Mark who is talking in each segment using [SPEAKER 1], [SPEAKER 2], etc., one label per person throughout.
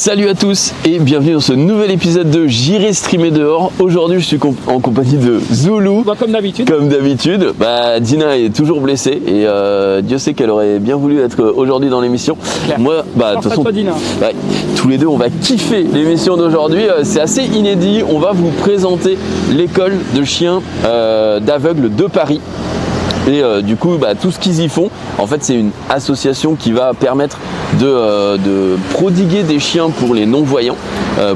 [SPEAKER 1] Salut à tous et bienvenue dans ce nouvel épisode de J'irai streamer dehors. Aujourd'hui je suis en compagnie de Zoulou.
[SPEAKER 2] Comme d'habitude.
[SPEAKER 1] Comme d'habitude. Dina est toujours blessée et Dieu sait qu'elle aurait bien voulu être aujourd'hui dans l'émission. Moi, de toute façon, tous les deux on va kiffer l'émission d'aujourd'hui. C'est assez inédit. On va vous présenter l'école de chiens d'aveugles de Paris. Et du coup, tout ce qu'ils y font, en fait, c'est une association qui va permettre de prodiguer des chiens pour les non-voyants,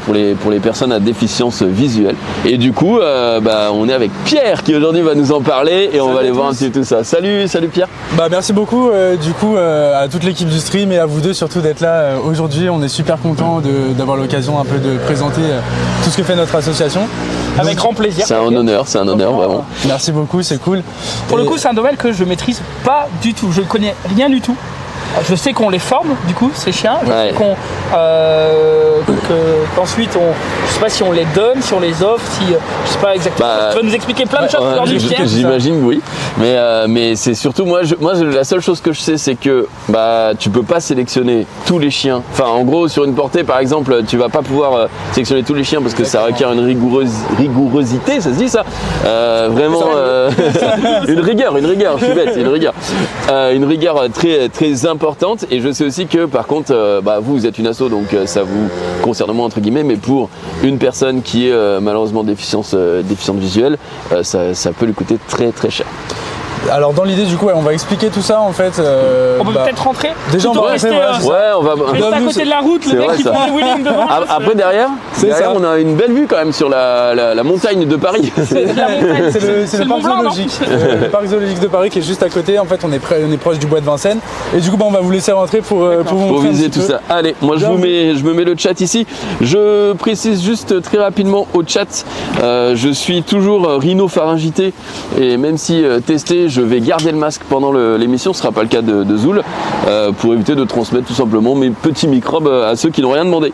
[SPEAKER 1] pour les personnes à déficience visuelle. Et du coup, on est avec Pierre qui aujourd'hui va nous en parler et on va aller voir un petit peu tout ça. Salut Pierre.
[SPEAKER 3] Merci beaucoup à toute l'équipe du stream et à vous deux surtout d'être là aujourd'hui. On est super contents d'avoir l'occasion un peu de présenter tout ce que fait notre association.
[SPEAKER 2] Avec grand plaisir.
[SPEAKER 1] C'est un honneur vraiment.
[SPEAKER 3] Merci beaucoup, c'est cool.
[SPEAKER 2] Pour le coup, c'est un domaine que je maîtrise pas du tout. Je ne connais rien du tout. Je sais qu'on les forme, du coup, ces chiens. Je sais qu'ensuite, je sais pas si on les donne, si on les offre, je sais pas exactement. Tu vas nous expliquer plein de choses aujourd'hui, Pierre.
[SPEAKER 1] J'imagine, oui. Mais c'est surtout, moi, la seule chose que je sais, c'est que tu peux pas sélectionner tous les chiens. Enfin, en gros, sur une portée, par exemple, tu vas pas pouvoir sélectionner tous les chiens parce que ça requiert une rigourosité, ça se dit ça vraiment, une rigueur, je suis bête, une rigueur très, très importante. Et je sais aussi que par contre vous êtes une asso, donc ça vous concerne moins entre guillemets, mais pour une personne qui est malheureusement déficiente visuelle, ça peut lui coûter très très cher.
[SPEAKER 3] Alors dans l'idée du coup on va expliquer tout ça en fait.
[SPEAKER 2] On peut peut-être rentrer.
[SPEAKER 3] Déjà on va rentrer.
[SPEAKER 1] On va
[SPEAKER 2] rester à côté de la route, le mec qui prend les wheelings devant.
[SPEAKER 1] Après derrière on a une belle vue quand même sur la montagne de Paris.
[SPEAKER 2] C'est
[SPEAKER 3] le parc zoologique. Le parc zoologique de Paris qui est juste à côté. En fait on est proche du bois de Vincennes. Et du coup on va vous laisser rentrer pour vous montrer
[SPEAKER 1] viser tout ça. Allez, moi je me mets le chat ici. Je précise juste très rapidement au chat, je suis toujours rhinopharyngité et même si testé, je vais garder le masque pendant l'émission, ce ne sera pas le cas de Zoul, pour éviter de transmettre tout simplement mes petits microbes à ceux qui n'ont rien demandé.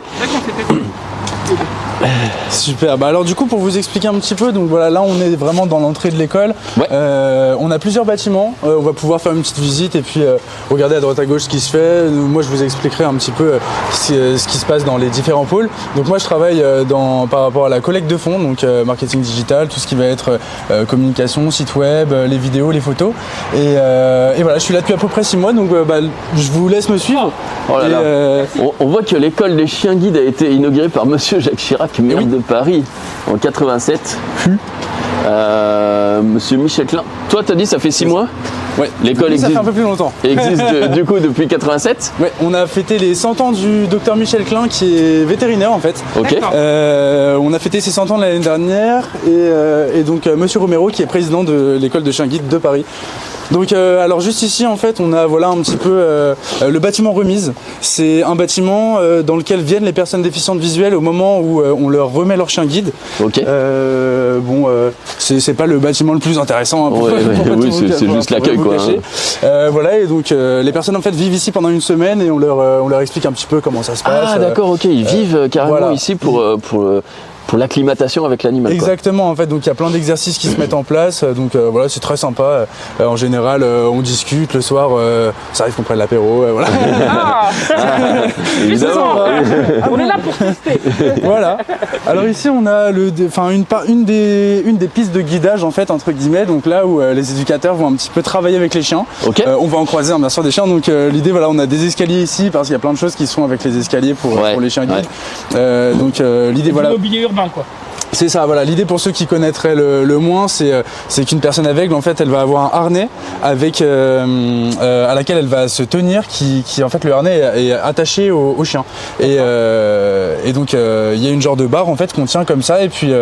[SPEAKER 3] Super, alors du coup pour vous expliquer un petit peu, donc voilà, là on est vraiment dans l'entrée de l'école. On a plusieurs bâtiments, on va pouvoir faire une petite visite et puis regarder à droite à gauche ce qui se fait. Moi je vous expliquerai un petit peu ce qui se passe dans les différents pôles. Donc moi je travaille par rapport à la collecte de fonds, donc marketing digital, tout ce qui va être communication, site web, les vidéos, les photos. Et voilà, je suis là depuis à peu près 6 mois, donc je vous laisse me suivre.
[SPEAKER 1] On voit que l'école des chiens guides a été inaugurée par monsieur Jacques Chirac, maire de Paris en 87. Monsieur Michel Klein. Toi, t'as dit ça fait 6 mois.
[SPEAKER 3] Ouais,
[SPEAKER 1] l'école existe.
[SPEAKER 3] Ça fait un peu plus longtemps.
[SPEAKER 1] Existe du coup depuis 87.
[SPEAKER 3] Ouais, on a fêté les 100 ans du docteur Michel Klein qui est vétérinaire en fait.
[SPEAKER 1] Ok.
[SPEAKER 3] On a fêté ses 100 ans l'année dernière et donc Monsieur Romero qui est président de l'école de chiens guides de Paris. Donc alors juste ici en fait on a un petit peu le bâtiment remise. C'est un bâtiment dans lequel viennent les personnes déficientes visuelles au moment où on leur remet leur chien guide.
[SPEAKER 1] Ok.
[SPEAKER 3] C'est pas le bâtiment le plus intéressant.
[SPEAKER 1] C'est juste l'accueil quoi.
[SPEAKER 3] Voilà, et donc les personnes en fait vivent ici pendant une semaine et on leur explique un petit peu comment ça se passe.
[SPEAKER 1] Ah d'accord, ok, ils vivent carrément ici pour l'acclimatation avec l'animal.
[SPEAKER 3] Exactement, en fait, donc il y a plein d'exercices qui se mettent en place, donc voilà, c'est très sympa. En général, on discute le soir, ça arrive qu'on prenne l'apéro, voilà.
[SPEAKER 1] Évidemment.
[SPEAKER 2] On est là pour tester.
[SPEAKER 3] Voilà. Alors ici, on a une des pistes de guidage en fait entre guillemets, donc là où les éducateurs vont un petit peu travailler avec les chiens.
[SPEAKER 1] Okay.
[SPEAKER 3] On va en croiser bien sûr des chiens, donc l'idée voilà, on a des escaliers ici parce qu'il y a plein de choses qui sont avec les escaliers pour les chiens guides. Donc l'idée voilà.
[SPEAKER 2] L'immobilier urbain quoi.
[SPEAKER 3] C'est ça, voilà. L'idée pour ceux qui connaîtraient le moins, c'est qu'une personne aveugle, en fait, elle va avoir un harnais avec à laquelle elle va se tenir, qui en fait le harnais est attaché au chien. Et donc il y a une genre de barre en fait qu'on tient comme ça, et puis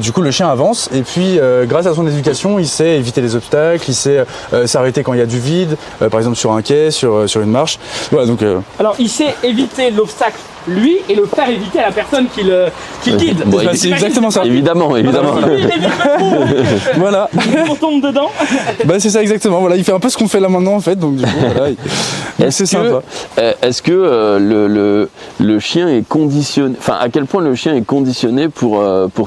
[SPEAKER 3] du coup le chien avance. Et puis grâce à son éducation, il sait éviter les obstacles, il sait s'arrêter quand il y a du vide, par exemple sur un quai, sur une marche. Voilà, donc.
[SPEAKER 2] Alors il sait éviter l'obstacle lui et le faire éviter à la personne qui le guide.
[SPEAKER 3] C'est exactement ça.
[SPEAKER 1] Évidemment.
[SPEAKER 3] Voilà.
[SPEAKER 2] On tombe dedans.
[SPEAKER 3] C'est ça exactement. Voilà, il fait un peu ce qu'on fait là maintenant en fait. Donc du coup, voilà.
[SPEAKER 1] C'est sympa. Est-ce que le chien est conditionné, enfin à quel point le chien est conditionné pour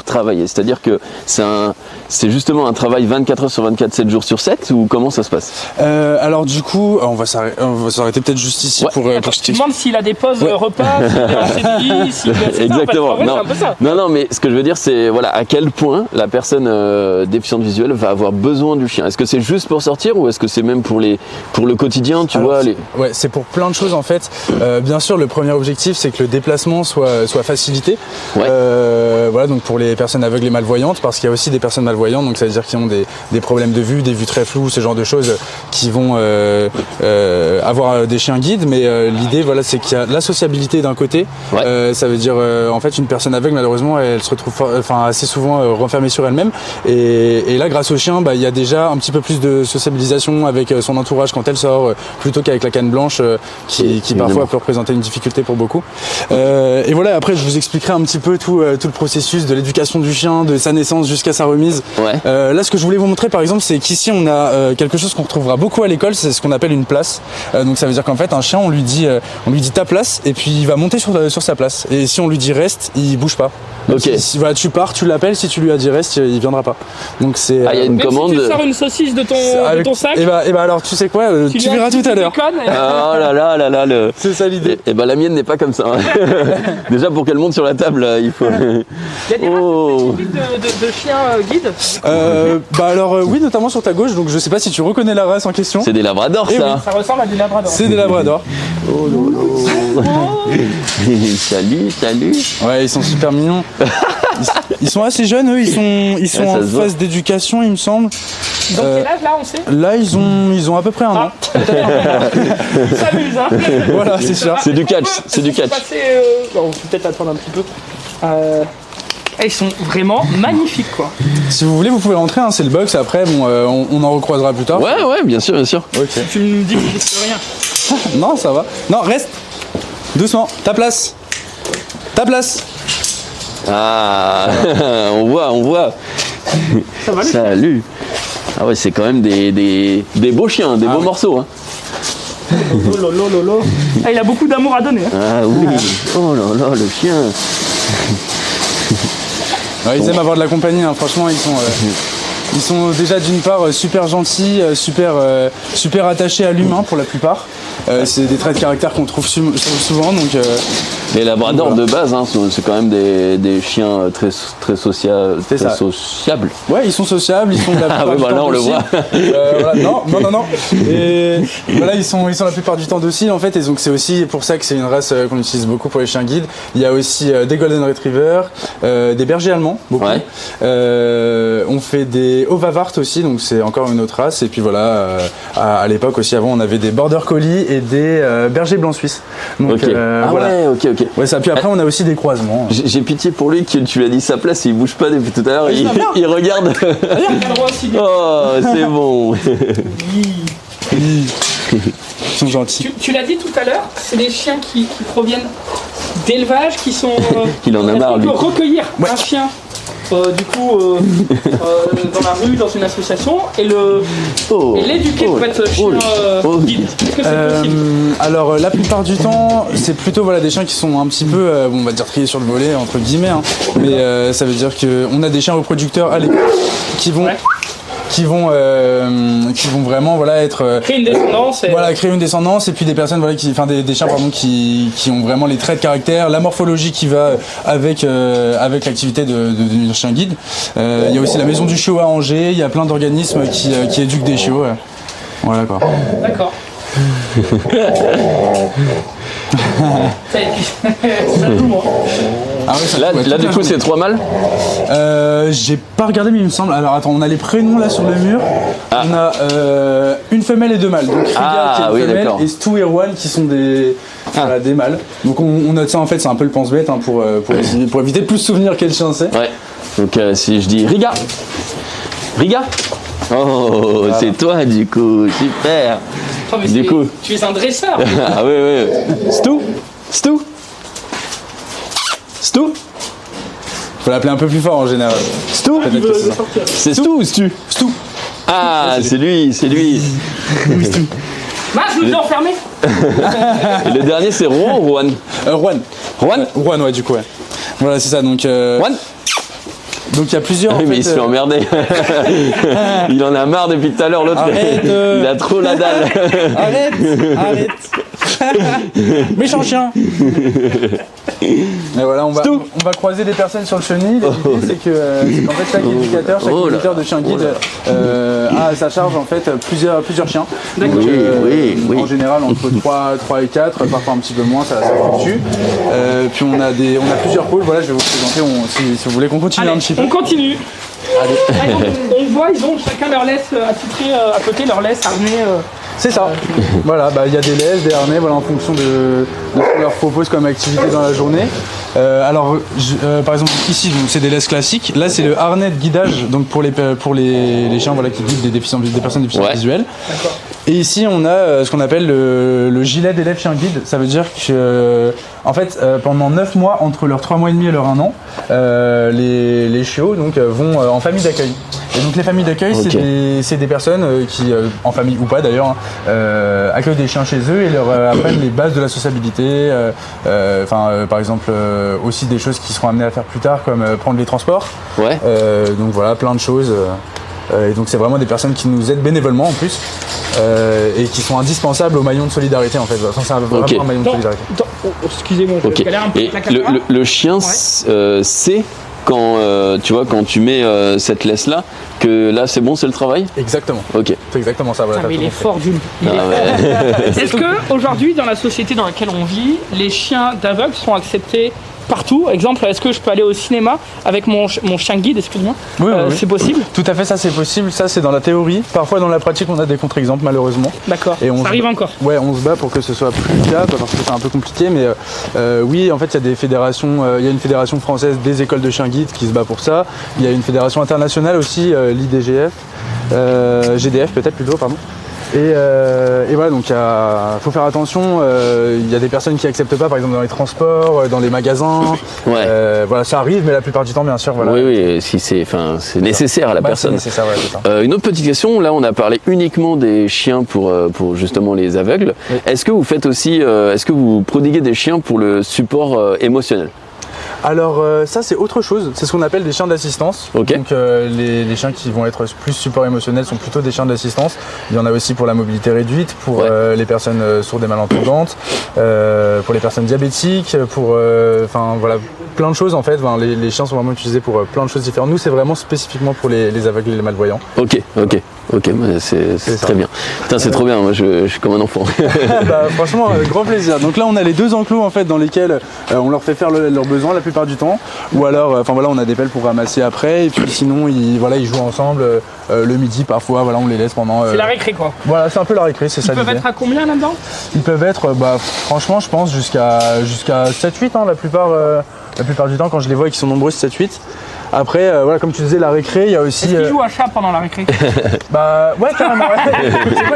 [SPEAKER 1] travailler? C'est-à-dire que c'est justement un travail 24 heures sur 24, 7 jours sur 7, ou comment ça se passe?
[SPEAKER 3] Alors du coup, on va s'arrêter peut-être juste ici pour
[SPEAKER 2] je te demande s'il a des pauses repas. est en CDI, si
[SPEAKER 1] exactement.
[SPEAKER 2] Ça, en fait, c'est un peu ça.
[SPEAKER 1] Non, mais ce que je veux dire, c'est voilà, à quel point la personne déficiente visuelle va avoir besoin du chien. Est-ce que c'est juste pour sortir ou est-ce que c'est même pour le quotidien, vois
[SPEAKER 3] Ouais, c'est pour plein de choses en fait. Bien sûr, le premier objectif, c'est que le déplacement soit facilité.
[SPEAKER 1] Ouais.
[SPEAKER 3] Voilà, donc pour les personnes aveugles et malvoyantes, parce qu'il y a aussi des personnes malvoyantes, donc ça veut dire qu'ils ont des problèmes de vue, des vues très floues, ce genre de choses qui vont avoir des chiens guides. Mais l'idée, voilà, c'est qu'il y a la sociabilité d'un côté.
[SPEAKER 1] Ouais.
[SPEAKER 3] Ça veut dire, en fait, une personne aveugle, malheureusement, elle se retrouve assez souvent renfermée sur elle-même. Et là, grâce au chien, il y a déjà un petit peu plus de sociabilisation avec son entourage quand elle sort, plutôt qu'avec la canne blanche qui parfois peut représenter une difficulté pour beaucoup. Et voilà, après, je vous expliquerai un petit peu tout le processus de l'éducation du chien, de sa naissance jusqu'à sa remise.
[SPEAKER 1] Ouais.
[SPEAKER 3] Là, ce que je voulais vous montrer, par exemple, c'est qu'ici, on a quelque chose qu'on retrouvera beaucoup à l'école, c'est ce qu'on appelle une place. Donc ça veut dire qu'en fait, un chien, on lui dit ta place, et puis il va monter sur sa place. Et si on lui dit reste, il bouge pas. Donc,
[SPEAKER 1] ok.
[SPEAKER 3] si voilà, tu pars, tu l'appelles, si tu lui as dit reste, il viendra pas. Donc c'est.
[SPEAKER 1] Il y a une
[SPEAKER 2] Même
[SPEAKER 1] commande.
[SPEAKER 2] si tu sors une saucisse de ton sac.
[SPEAKER 3] Et bah alors, tu sais quoi, tu verras tout à l'heure.
[SPEAKER 1] Oh là là,
[SPEAKER 3] C'est ça l'idée.
[SPEAKER 1] Et la mienne n'est pas comme ça. Déjà pour qu'elle monte sur la table, il faut.
[SPEAKER 2] Il y a des races spécifiques de chiens guides.
[SPEAKER 3] Alors oui, notamment sur ta gauche. Donc je sais pas si tu reconnais la race en question.
[SPEAKER 1] C'est des labradors,
[SPEAKER 3] Eh
[SPEAKER 1] ça.
[SPEAKER 2] Ça ressemble à des labradors.
[SPEAKER 3] C'est des labradors.
[SPEAKER 1] Oh salut.
[SPEAKER 3] Ouais, ils sont super mignons. Ils sont assez jeunes, eux. Ils sont en phase d'éducation, il me semble.
[SPEAKER 2] Ils ont quel âge là, on sait?
[SPEAKER 3] Là, ils ont à peu près un an.
[SPEAKER 2] Ils s'amusent, hein.
[SPEAKER 3] Voilà, c'est ça.
[SPEAKER 1] C'est du catch, c'est du catch.
[SPEAKER 2] On peut peut-être attendre un petit peu. Ils sont vraiment magnifiques, quoi.
[SPEAKER 3] Si vous voulez, vous pouvez rentrer, hein, c'est le box. Après, bon, on en recroisera plus tard.
[SPEAKER 1] Ouais, bien sûr.
[SPEAKER 3] Ok.
[SPEAKER 2] Tu me dis que je sais rien.
[SPEAKER 3] Non, ça va. Non, reste. Doucement. Ta place.
[SPEAKER 1] Ah, on voit.
[SPEAKER 2] Ça va,
[SPEAKER 1] Salut. Ah ouais, c'est quand même des beaux chiens, des beaux morceaux. Hein.
[SPEAKER 2] Il a beaucoup d'amour à donner. Hein.
[SPEAKER 1] Ah oui. Oh là, le chien.
[SPEAKER 3] Ouais, ils aiment avoir de la compagnie, hein. Franchement, ils sont déjà d'une part super gentils, super attachés à l'humain pour la plupart. C'est des traits de caractère qu'on trouve souvent. Donc,
[SPEAKER 1] les labradors de base, hein, c'est quand même des chiens très sociables.
[SPEAKER 3] Ouais, ils sont sociables, ils sont de la plupart du temps
[SPEAKER 1] là on le
[SPEAKER 3] dociles.
[SPEAKER 1] voit.
[SPEAKER 3] Voilà, non. Et voilà, ils sont la plupart du temps dociles en fait, et donc c'est aussi pour ça que c'est une race qu'on utilise beaucoup pour les chiens guides. Il y a aussi des Golden Retriever, des bergers allemands, beaucoup.
[SPEAKER 1] Ouais.
[SPEAKER 3] On fait des Haut-Vavart aussi, donc c'est encore une autre race. Et puis voilà, à l'époque aussi, avant, on avait des Border Collie et des bergers blancs suisses. Donc, voilà.
[SPEAKER 1] Ouais, ok.
[SPEAKER 3] Ouais, ça. Puis après, on a aussi des croisements.
[SPEAKER 1] J'ai pitié pour lui, que tu lui as dit sa place, il bouge pas depuis tout à l'heure, il regarde. Oh, c'est bon.
[SPEAKER 3] Ils sont gentils.
[SPEAKER 2] Tu l'as dit tout à l'heure, c'est des chiens qui proviennent d'élevage, qui sont.
[SPEAKER 1] Il en a marre,
[SPEAKER 2] on
[SPEAKER 1] lui.
[SPEAKER 2] peut recueillir un chien. Dans la rue, dans une association, et l'éduquer pour être chien guide. Est-ce que c'est possible?
[SPEAKER 3] Alors la plupart du temps, c'est plutôt des chiens qui sont un petit peu, on va dire triés sur le volet entre guillemets, hein. Mais ça veut dire qu'on a des chiens reproducteurs à l'école qui vont vraiment être
[SPEAKER 2] créer une descendance
[SPEAKER 3] créer une descendance, et puis des personnes des chiens qui ont vraiment les traits de caractère, la morphologie qui va avec l'activité de devenir chien guide. Il y a aussi la maison du chiot à Angers, il y a plein d'organismes qui éduquent des chiots. Voilà quoi.
[SPEAKER 2] D'accord. Ça tout, moi.
[SPEAKER 3] Ah ouais,
[SPEAKER 1] Là du coup c'est 3 mâles.
[SPEAKER 3] J'ai pas regardé, mais il me semble. Alors attends, on a les prénoms là sur le mur. On a une femelle et 2 mâles. Donc Frida qui est une femelle, et Stu et Erwan qui sont des mâles. Donc on note ça en fait, c'est un peu le pense-bête, hein, pour éviter de plus se souvenir quel chien c'est.
[SPEAKER 1] Ouais. Donc si je dis Riga. Oh, voilà. C'est toi du coup, super.
[SPEAKER 2] Oh, du coup, tu es un dresseur.
[SPEAKER 1] Ah oui. Stu.
[SPEAKER 3] Faut l'appeler un peu plus fort en général.
[SPEAKER 1] Stu. C'est Stu ou Stu? Ah, c'est lui.
[SPEAKER 2] Je vous ai enfermé.
[SPEAKER 1] Et le dernier c'est Juan.
[SPEAKER 3] Juan, ouais, du coup, ouais. Voilà, c'est ça. Donc
[SPEAKER 1] Juan.
[SPEAKER 3] Donc il y a plusieurs.
[SPEAKER 1] Oui, mais il se fait emmerder. Il en a marre depuis tout à l'heure, l'autre.
[SPEAKER 3] Arrête,
[SPEAKER 1] il a trop la dalle.
[SPEAKER 3] Arrête. Méchant chien. Et voilà, on va croiser des personnes sur le chenil. L'idée c'est qu'en fait chaque éducateur de chien guide a à sa charge en fait plusieurs chiens. Donc, en général entre 3 et 4, parfois un petit peu moins, ça fluctue. Puis on a plusieurs pôles. Voilà, je vais vous présenter si vous voulez qu'on continue.
[SPEAKER 2] Allez,
[SPEAKER 3] un petit peu.
[SPEAKER 2] On continue. On voit, ils ont chacun leur laisse attitrée à côté, leur laisse harnais.
[SPEAKER 3] C'est ça. Voilà, il y a des laisses, des harnais, voilà, en fonction de ce qu'on leur propose comme activité dans la journée. Par exemple ici, c'est des laisses classiques. Là, c'est le harnais de guidage, donc pour les chiens, voilà, qui guident des personnes déficientes visuelles. Et ici, on a ce qu'on appelle le gilet d'élève chien guide. Ça veut dire que, en fait, pendant 9 mois, entre leurs 3 mois et demi et leurs 1 an, les chiots donc, vont en famille d'accueil. Et donc les familles d'accueil, c'est des personnes qui, en famille ou pas d'ailleurs, accueillent des chiens chez eux et leur apprennent les bases de la sociabilité. Par exemple, aussi des choses qui seront amenées à faire plus tard, comme prendre les transports. Donc voilà, plein de choses. Et donc c'est vraiment des personnes qui nous aident bénévolement en plus et qui sont indispensables au maillon de solidarité en fait. Enfin, c'est vraiment un maillon de solidarité.
[SPEAKER 2] Excusez-moi, je galère un peu avec la caméra.
[SPEAKER 1] Le chien sait quand tu mais cette laisse là que là c'est bon, c'est le travail.
[SPEAKER 3] Exactement.
[SPEAKER 1] Ok.
[SPEAKER 3] C'est exactement ça. Voilà,
[SPEAKER 2] mais il est fort d'une. Est-ce que aujourd'hui dans la société dans laquelle on vit, les chiens d'aveugles sont acceptés partout? Exemple, est-ce que je peux aller au cinéma avec mon chien guide, excuse-moi? Oui. C'est possible?
[SPEAKER 3] Tout à fait, ça c'est possible, ça c'est dans la théorie. Parfois dans la pratique on a des contre-exemples malheureusement.
[SPEAKER 2] D'accord, ça arrive encore?
[SPEAKER 3] Ouais, on se bat pour que ce soit plus le cas, parce que c'est un peu compliqué, mais oui, en fait il y a des fédérations, il y a une fédération française des écoles de chiens guides qui se bat pour ça. Il y a une fédération internationale aussi, l'IDGF, GDF peut-être plutôt, pardon. Et voilà, donc il faut faire attention, il y a des personnes qui acceptent pas, par exemple dans les transports, dans les magasins. Voilà, ça arrive, mais la plupart du temps, bien sûr. Voilà.
[SPEAKER 1] Oui, si c'est nécessaire à la personne.
[SPEAKER 3] C'est nécessaire, c'est ça.
[SPEAKER 1] Une autre petite question, là on a parlé uniquement des chiens pour justement les aveugles. Oui. Est-ce que vous faites aussi, est-ce que vous prodiguez des chiens pour le support émotionnel?
[SPEAKER 3] Alors ça c'est autre chose, c'est ce qu'on appelle des chiens d'assistance. Donc les chiens qui vont être plus support émotionnel sont plutôt des chiens d'assistance. Il y en a aussi pour la mobilité réduite, pour les personnes sourdes et malentendantes, pour les personnes diabétiques, pour voilà, plein de choses en fait. Les chiens sont vraiment utilisés pour plein de choses différentes. Nous c'est vraiment spécifiquement pour les aveugles et les malvoyants.
[SPEAKER 1] Ok, c'est très bien. Putain, c'est trop bien, moi je suis comme un enfant.
[SPEAKER 3] Franchement, grand plaisir. Donc là on a les 2 enclos en fait dans lesquels on leur fait faire leurs besoins la plupart du temps, ou alors on a des pelles pour ramasser après, et puis sinon ils jouent ensemble le midi parfois, voilà, on les laisse pendant.
[SPEAKER 2] C'est la récré quoi.
[SPEAKER 3] Voilà, c'est un peu la récré, c'est ça.
[SPEAKER 2] Ils peuvent être à combien là-dedans?
[SPEAKER 3] Ils peuvent être, franchement je pense jusqu'à 7-8 la plupart du temps quand je les vois et qu'ils sont nombreux, 7-8. Après, voilà, comme tu disais, la récré, il y a aussi.
[SPEAKER 2] Est-ce qu'ils jouent à chat pendant la récré?
[SPEAKER 3] Ouais, carrément.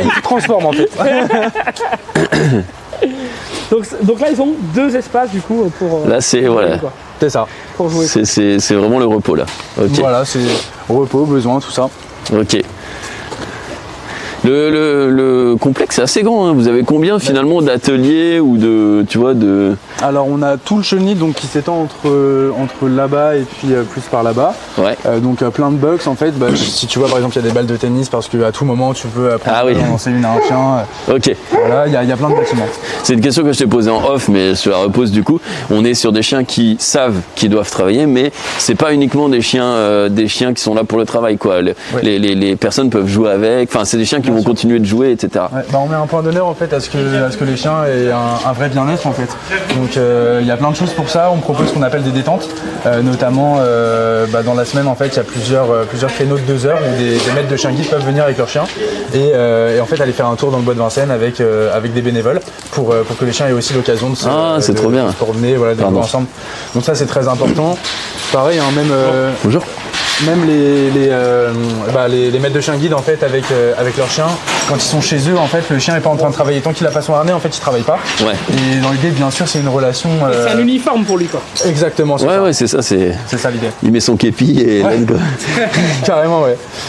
[SPEAKER 3] Ils se transforment en fait.
[SPEAKER 2] Donc là, ils ont 2 espaces du coup pour.
[SPEAKER 1] Là, c'est voilà.
[SPEAKER 3] C'est ça.
[SPEAKER 2] Pour jouer.
[SPEAKER 1] C'est vraiment le repos là. Okay.
[SPEAKER 3] Voilà, c'est repos, besoin, tout ça.
[SPEAKER 1] Ok. Le complexe est assez grand, hein. Vous avez combien finalement d'ateliers ou de.
[SPEAKER 3] Alors on a tout le chenil donc qui s'étend entre là-bas et puis plus par là-bas. Donc plein de box en fait. Si tu vois par exemple il y a des balles de tennis parce qu'à tout moment tu peux apprendre à lancer une à un chien.
[SPEAKER 1] Ok.
[SPEAKER 3] Voilà, il y a plein de bâtiments.
[SPEAKER 1] C'est une question que je t'ai posée en off, mais je la repose du coup. On est sur des chiens qui savent qu'ils doivent travailler, mais c'est pas uniquement des chiens qui sont là pour le travail quoi. Les personnes peuvent jouer avec. Enfin c'est des chiens qui vont continuer de jouer, etc.
[SPEAKER 3] On met un point d'honneur en fait à ce que les chiens aient un vrai bien-être en fait. Donc il y a plein de choses pour ça. On propose ce qu'on appelle des détentes, notamment dans la semaine en fait il y a plusieurs créneaux de 2 heures où des maîtres de chiens guides peuvent venir avec leurs chiens et en fait aller faire un tour dans le bois de Vincennes avec des bénévoles pour que les chiens aient aussi l'occasion de se promener, voilà, de jouer ensemble. Donc ça c'est très important. Pareil, hein, même.
[SPEAKER 1] Bonjour.
[SPEAKER 3] Même les maîtres de chiens guides en fait avec leurs chiens, quand ils sont chez eux en fait le chien n'est pas en train de travailler tant qu'il a pas son harnais en fait il travaille pas. Et dans l'idée bien sûr c'est une relation.
[SPEAKER 2] C'est un uniforme pour lui quoi.
[SPEAKER 3] Exactement.
[SPEAKER 1] C'est ça. C'est ça
[SPEAKER 3] l'idée.
[SPEAKER 1] Il met son képi et let's go.
[SPEAKER 3] Carrément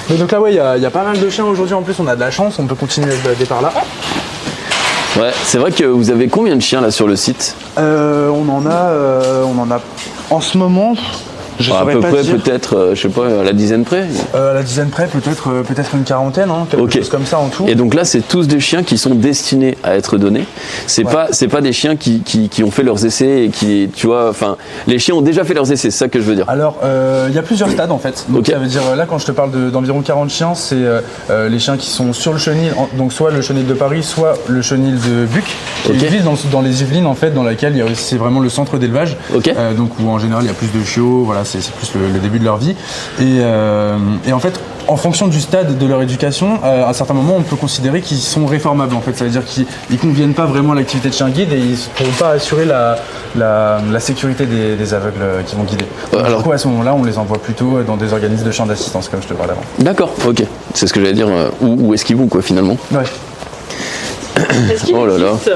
[SPEAKER 3] Mais donc là il y a pas mal de chiens aujourd'hui en plus, on a de la chance, on peut continuer à se balader par là.
[SPEAKER 1] Ouais, c'est vrai que vous avez combien de chiens là sur le site?
[SPEAKER 3] On en a en ce moment.
[SPEAKER 1] À peu près, peut-être, je sais pas, à la dizaine près.
[SPEAKER 3] À la dizaine près, peut-être une quarantaine, hein, quelque chose comme ça en tout.
[SPEAKER 1] Et donc là, c'est tous des chiens qui sont destinés à être donnés. C'est pas des chiens qui ont fait leurs essais et qui, tu vois, enfin, les chiens ont déjà fait leurs essais, c'est ça que je veux dire.
[SPEAKER 3] Alors, il y a plusieurs stades en fait. Donc ça veut dire, là, quand je te parle d'environ 40 chiens, c'est les chiens qui sont sur le chenil, donc soit le chenil de Paris, soit le chenil de Buc, qui est une ville dans les Yvelines en fait, dans laquelle c'est vraiment le centre d'élevage. Donc où en général il y a plus de chiots, voilà, c'est plus le début de leur vie. Et en fait, en fonction du stade de leur éducation, à un certain moment, on peut considérer qu'ils sont réformables en fait. Ça veut dire qu'ils ne conviennent pas vraiment à l'activité de chien guide et ils ne pourront pas assurer la sécurité des aveugles qui vont guider. Alors, du coup, à ce moment-là, on les envoie plutôt dans des organismes de chiens d'assistance, comme je te parlais avant.
[SPEAKER 1] D'accord, ok. C'est ce que j'allais dire. Où est-ce qu'ils vont, quoi, finalement?
[SPEAKER 3] Ouais.
[SPEAKER 2] Est-ce qu'il existe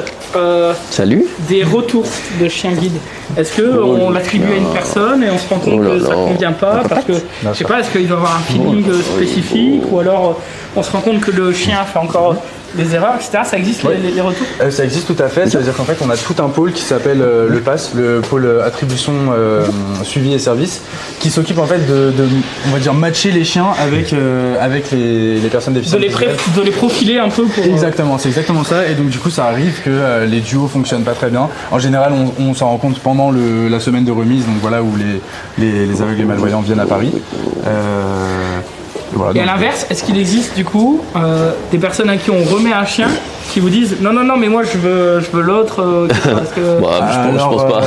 [SPEAKER 1] Salut.
[SPEAKER 2] des retours de chiens guides? Est-ce qu'on l'attribue à une personne et on se rend compte que ça ne convient pas parce que, je sais pas, est-ce qu'il doit avoir un feeling spécifique ou alors on se rend compte que le chien fait encore des erreurs, etc. Ça existe les retours?
[SPEAKER 3] Ça existe tout à fait, ça veut dire qu'en fait on a tout un pôle qui s'appelle le PAS, le pôle attribution, suivi et service, qui s'occupe en fait de on va dire matcher les chiens avec les personnes déficientes.
[SPEAKER 2] De les profiler un peu pour...
[SPEAKER 3] Exactement, c'est exactement ça, et donc du coup ça arrive que les duos fonctionnent pas très bien. En général on s'en rend compte pendant la semaine de remise, donc voilà où les aveugles et malvoyants viennent à Paris. Voilà,
[SPEAKER 2] et à l'inverse, est-ce qu'il existe du coup des personnes à qui on remet un chien qui vous disent non mais moi je veux l'autre
[SPEAKER 1] je pense pas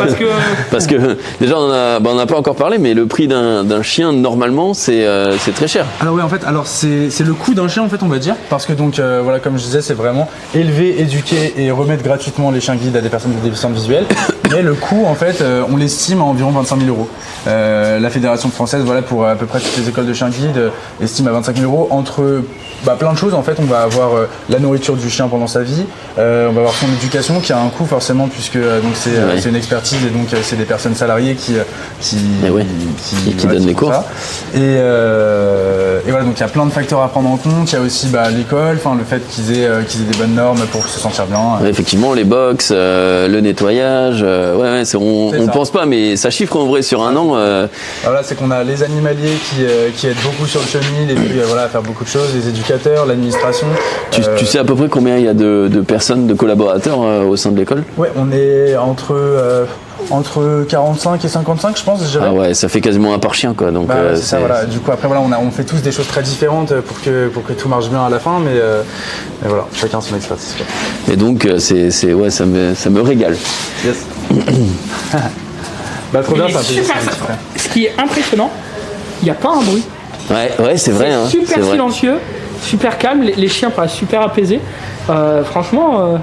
[SPEAKER 1] parce que déjà on n'a pas encore parlé, mais le prix d'un chien normalement c'est très cher.
[SPEAKER 3] Alors oui, en fait, c'est le coût d'un chien en fait, on va dire, parce que donc voilà, comme je disais, c'est vraiment élever, éduquer et remettre gratuitement les chiens guides à des personnes déficientes visuelles. Mais le coût en fait, on l'estime à environ 25 000 euros. La fédération française, voilà, pour à peu près toutes les écoles de chiens guides, estime à 25 000 euros entre plein de choses. En fait, on va avoir la nourriture du chien pendant sa vie, on va avoir son éducation qui a un coût forcément, puisque donc c'est une expertise et donc c'est des personnes salariées qui
[SPEAKER 1] donnent les cours.
[SPEAKER 3] Et voilà, donc il y a plein de facteurs à prendre en compte. Il y a aussi l'école, le fait qu'ils aient des bonnes normes pour se sentir bien.
[SPEAKER 1] Effectivement, les box, le nettoyage, on pense pas, mais ça chiffre en vrai sur un an.
[SPEAKER 3] Voilà, c'est qu'on a les animaliers qui aident beaucoup sur le chenil et puis à faire beaucoup de choses, les éducateurs, l'administration.
[SPEAKER 1] Tu sais à peu près combien il y a de personnes, de collaborateurs au sein de l'école?
[SPEAKER 3] Ouais, on est entre 45 et 55, je pense, je dirais.
[SPEAKER 1] Ah ouais, ça fait quasiment un par chien, quoi. Donc
[SPEAKER 3] c'est ça, voilà. Du coup, après, voilà, on fait tous des choses très différentes pour que tout marche bien à la fin, mais voilà, chacun son expertise, quoi.
[SPEAKER 1] Et donc, ça me régale.
[SPEAKER 3] Yes. Trop bien, ça.
[SPEAKER 2] Ce qui est impressionnant, il n'y a pas un bruit.
[SPEAKER 1] Ouais, c'est vrai.
[SPEAKER 2] C'est super silencieux, super calme, les chiens paraissent super apaisés. Franchement,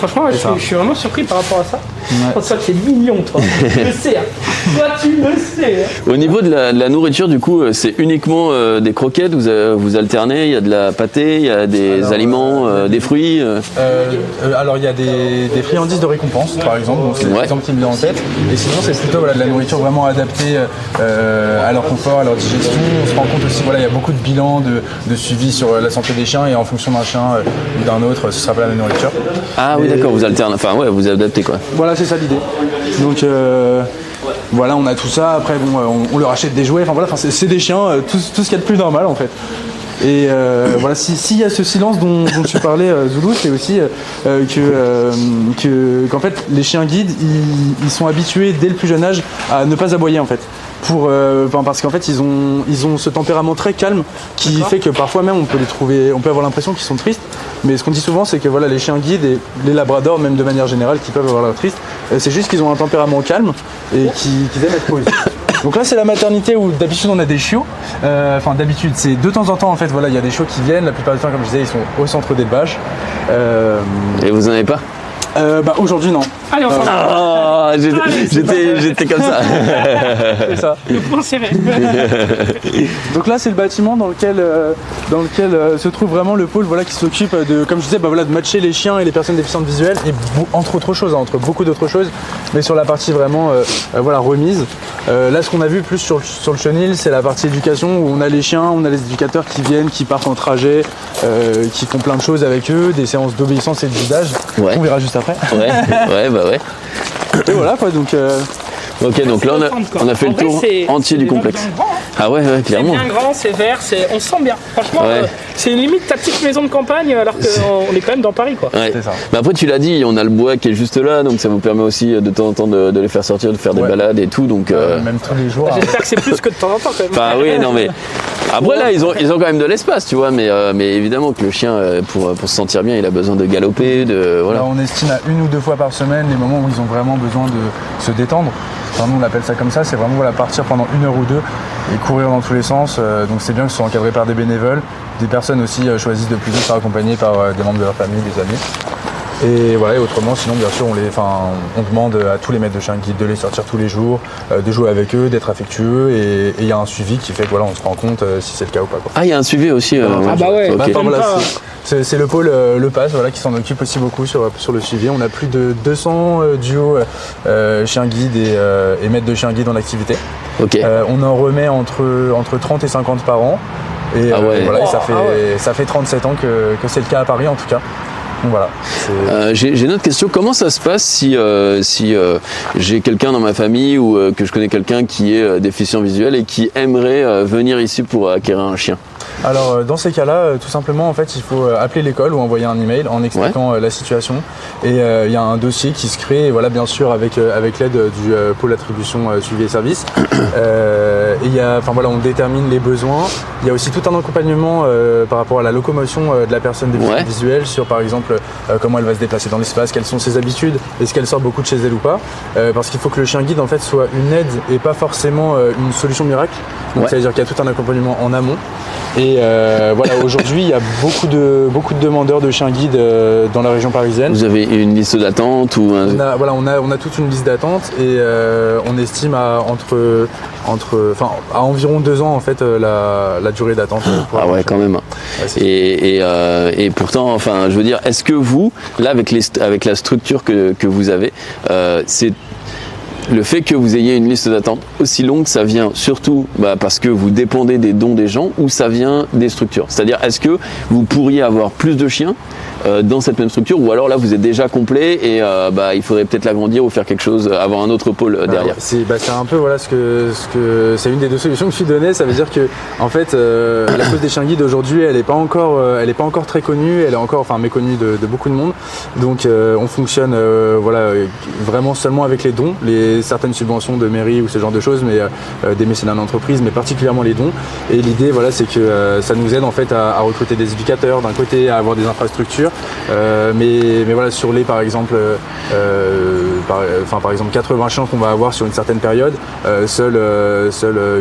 [SPEAKER 2] je suis vraiment surpris par rapport à ça. Ouais. Toi, tu es mignon, toi. Je le sais. Toi, tu le sais.
[SPEAKER 1] Au niveau de la nourriture, du coup, c'est uniquement des croquettes, vous alternez, il y a de la pâtée, il y a des aliments, des fruits
[SPEAKER 3] alors, il y a des friandises de récompense, par exemple, donc c'est l'exemple qui me vient en tête. Et sinon, c'est plutôt de la nourriture vraiment adaptée à leur confort, à leur digestion. On se rend compte aussi, il y a beaucoup de bilans de suivi sur la santé des chiens, et en fonction d'un chien ou d'un autre, ce sera pas la même nourriture.
[SPEAKER 1] Ah oui, d'accord, vous alternez, vous adaptez, quoi.
[SPEAKER 3] Voilà, c'est ça l'idée. Donc voilà, on a tout ça. Après, on leur achète des jouets. C'est des chiens, tout ce qu'il y a de plus normal en fait. Et voilà, s'il y a ce silence dont tu parlais, Zoulou, c'est aussi qu'en fait les chiens guides ils sont habitués dès le plus jeune âge à ne pas aboyer en fait. Parce qu'en fait ils ont ce tempérament très calme qui fait que parfois même on peut avoir l'impression qu'ils sont tristes, mais ce qu'on dit souvent c'est que voilà, les chiens guides et les labradors même de manière générale qui peuvent avoir l'air tristes, c'est juste qu'ils ont un tempérament calme et qu'ils aiment être posés. Donc là c'est la maternité où d'habitude on a des chiots, d'habitude c'est de temps en temps en fait, voilà, il y a des chiots qui viennent, la plupart du temps comme je disais ils sont au centre d'élevage.
[SPEAKER 1] Et vous en avez pas?
[SPEAKER 3] Aujourd'hui non.
[SPEAKER 2] Allez, on s'en va.
[SPEAKER 1] J'étais comme ça.
[SPEAKER 3] C'est ça.
[SPEAKER 2] Le point serré.
[SPEAKER 3] Donc là c'est le bâtiment dans lequel se trouve vraiment le pôle, voilà, qui s'occupe de, comme je disais, de matcher les chiens et les personnes déficientes visuelles, et entre autres choses, entre beaucoup d'autres choses, mais sur la partie vraiment remise. Là ce qu'on a vu plus sur le chenil, c'est la partie éducation où on a les chiens, on a les éducateurs qui viennent, qui partent en trajet, qui font plein de choses avec eux, des séances d'obéissance et de guidage. On verra juste après.
[SPEAKER 1] Ouais.
[SPEAKER 3] Et voilà quoi, donc
[SPEAKER 1] Ok, donc là on a fait le tour entier du complexe. Ah ouais, clairement.
[SPEAKER 2] C'est bien grand, c'est vert, on se sent bien. Franchement, c'est limite ta petite maison de campagne alors qu'on est quand même dans Paris, quoi.
[SPEAKER 1] Ouais. C'est ça. Mais après, tu l'as dit, on a le bois qui est juste là, donc ça vous permet aussi de temps en temps de les faire sortir, de faire des balades et tout. Donc,
[SPEAKER 3] même tous les jours.
[SPEAKER 2] J'espère que c'est plus que de temps en temps quand même.
[SPEAKER 1] Bah oui, non mais. Après là, ils ont quand même de l'espace, tu vois, mais évidemment que le chien, pour se sentir bien, il a besoin de galoper, voilà.
[SPEAKER 3] Là, on estime à 1 ou 2 fois par semaine les moments où ils ont vraiment besoin de se détendre. Enfin, nous on appelle ça comme ça, c'est vraiment partir pendant 1 heure ou 2 et courir dans tous les sens. Donc c'est bien que ce soit encadré par des bénévoles. Des personnes aussi choisissent de plus se faire accompagner par des membres de leur famille, des amis. Et voilà, et autrement, sinon bien sûr on demande à tous les maîtres de chien guide de les sortir tous les jours, de jouer avec eux, d'être affectueux, et il y a un suivi qui fait que on se rend compte si c'est le cas ou pas, quoi.
[SPEAKER 1] Ah, il y a un suivi aussi.
[SPEAKER 2] Ah bah ouais.
[SPEAKER 1] Okay.
[SPEAKER 3] C'est le pôle Le Pass qui s'en occupe aussi beaucoup sur le suivi. On a plus de 200 duos chiens guides et maîtres de chien guide en activité.
[SPEAKER 1] Okay.
[SPEAKER 3] On en remet entre 30 et 50 par an. Et, et ça fait 37 ans que c'est le cas à Paris en tout cas. Donc voilà.
[SPEAKER 1] J'ai une autre question. Comment ça se passe si j'ai quelqu'un dans ma famille ou que je connais quelqu'un qui est déficient visuel et qui aimerait venir ici pour acquérir un chien?
[SPEAKER 3] Alors dans ces cas-là, tout simplement en fait il faut appeler l'école ou envoyer un email en expliquant la situation, et il y a un dossier qui se crée, bien sûr avec l'aide du pôle attribution suivi et service. On détermine les besoins. Il y a aussi tout un accompagnement par rapport à la locomotion de la personne déficiente visuelle, sur par exemple comment elle va se déplacer dans l'espace, quelles sont ses habitudes, est-ce qu'elle sort beaucoup de chez elle ou pas, parce qu'il faut que le chien guide en fait soit une aide et pas forcément une solution miracle. Donc ça veut dire qu'il y a tout un accompagnement en amont. Et aujourd'hui il y a beaucoup de demandeurs de chiens guides dans la région parisienne.
[SPEAKER 1] Vous avez une liste d'attente ou
[SPEAKER 3] on a toute une liste d'attente, et on estime à environ 2 ans en fait la durée d'attente.
[SPEAKER 1] Ah ouais, quand même. Et pourtant, je veux dire, est-ce que vous, là avec la structure que vous avez, c'est le fait que vous ayez une liste d'attente aussi longue, ça vient surtout parce que vous dépendez des dons des gens, ou ça vient des structures? C'est-à-dire, est-ce que vous pourriez avoir plus de chiens dans cette même structure, ou alors là vous êtes déjà complet et il faudrait peut-être l'agrandir ou faire quelque chose, avoir un autre pôle derrière?
[SPEAKER 3] C'est un peu c'est une des 2 solutions que je suis donnée. Ça veut dire que en fait la cause des chiens guides aujourd'hui elle est pas encore très connue, elle est encore méconnue de beaucoup de monde. Donc on fonctionne vraiment seulement avec les dons, certaines subventions de mairie ou ce genre de choses, mais des mécénats d'entreprise, mais particulièrement les dons. Et l'idée c'est que ça nous aide en fait à recruter des éducateurs d'un côté, à avoir des infrastructures, mais sur les par exemple 80 chiens qu'on va avoir sur une certaine période, seule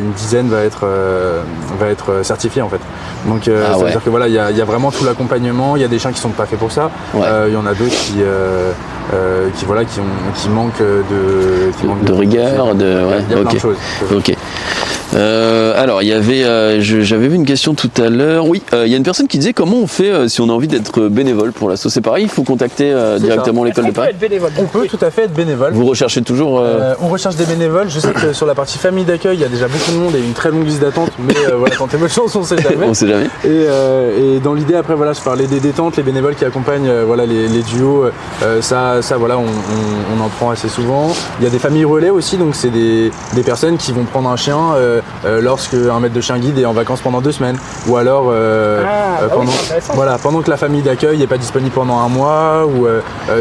[SPEAKER 3] une dizaine va être certifiée en fait. Donc ça veut dire que il y a vraiment tout l'accompagnement. Il y a des chiens qui sont pas faits pour ça. Il y en a d'autres qui manquent de
[SPEAKER 1] rigueur,
[SPEAKER 3] il y a plein de choses.
[SPEAKER 1] Ok. Alors, j'avais vu une question tout à l'heure. Oui, il y a une personne qui disait comment on fait si on a envie d'être bénévole pour l'asso. C'est pareil, il faut contacter directement l'école de Paris.
[SPEAKER 3] On peut tout à fait être bénévole.
[SPEAKER 1] Vous recherchez toujours
[SPEAKER 3] On recherche des bénévoles. Je sais que sur la partie famille d'accueil, il y a déjà beaucoup de monde et une très longue liste d'attente. Mais tentez votre chance, on sait jamais.
[SPEAKER 1] On sait jamais.
[SPEAKER 3] Et dans l'idée, après, je parlais des détentes, les bénévoles qui accompagnent les duos. On en prend assez souvent. Il y a des familles relais aussi, donc c'est des personnes qui vont prendre un chien lorsque un maître de chien guide est en vacances pendant 2 semaines, ou alors pendant que la famille d'accueil n'est pas disponible pendant 1 mois, ou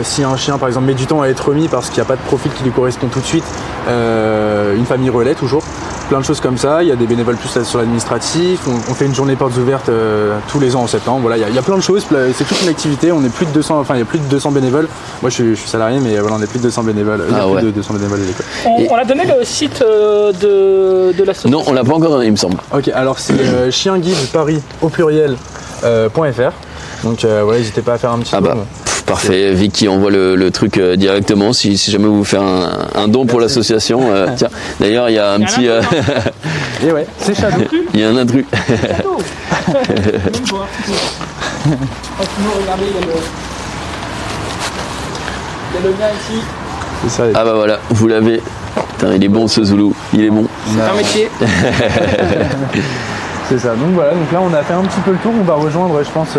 [SPEAKER 3] si un chien par exemple met du temps à être remis parce qu'il n'y a pas de profil qui lui correspond tout de suite, une famille relais toujours. Plein de choses comme ça. Il y a des bénévoles plus sur l'administratif. On fait une journée portes ouvertes tous les ans en septembre. Il y a plein de choses. C'est toute une activité. On est plus de 200. Il y a plus de 200 bénévoles. Moi, je suis salarié, mais on est plus de 200 bénévoles. Il y a plus de 200 bénévoles à l'école.
[SPEAKER 2] On a donné le site de l'association.
[SPEAKER 1] Non, on l'a pas encore donné, il me semble.
[SPEAKER 3] Ok. Alors c'est chienguideparis au pluriel.fr. Donc n'hésitez pas à faire un petit tour.
[SPEAKER 1] Parfait, Vicky envoie le truc directement si jamais vous faites un don pour l'association. Tiens, d'ailleurs il y a un petit.
[SPEAKER 3] Et c'est Shadow.
[SPEAKER 1] Il y a un intrus.
[SPEAKER 2] Shadow. Regardez, il y a le lien ici.
[SPEAKER 3] C'est ça.
[SPEAKER 1] Ah voilà, vous l'avez. Putain, il est bon ce Zoulou, il est bon.
[SPEAKER 2] C'est un métier.
[SPEAKER 3] C'est ça, donc voilà, donc là on a fait un petit peu le tour, on va rejoindre je pense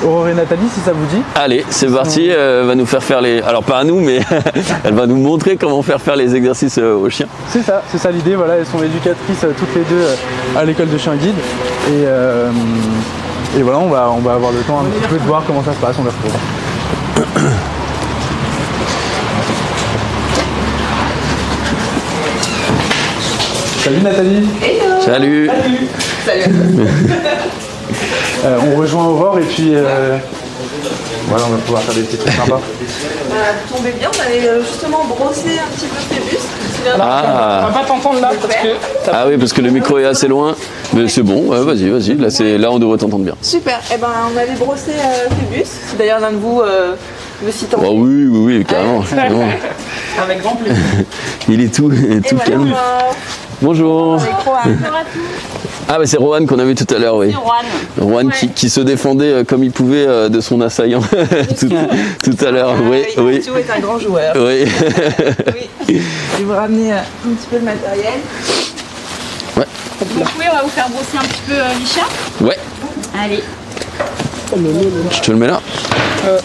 [SPEAKER 3] Aurore et Nathalie si ça vous dit.
[SPEAKER 1] Allez, c'est parti, elle va nous faire les... Alors pas à nous, mais elle va nous montrer comment faire les exercices aux chiens.
[SPEAKER 3] C'est ça l'idée, voilà, elles sont éducatrices toutes les deux à l'école de chien guide. Et voilà, on va avoir le temps un petit peu de voir comment ça se passe, on les retrouve. Salut Nathalie.
[SPEAKER 4] Hello.
[SPEAKER 1] Salut.
[SPEAKER 4] Salut.
[SPEAKER 3] On rejoint Aurore et puis voilà, on va pouvoir faire des petits trucs sympas.
[SPEAKER 4] Vous tombez bien, on allait justement brosser un petit peu Phébus.
[SPEAKER 2] On va pas t'entendre là parce que...
[SPEAKER 1] Ah oui, parce que le micro est assez loin. Mais c'est bon, ouais, vas-y. Là, on devrait t'entendre bien.
[SPEAKER 4] Super. Et ben, on allait brosser Phébus. Si d'ailleurs l'un de vous veut s'y tenter.
[SPEAKER 1] Oh oui, carrément. C'est bon.
[SPEAKER 2] Avec grand plaisir.
[SPEAKER 1] Il est tout calme. Bonjour. Ah bah c'est Rohan qu'on a vu tout à l'heure, oui. Rohan qui se défendait comme il pouvait de son assaillant tout à l'heure. Oui.
[SPEAKER 4] Théo est un grand joueur.
[SPEAKER 1] Oui.
[SPEAKER 4] Je vais vous ramener un petit peu de matériel.
[SPEAKER 1] Ouais.
[SPEAKER 5] Donc oui, on va vous faire brosser un petit peu les chiens.
[SPEAKER 1] Ouais.
[SPEAKER 5] Allez.
[SPEAKER 1] Je te le mets là.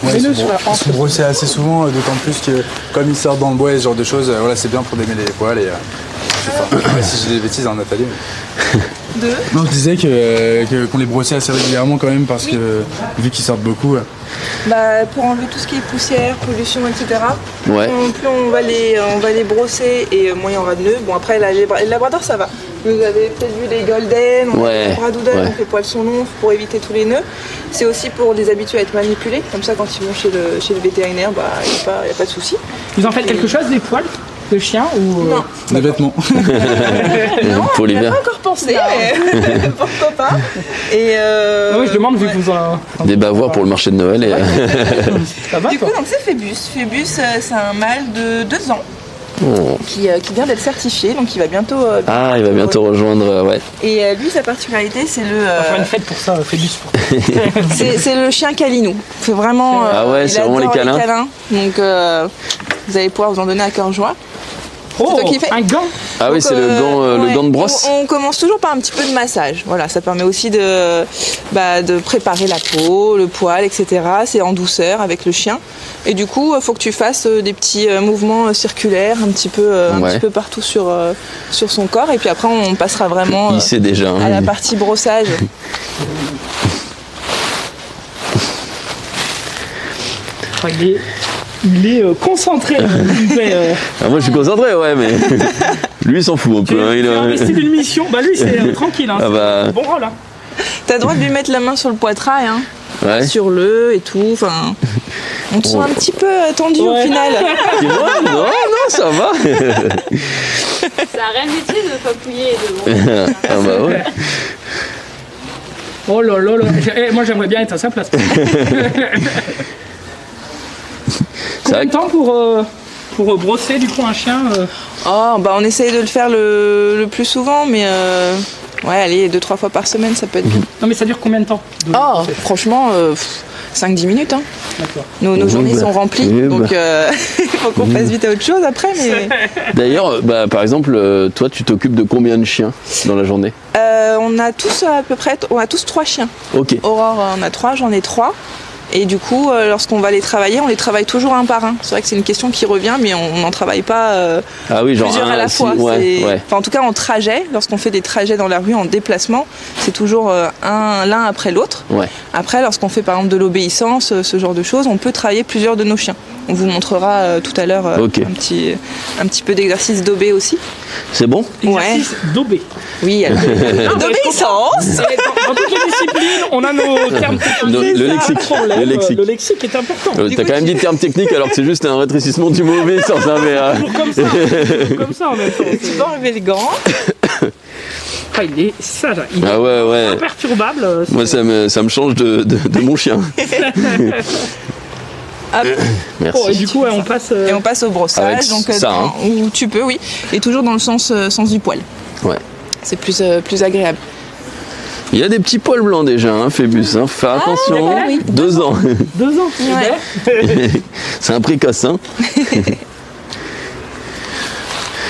[SPEAKER 3] Ils sont brossés assez souvent, d'autant plus que comme ils sortent dans le bois et ce genre de choses, voilà, c'est bien pour démêler les poils et si j'ai des bêtises, Nathalie. Non, je disais qu'on les brossait assez régulièrement quand même parce que vu qu'ils sortent beaucoup.
[SPEAKER 4] Pour enlever tout ce qui est poussière, pollution, etc.
[SPEAKER 1] Ouais.
[SPEAKER 4] Plus on va les brosser et moins il y aura de nœuds. Bon après les labradors ça va. Vous avez peut-être vu les golden, les bradoodles, donc les poils sont longs pour éviter tous les nœuds. C'est aussi pour les habituer à être manipulés. Comme ça quand ils vont chez le vétérinaire, il n'y a pas de souci.
[SPEAKER 2] Vous en faites quelque chose des poils de chien ou
[SPEAKER 4] Non.
[SPEAKER 3] Des vêtements.
[SPEAKER 4] Non,
[SPEAKER 1] pour
[SPEAKER 4] on n'y a
[SPEAKER 1] l'hiver.
[SPEAKER 4] pas encore pensé, mais pourquoi pas. Et
[SPEAKER 2] je demande vu que vous en...
[SPEAKER 1] Des bavoirs pour le marché de Noël. Et...
[SPEAKER 2] Ça va
[SPEAKER 4] du coup
[SPEAKER 2] toi
[SPEAKER 4] donc c'est Phébus. Phébus c'est un mâle de 2 ans.
[SPEAKER 1] Oh.
[SPEAKER 4] Qui vient d'être certifié, donc il va bientôt...
[SPEAKER 1] il va bientôt rejoindre, ouais.
[SPEAKER 4] Et lui, sa particularité, c'est
[SPEAKER 2] On va faire une fête pour ça, Phébus.
[SPEAKER 4] c'est le chien câlinou. C'est vraiment...
[SPEAKER 1] c'est vraiment les câlins.
[SPEAKER 4] Donc vous allez pouvoir vous en donner à cœur joie.
[SPEAKER 2] Oh,
[SPEAKER 4] toi qui fais
[SPEAKER 2] un gant.
[SPEAKER 1] Ah oui, c'est le gant de brosse.
[SPEAKER 4] On commence toujours par un petit peu de massage. Voilà, ça permet aussi de préparer la peau, le poil, etc. C'est en douceur avec le chien. Et du coup, il faut que tu fasses des petits mouvements circulaires un petit peu partout sur son corps. Et puis après, on passera vraiment
[SPEAKER 1] Il sait déjà,
[SPEAKER 4] à la partie brossage.
[SPEAKER 2] Il est concentré.
[SPEAKER 1] Moi je suis concentré, ouais, mais lui il s'en fout un peu.
[SPEAKER 2] Il a investi d'une mission. Bah lui c'est tranquille, hein. C'est bon rôle. Hein.
[SPEAKER 4] T'as le droit de lui mettre la main sur le poitrail, hein.
[SPEAKER 1] Ouais.
[SPEAKER 4] Sur le et tout. Enfin, on te sent un petit peu tendu au final.
[SPEAKER 1] Non, ça va.
[SPEAKER 5] Ça a rien métier de papouiller et de...
[SPEAKER 1] Ah bah ouais.
[SPEAKER 2] Oh là là là. Moi j'aimerais bien être à sa place. Combien de temps pour brosser du coup un chien
[SPEAKER 4] On essaye de le faire le plus souvent, mais allez, 2-3 fois par semaine, ça peut être bien.
[SPEAKER 2] Non mais ça dure combien de temps
[SPEAKER 4] Franchement, 5-10 minutes. Hein.
[SPEAKER 2] D'accord.
[SPEAKER 4] Nos journées sont remplies, donc il faut qu'on passe vite à autre chose après. Mais...
[SPEAKER 1] D'ailleurs, par exemple, toi tu t'occupes de combien de chiens dans la journée?
[SPEAKER 4] On a tous 3 chiens.
[SPEAKER 1] Ok.
[SPEAKER 4] Aurore en a 3, j'en ai 3. Et du coup, lorsqu'on va les travailler, on les travaille toujours un par un. C'est vrai que c'est une question qui revient, mais on n'en travaille pas plusieurs à la fois. Enfin, en tout cas, en trajet, lorsqu'on fait des trajets dans la rue, en déplacement, c'est toujours l'un après l'autre.
[SPEAKER 1] Ouais.
[SPEAKER 4] Après, lorsqu'on fait par exemple de l'obéissance, ce genre de choses, on peut travailler plusieurs de nos chiens. On vous montrera tout à l'heure un petit peu d'exercice d'obé aussi.
[SPEAKER 1] C'est bon?
[SPEAKER 2] Exercice d'obé.
[SPEAKER 4] Oui, d'obéissance.
[SPEAKER 2] Dans toutes les disciplines, on a nos termes techniques.
[SPEAKER 1] Le lexique.
[SPEAKER 2] Le lexique est important.
[SPEAKER 1] T'as quand même dit terme technique alors que c'est juste un rétrécissement du mot obéissance.
[SPEAKER 2] Comme ça en même temps.
[SPEAKER 4] Tu peux enlever le gant.
[SPEAKER 2] Il est sage. Il
[SPEAKER 1] est
[SPEAKER 2] imperturbable.
[SPEAKER 1] Moi ça me change de mon chien. Merci.
[SPEAKER 2] Et du coup, on passe.
[SPEAKER 4] Et on passe au brossage. Donc, où tu peux, oui. Et toujours dans le sens du poil.
[SPEAKER 1] Ouais.
[SPEAKER 4] C'est plus agréable.
[SPEAKER 1] Il y a des petits poils blancs déjà, Phébus. Faut faire attention.
[SPEAKER 4] Oui.
[SPEAKER 1] 2 ans.
[SPEAKER 2] 2 ans.
[SPEAKER 4] Ouais.
[SPEAKER 1] C'est un précoce.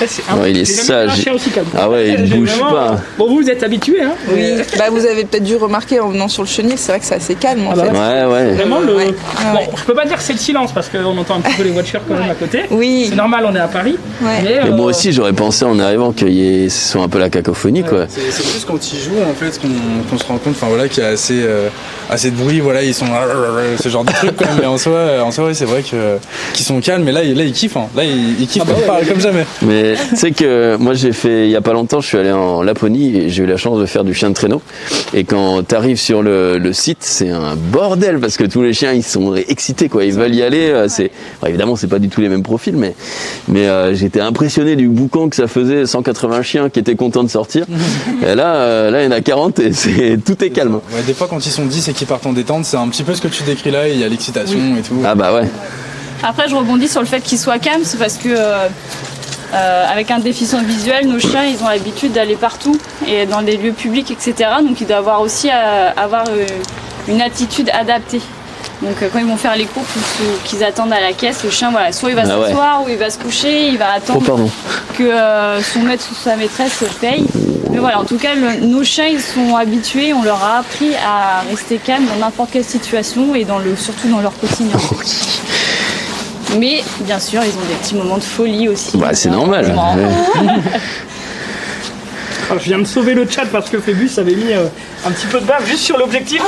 [SPEAKER 1] Ouais, il est sage.
[SPEAKER 2] Un chien aussi calme.
[SPEAKER 1] Ah ouais, il bouge pas.
[SPEAKER 2] Bon, vous êtes habitués, hein?
[SPEAKER 4] Oui. Bah, vous avez peut-être dû remarquer en venant sur le chenil, c'est vrai que c'est assez calme en fait.
[SPEAKER 1] Ouais.
[SPEAKER 2] Vraiment,
[SPEAKER 4] Ouais.
[SPEAKER 2] Bon, je peux pas dire que c'est le silence parce qu'on entend un petit peu les voitures quand même à côté.
[SPEAKER 4] Oui.
[SPEAKER 2] C'est normal, on est à Paris.
[SPEAKER 4] Ouais.
[SPEAKER 1] Mais moi aussi, j'aurais pensé en arrivant que ce soit un peu la cacophonie, quoi.
[SPEAKER 3] C'est plus quand ils jouent en fait qu'on se rend compte, enfin voilà, qu'il y a assez de bruit, voilà, ils sont ce genre de truc quand même. Mais en soi, oui, c'est vrai qu'ils sont calmes. Mais là, ils kiffent, hein. Là, ils kiffent comme jamais.
[SPEAKER 1] Mais tu sais que moi j'ai fait il y a pas longtemps, je suis allé en Laponie et j'ai eu la chance de faire du chien de traîneau. Et quand tu arrives sur le site, c'est un bordel parce que tous les chiens ils sont excités, quoi. Ils veulent y aller. Évidemment, c'est pas du tout les mêmes profils, mais j'étais impressionné du boucan que ça faisait. 180 chiens qui étaient contents de sortir. Et là, il y en a 40 et tout est calme.
[SPEAKER 3] Ouais, des fois, quand ils sont 10 et qu'ils partent en détente, c'est un petit peu ce que tu décris là. Il y a l'excitation et tout.
[SPEAKER 1] Ah bah ouais.
[SPEAKER 5] Après, je rebondis sur le fait qu'ils soient calmes, c'est parce que avec un déficient visuel, nos chiens, ils ont l'habitude d'aller partout et dans des lieux publics, etc. Donc, ils doivent aussi avoir une attitude adaptée. Donc, quand ils vont faire les courses ou qu'ils attendent à la caisse, le chien, voilà, soit il va s'asseoir ou il va se coucher, il va attendre que son maître ou sa maîtresse paye. Mais voilà, en tout cas, nos chiens, ils sont habitués, on leur a appris à rester calmes dans n'importe quelle situation et surtout dans leur quotidien. Mais bien sûr, ils ont des petits moments de folie aussi.
[SPEAKER 1] Bah, c'est normal.
[SPEAKER 2] Alors, je viens de sauver le chat parce que Phébus avait mis un petit peu de bave juste sur l'objectif.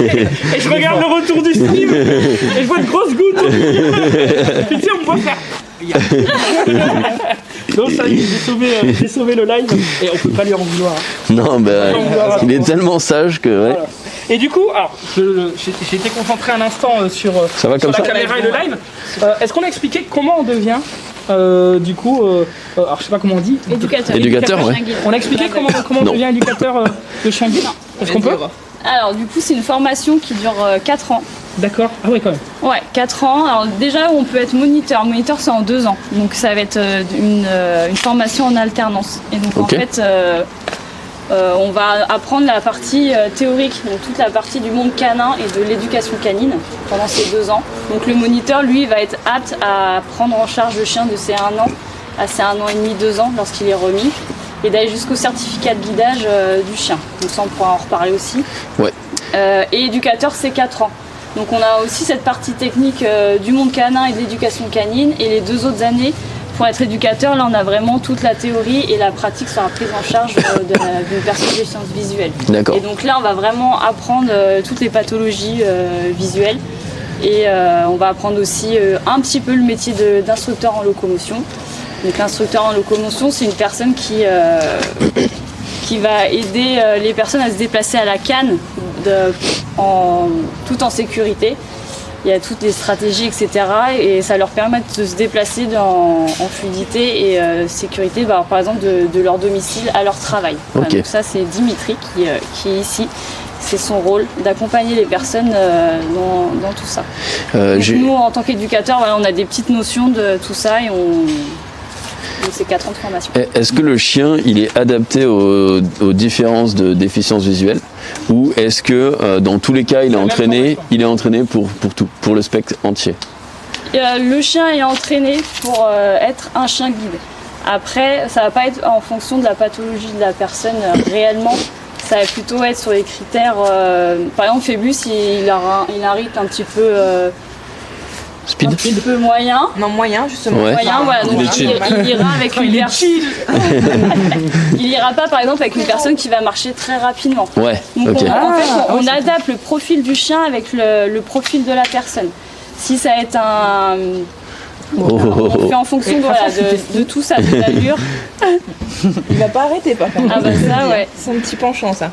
[SPEAKER 2] Et je regarde le retour du stream et je vois de grosses gouttes. Tu sais, on me voit faire. Donc ça y est, j'ai sauvé le live et on peut pas lui en vouloir.
[SPEAKER 1] Non, il est tellement sage que... Ouais.
[SPEAKER 2] Voilà. Et du coup, alors, j'ai été concentré un instant sur la caméra et le live. Est-ce qu'on a expliqué comment on devient alors je sais pas comment on dit.
[SPEAKER 1] Éducateur, ouais.
[SPEAKER 2] On a expliqué comment on devient éducateur de chien guide. Est-ce qu'on peut?
[SPEAKER 5] Alors du coup, c'est une formation qui dure 4 ans.
[SPEAKER 2] D'accord. Ah oui, quand même.
[SPEAKER 5] Ouais, 4 ans. Alors déjà, on peut être moniteur. Moniteur, c'est en 2 ans. Donc ça va être une formation en alternance. Et donc en fait, on va apprendre la partie théorique, donc toute la partie du monde canin et de l'éducation canine pendant ces 2 ans. Donc le moniteur, lui, va être apte à prendre en charge le chien de ses 1 an à ses 1 an et demi, 2 ans lorsqu'il est remis, et d'aller jusqu'au certificat de guidage du chien. Donc ça, on pourra en reparler aussi.
[SPEAKER 1] Ouais.
[SPEAKER 5] Et éducateur, c'est 4 ans. Donc on a aussi cette partie technique du monde canin et de l'éducation canine, et les 2 autres années, pour être éducateur, là on a vraiment toute la théorie et la pratique sera prise en charge d'une personne des sciences visuelles.
[SPEAKER 1] D'accord.
[SPEAKER 5] Et donc là on va vraiment apprendre toutes les pathologies visuelles, et on va apprendre aussi un petit peu le métier d'instructeur en locomotion. Donc l'instructeur en locomotion, c'est une personne qui va aider les personnes à se déplacer à la canne tout en sécurité. Il y a toutes les stratégies, etc. Et ça leur permet de se déplacer en fluidité et sécurité, par exemple de leur domicile à leur travail. Voilà, donc ça, c'est Dimitri qui est ici. C'est son rôle d'accompagner les personnes dans tout ça. Donc nous, en tant qu'éducateurs, voilà, on a des petites notions de tout ça et donc c'est 4 ans de formation.
[SPEAKER 1] Est-ce que le chien, il est adapté aux différences de déficience visuelle, ou est-ce que dans tous les cas, il est entraîné pour tout, pour le spectre entier?
[SPEAKER 5] Le chien est entraîné pour être un chien guide. Après, ça va pas être en fonction de la pathologie de la personne réellement. Ça va plutôt être sur les critères. Par exemple, Phébus, il a un rythme un petit peu.
[SPEAKER 1] Speed.
[SPEAKER 5] Un petit peu moyen.
[SPEAKER 4] Non, moyen, justement.
[SPEAKER 1] Ouais.
[SPEAKER 5] Moyen, voilà. Donc il ira avec une personne. Il ira pas, par exemple, avec une personne qui va marcher très rapidement.
[SPEAKER 1] Ouais.
[SPEAKER 5] Donc on adapte le profil du chien avec le profil de la personne. Si ça va être un. On fait en fonction de tout ça, de l'allure.
[SPEAKER 4] Il va pas arrêter, par contre.
[SPEAKER 5] Ah bah ça, ouais.
[SPEAKER 4] C'est un petit penchant, ça.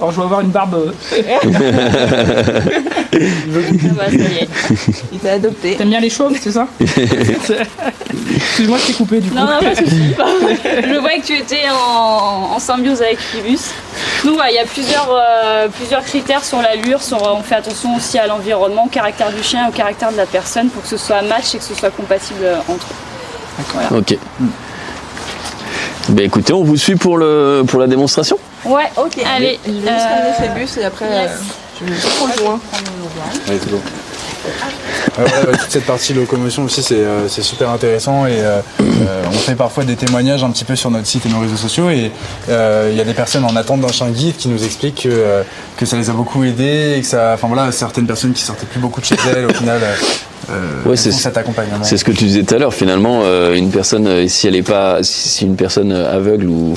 [SPEAKER 2] Alors je vais avoir une barbe.
[SPEAKER 5] Ah bah, ça y est.
[SPEAKER 4] Il t'a adopté.
[SPEAKER 2] T'aimes bien les chauves, c'est ça? Excuse-moi, je t'ai coupé du coup.
[SPEAKER 5] Non, pas de soucis. Je vois que tu étais en symbiose avec Phébus. Donc il y a plusieurs critères sur l'allure. On fait attention aussi à l'environnement, au caractère du chien et au caractère de la personne pour que ce soit match et que ce soit compatible entre eux.
[SPEAKER 1] Voilà. Ok. Ben écoutez, on vous suit pour la démonstration.
[SPEAKER 5] Ouais,
[SPEAKER 4] ok.
[SPEAKER 5] Allez.
[SPEAKER 4] Je vais juste ramener Phébus et après je vais prendre le joint.
[SPEAKER 3] Allez, c'est bon. Toute cette partie locomotion aussi, c'est super intéressant et on fait parfois des témoignages un petit peu sur notre site et nos réseaux sociaux et il y a des personnes en attente d'un chien guide qui nous expliquent que ça les a beaucoup aidés et que certaines personnes qui sortaient plus beaucoup de chez elles au final
[SPEAKER 1] c'est
[SPEAKER 3] cet accompagnement.
[SPEAKER 1] C'est ce que tu disais tout à l'heure, finalement, une personne, si une personne aveugle ou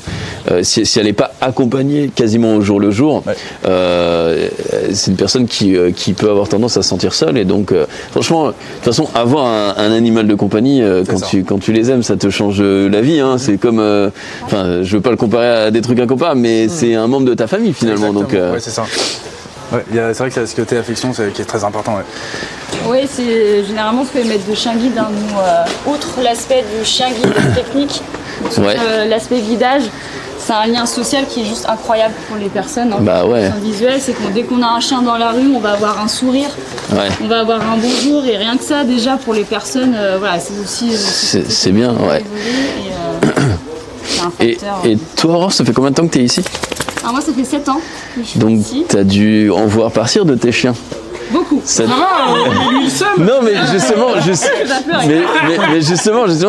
[SPEAKER 1] si elle n'est pas accompagnée quasiment au jour le jour, c'est une personne qui peut avoir tendance à se sentir seule et donc franchement, de toute façon, avoir un animal de compagnie quand tu les aimes, ça te change la vie, hein. C'est comme, je veux pas le comparer à des trucs incomparables, mais c'est un membre de ta famille finalement.
[SPEAKER 3] Exactement.
[SPEAKER 1] Donc,
[SPEAKER 3] c'est ça. C'est vrai que ce côté affection qui est très important.
[SPEAKER 5] Oui, c'est généralement ce que les maîtres de chien guide, nous, outre l'aspect du chien guide technique, l'aspect guidage, c'est un lien social qui est juste incroyable pour les personnes. Visuel, c'est que dès qu'on a un chien dans la rue, on va avoir un sourire, on va avoir un bonjour et rien que ça déjà pour les personnes, c'est aussi
[SPEAKER 1] c'est bien,
[SPEAKER 5] et
[SPEAKER 1] toi, Aurore, ça fait combien de temps que tu es ici?
[SPEAKER 5] Alors moi, ça fait 7 ans que je suis
[SPEAKER 1] donc
[SPEAKER 5] ici.
[SPEAKER 1] Tu as dû en voir partir de tes chiens.
[SPEAKER 5] Beaucoup.
[SPEAKER 1] Non mais justement,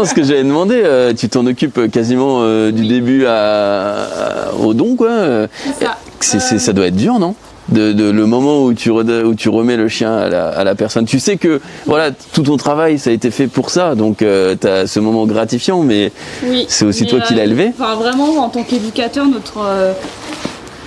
[SPEAKER 1] ce que j'avais demandé, tu t'en occupes quasiment du début au don, quoi. Ça doit être dur, non? Le moment où tu remets le chien à la personne. Tu sais que tout ton travail ça a été fait pour ça, donc tu as ce moment gratifiant, mais c'est aussi toi qui l'as élevé.
[SPEAKER 5] Vraiment, en tant qu'éducateur,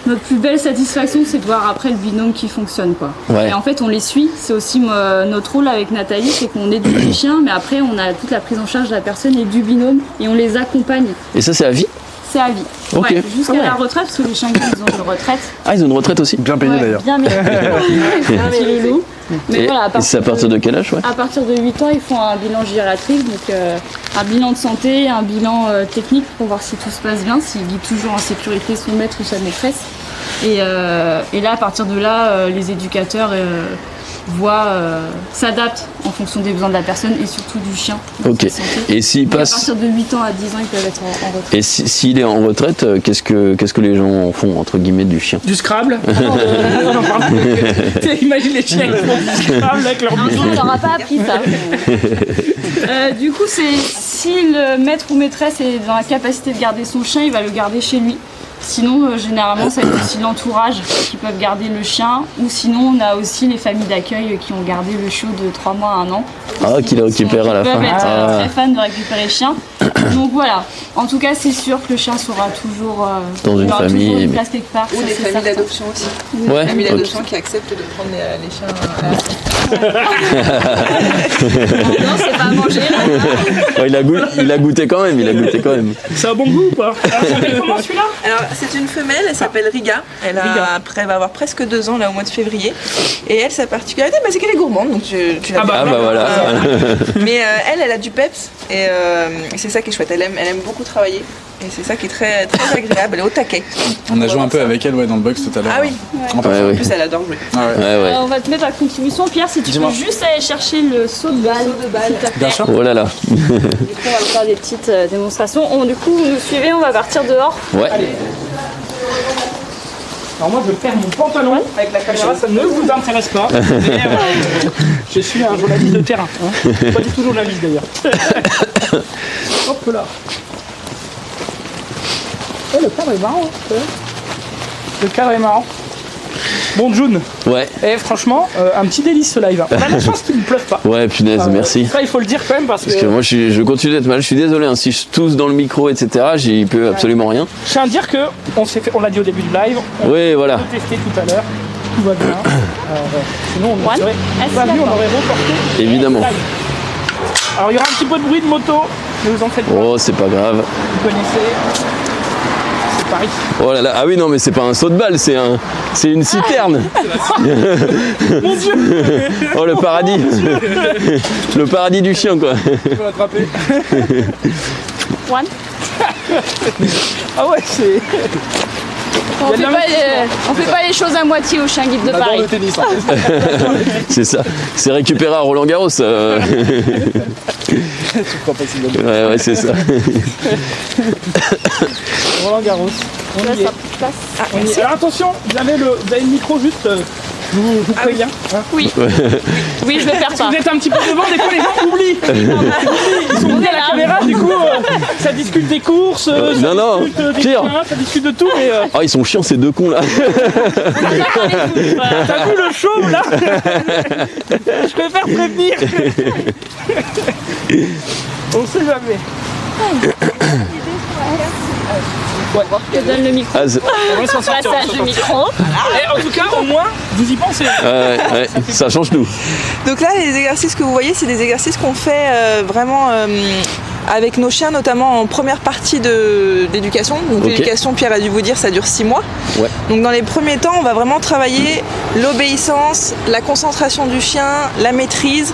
[SPEAKER 5] notre plus belle satisfaction, c'est de voir après le binôme qui fonctionne, quoi. Et en fait, on les suit. C'est aussi notre rôle avec Nathalie, c'est qu'on éduque les chiens, mais après, on a toute la prise en charge de la personne et du binôme, et on les accompagne.
[SPEAKER 1] Et ça, c'est à vie?
[SPEAKER 5] C'est à vie. Jusqu'à la retraite, parce que les chiens ils ont une retraite.
[SPEAKER 1] Ah, ils ont une retraite aussi?
[SPEAKER 3] Bien payé d'ailleurs.
[SPEAKER 5] Bien payé. Mais
[SPEAKER 1] c'est à partir de quel âge?
[SPEAKER 5] À partir de 8 ans, ils font un bilan gériatrique, donc un bilan de santé, un bilan technique pour voir si tout se passe bien, s'il guide toujours en sécurité son maître ou sa maîtresse. Et là, à partir de là, les éducateurs s'adaptent en fonction des besoins de la personne et surtout du chien.
[SPEAKER 1] Ok. Et s'il passe...
[SPEAKER 5] À partir de 8 ans à 10 ans, ils peuvent être en retraite.
[SPEAKER 1] Et s'il est en retraite, qu'est-ce que les gens font, entre guillemets, du chien?
[SPEAKER 2] Du Scrabble. Imagine les chiens qui font du Scrabble avec leur bouton.
[SPEAKER 5] On n'aura pas appris ça. Du coup, si le maître ou maîtresse est dans la capacité de garder son chien, il va le garder chez lui. Sinon, généralement, ça va être aussi l'entourage qui peuvent garder le chien. Ou sinon, on a aussi les familles d'accueil qui ont gardé le chiot de 3 mois à 1 an.
[SPEAKER 1] Qui le récupèrent à la fin.
[SPEAKER 5] Ils peuvent être très fans de récupérer le chien. Donc voilà. En tout cas, c'est sûr que le chien sera toujours
[SPEAKER 1] dans une famille.
[SPEAKER 5] Toujours une place quelque part.
[SPEAKER 4] Ou des familles d'adoption aussi. Des familles d'adoption qui acceptent de prendre les chiens.
[SPEAKER 5] Non, c'est pas à manger.
[SPEAKER 1] Il a goûté quand même.
[SPEAKER 2] C'est un bon goût ou pas? Ça s'appelle comment celui-là?
[SPEAKER 4] Alors, c'est une femelle, elle s'appelle Riga. Elle va avoir presque 2 ans là au mois de février. Et elle, sa particularité, c'est qu'elle est gourmande. Donc tu l'as
[SPEAKER 1] voilà.
[SPEAKER 4] Mais elle a du peps. Et c'est ça qui est chouette. Elle aime beaucoup travailler. Et c'est ça qui est très, très agréable. Elle est au taquet.
[SPEAKER 3] On a joué un peu avec elle dans le box tout à l'heure.
[SPEAKER 4] Ah oui. En plus, elle adore jouer.
[SPEAKER 5] On va te mettre à contribution. Pierre, si tu peux juste aller chercher le seau de balle.
[SPEAKER 3] Bien sûr.
[SPEAKER 1] Oh là là.
[SPEAKER 5] Du coup, on va faire des petites démonstrations. Du coup, vous nous suivez, on va partir dehors.
[SPEAKER 1] Ouais.
[SPEAKER 2] Allez. Alors moi, je perds mon pantalon avec la caméra, ça ne vous intéresse pas. Mais, je suis un journaliste de terrain. Pas du tout journaliste d'ailleurs. Hop là. Le cadre est marrant. Le cadre est marrant. Bon, June.
[SPEAKER 1] Ouais.
[SPEAKER 2] Et franchement, un petit délice ce live. On a la chance qu'il ne pleuve pas.
[SPEAKER 1] Ouais, punaise, merci.
[SPEAKER 2] Ça, il faut le dire quand même parce que
[SPEAKER 1] moi, je continue d'être mal. Je suis désolé, si je tousse dans le micro, etc., j'y peux absolument rien.
[SPEAKER 2] Je tiens à dire que on l'a dit au début du live.
[SPEAKER 1] Voilà.
[SPEAKER 2] On a testé tout à l'heure. Tout va bien. Sinon, on aurait reporté.
[SPEAKER 1] Évidemment.
[SPEAKER 2] Alors, il y aura un petit peu de bruit de moto. Ne vous en faites pas.
[SPEAKER 1] Oh, c'est pas grave.
[SPEAKER 2] Vous connaissez. Paris.
[SPEAKER 1] Oh là là, ah oui, non, mais c'est pas un saut de balle, c'est une citerne.
[SPEAKER 2] Mon Dieu.
[SPEAKER 1] Oh, le paradis. Le paradis du chien, quoi.
[SPEAKER 3] Tu peux l'attraper.
[SPEAKER 5] One.
[SPEAKER 2] Ah ouais, c'est...
[SPEAKER 5] On fait pas les choses à moitié au chien guide de Paris.
[SPEAKER 3] Le tennis, en fait.
[SPEAKER 1] C'est ça. C'est récupéré à Roland Garros.
[SPEAKER 3] Tu crois pas si bien.
[SPEAKER 1] Ouais, c'est ça.
[SPEAKER 2] Roland Garros. On y est. Alors attention, vous avez le micro juste vous prévient.
[SPEAKER 5] Oui. Oui, je vais faire ça.
[SPEAKER 2] Vous êtes un petit peu devant, des fois les gens oublient. Ils sont venus à la caméra, du coup, ça discute des courses, ça discute des chiens, ça discute de tout. Mais,
[SPEAKER 1] Oh, ils sont chiants ces deux cons là.
[SPEAKER 2] T'as vu le show là? Je préfère prévenir. On sait jamais.
[SPEAKER 5] Je te donne le micro.
[SPEAKER 1] Ah,
[SPEAKER 5] Passage de micro.
[SPEAKER 2] Et en tout cas, au moins, vous y pensez.
[SPEAKER 1] ouais, ça change tout.
[SPEAKER 4] Donc là, les exercices que vous voyez, c'est des exercices qu'on fait vraiment avec nos chiens, notamment en première partie d'éducation. Donc l'éducation, Pierre a dû vous dire, ça dure 6 mois.
[SPEAKER 1] Ouais.
[SPEAKER 4] Donc dans les premiers temps, on va vraiment travailler l'obéissance, la concentration du chien, la maîtrise,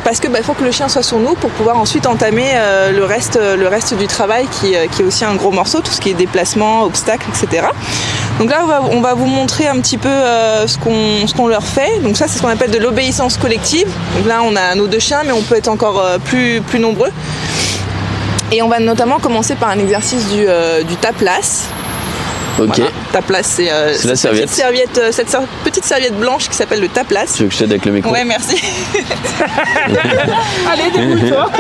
[SPEAKER 4] parce que faut que le chien soit sur nous pour pouvoir ensuite entamer le reste du travail qui est aussi un gros morceau, tout ce qui est déplacement, obstacles, etc. Donc là, on va vous montrer un petit peu ce qu'on leur fait. Donc ça, c'est ce qu'on appelle de l'obéissance collective. Donc là, on a nos 2 chiens, mais on peut être encore plus nombreux. Et on va notamment commencer par un exercice du tape-place.
[SPEAKER 1] Ok.
[SPEAKER 4] Voilà. Tape-place, c'est
[SPEAKER 1] la serviette.
[SPEAKER 4] Cette petite serviette blanche qui s'appelle le tape-place.
[SPEAKER 1] Tu veux que je t'aide avec le micro?
[SPEAKER 4] Ouais, merci.
[SPEAKER 2] Allez, débrouille-toi.